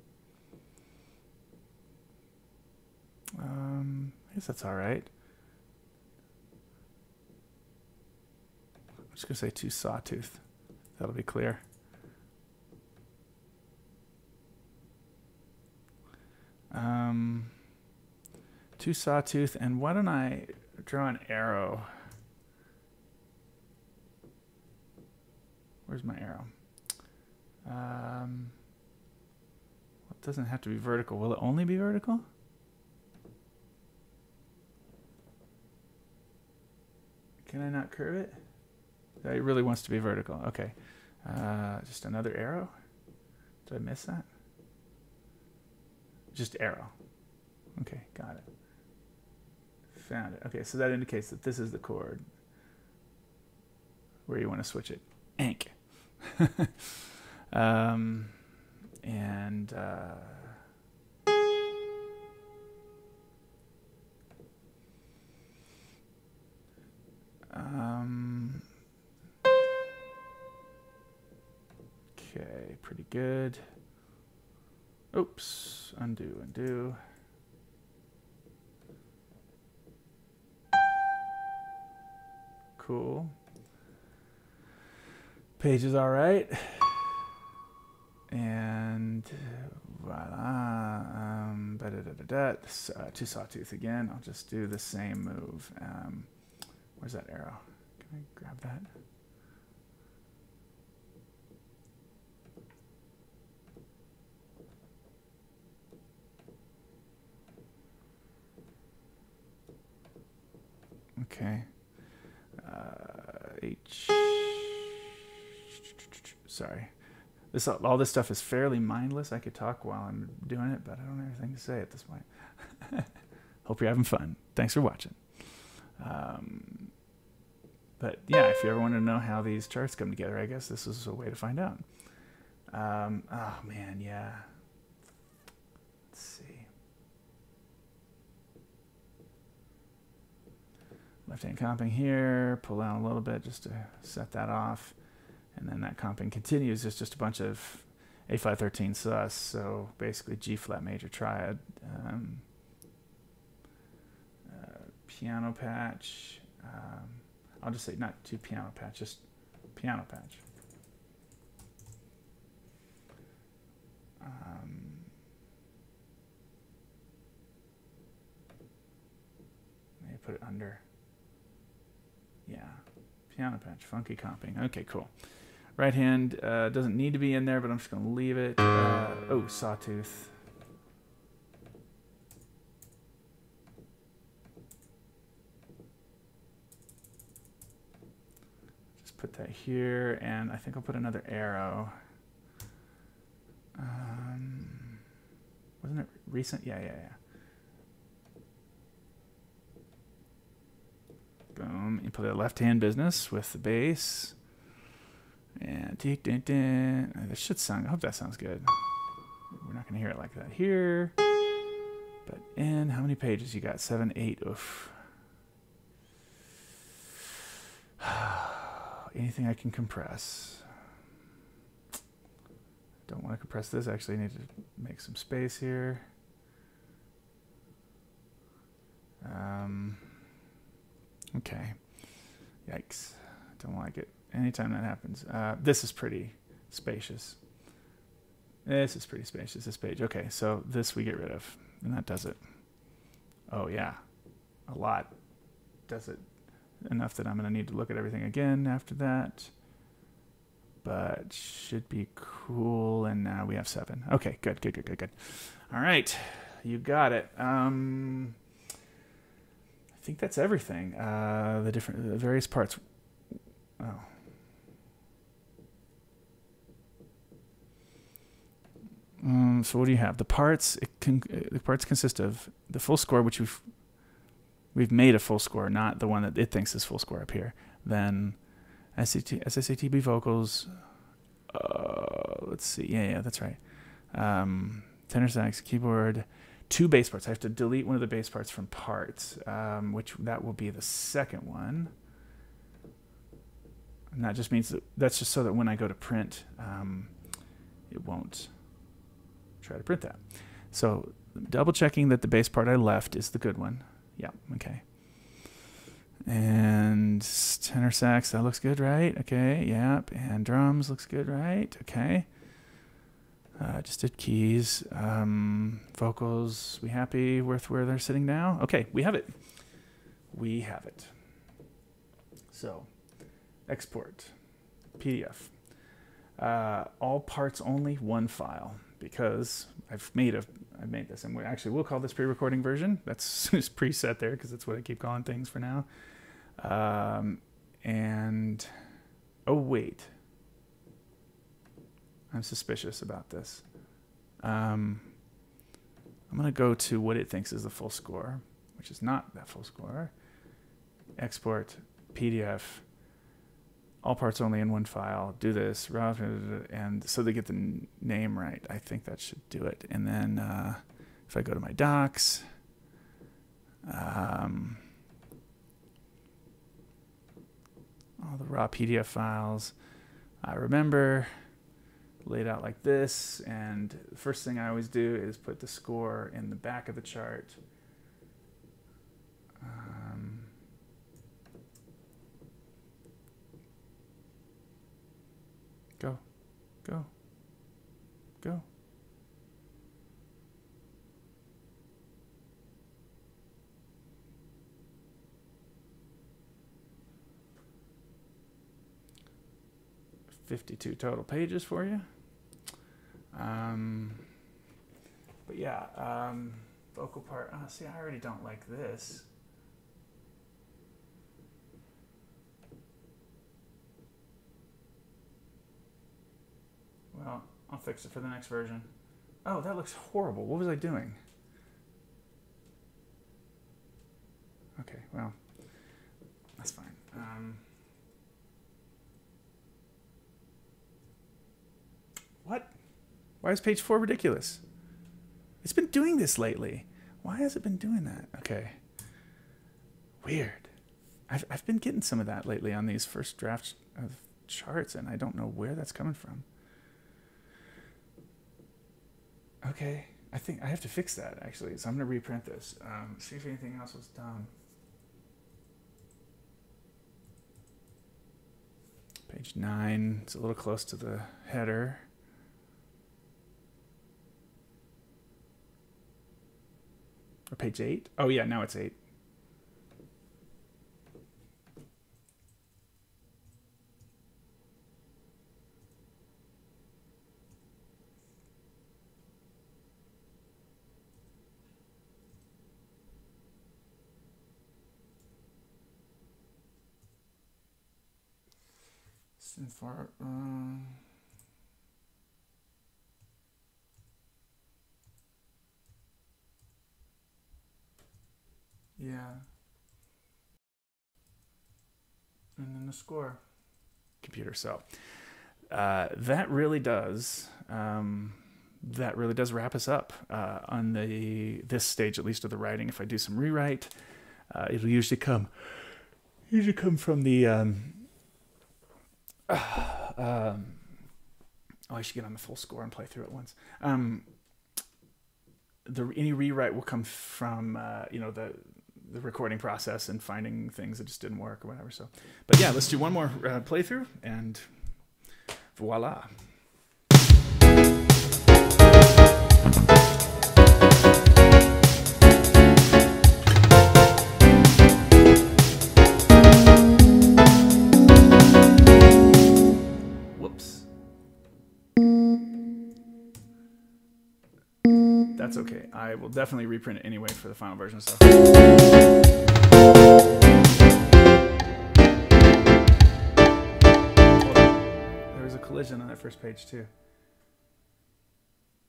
I guess that's all right. I'm just gonna say 2 sawtooth. That'll be clear. Two sawtooth, and why don't I draw an arrow? Where's my arrow? It doesn't have to be vertical. Will it only be vertical? Can I not curve it? It really wants to be vertical. Okay. Just another arrow? Did I miss that? Just arrow. Okay, got it. Found it. Okay, so that indicates that this is the chord where you want to switch it. Ank. Okay, pretty good. Oops, undo. Cool. Page is all right. And voila. Two sawtooth again. I'll just do the same move. Where's that arrow? Can I grab that? Okay. H. Sorry. All this stuff is fairly mindless. I could talk while I'm doing it, but I don't have anything to say at this point. Hope you're having fun. Thanks for watching. But yeah, if you ever want to know how these charts come together, I guess this is a way to find out. Oh man, yeah. Let's see. Left-hand comping here, pull down a little bit just to set that off. And then that comping continues. It's just a bunch of A flat 13 sus, so basically G flat major triad. Piano patch. I'll just say not two piano patch, just piano patch. Maybe put it under. Yeah, piano patch, funky comping. Okay, cool. Right hand doesn't need to be in there, but I'm just going to leave it. Oh, sawtooth. Just put that here, and I think I'll put another arrow. Wasn't it recent? Yeah. Boom. You play the left-hand business with the bass. And this should sound, I hope that sounds good. We're not going to hear it like that here. But in, how many pages you got? 7, 8. Oof. Anything I can compress. Don't want to compress this. Actually, I need to make some space here. Okay. Yikes. Don't like it. Anytime that happens. This is pretty spacious. This is pretty spacious, this page. Okay, so this we get rid of, and that does it. Oh, yeah. A lot. Does it enough that I'm going to need to look at everything again after that. But should be cool, and now we have 7. Okay, good. All right, you got it. I think that's everything. The various parts. Oh. So what do you have? The parts. The parts consist of the full score, which we've made a full score, not the one that it thinks is full score up here. Then SSATB vocals. Let's see. Yeah, that's right. Tenor sax, keyboard, 2 bass parts. I have to delete one of the bass parts from parts, which that will be the second one. And that just means that's just so that when I go to print, it won't try to print that. So double checking that the bass part I left is the good one. Yeah, okay. And tenor sax, that looks good, right? Okay, yep. And drums looks good, right? Okay. Just did keys. Vocals, we happy with where they're sitting now? Okay, we have it. We have it. So, export, PDF. All parts only, 1 file, because I've made this, and we'll call this pre-recording version. That's just preset there because that's what I keep calling things for now. And oh wait, I'm suspicious about this. I'm gonna go to what it thinks is the full score, which is not that full score. Export PDF. All parts only in 1 file. Do this, and so they get the name right. I think that should do it. And then if I go to my docs, all the raw PDF files, I remember laid out like this. And the first thing I always do is put the score in the back of the chart. Go. 52 total pages for you. But yeah, vocal part. Oh, see, I already don't like this. Well, I'll fix it for the next version. Oh, that looks horrible. What was I doing? Okay, well, that's fine. What? Why is page 4 ridiculous? It's been doing this lately. Why has it been doing that? Okay. Weird. I've been getting some of that lately on these first drafts of charts, and I don't know where that's coming from. Okay. I think I have to fix that, actually. So I'm going to reprint this. See if anything else was done. Page 9. It's a little close to the header. Or page 8? Oh, yeah, now it's 8. For, yeah. And then the score. Computer. So that really does wrap us up on this stage, at least of the writing. If I do some rewrite, it'll usually come from the oh, I should get on the full score and play through it once. Any rewrite will come from the recording process and finding things that just didn't work or whatever. So, but yeah, let's do one more playthrough and voila. That's okay. I will definitely reprint it anyway for the final version stuff. There was a collision on that first page too.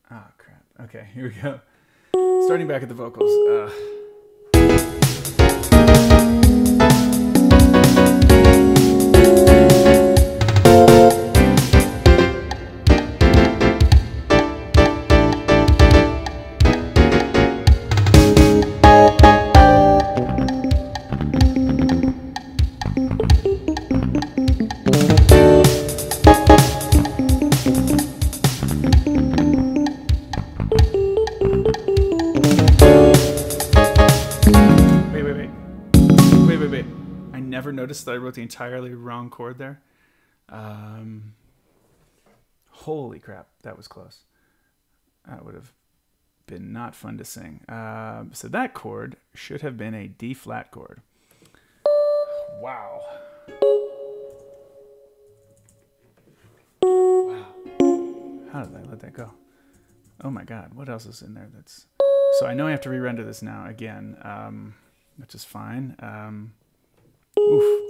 Ah, crap. Okay, here we go. Starting back at the vocals. Noticed that I wrote the entirely wrong chord there. Holy crap, that was close. That would have been not fun to sing. So that chord should have been a D flat chord. Wow. Wow. How did I let that go? Oh my God, what else is in there? So I know I have to re-render this now again, which is fine. Oof.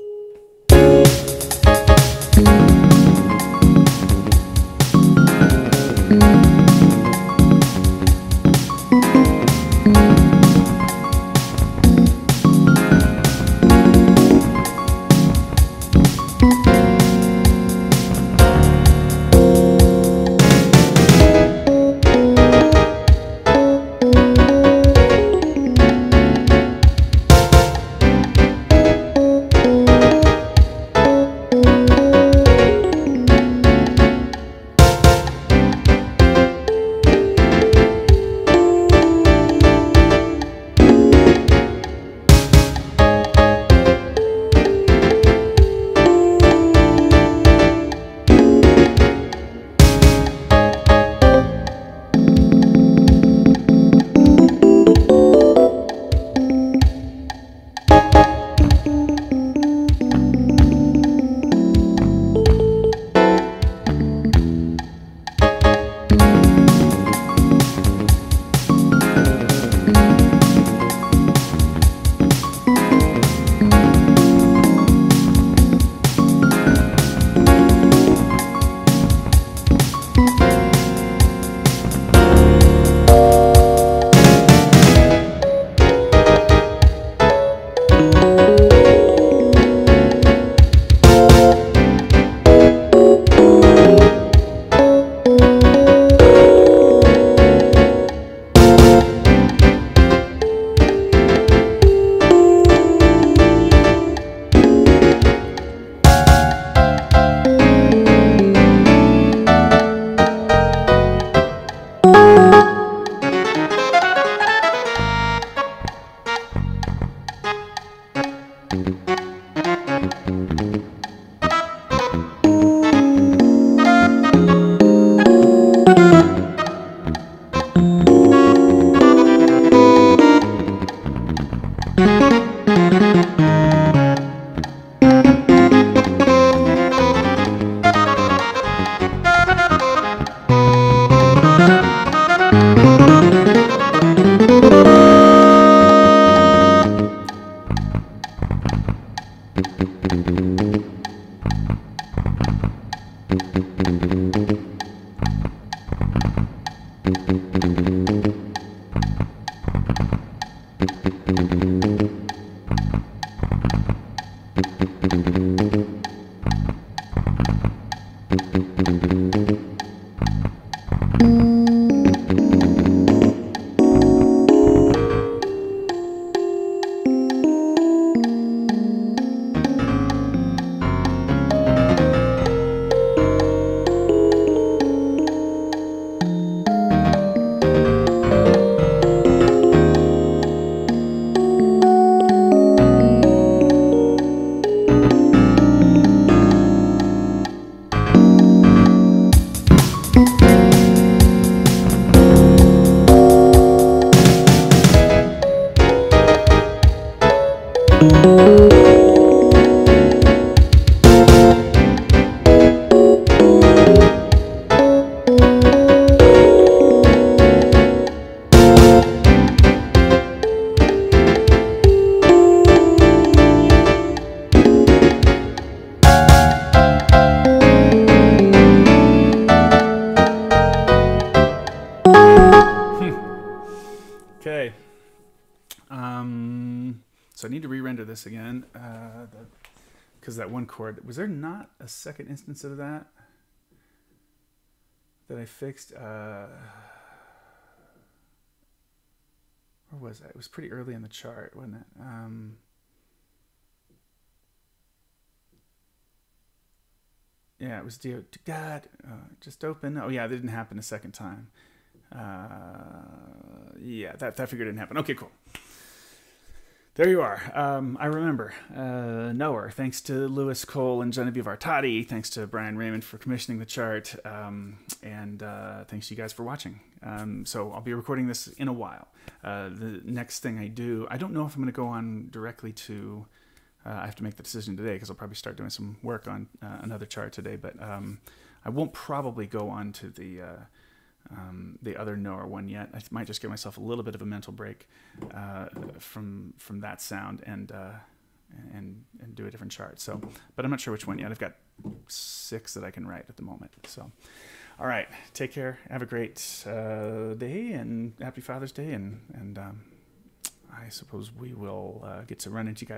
I need to re-render this again. Because that one chord, was there not a second instance of that I fixed? Or was that? It was pretty early in the chart, wasn't it? Yeah, it was God, just open. Oh yeah, that didn't happen a second time. Yeah, that figure didn't happen. Okay, cool. There you are. I remember. KNOWER. Thanks to Lewis Cole and Genevieve Artadi. Thanks to Brian Raymond for commissioning the chart. And thanks to you guys for watching. So I'll be recording this in a while. The next thing I do, I don't know if I'm going to go on directly to... I have to make the decision today because I'll probably start doing some work on another chart today. But I won't probably go on to the other KNOWER one yet. I might just give myself a little bit of a mental break from that sound and do a different chart. So, but I'm not sure which one yet. I've got 6 that I can write at the moment. So, all right, take care. Have a great day and happy Father's Day. And I suppose we will get to run into you guys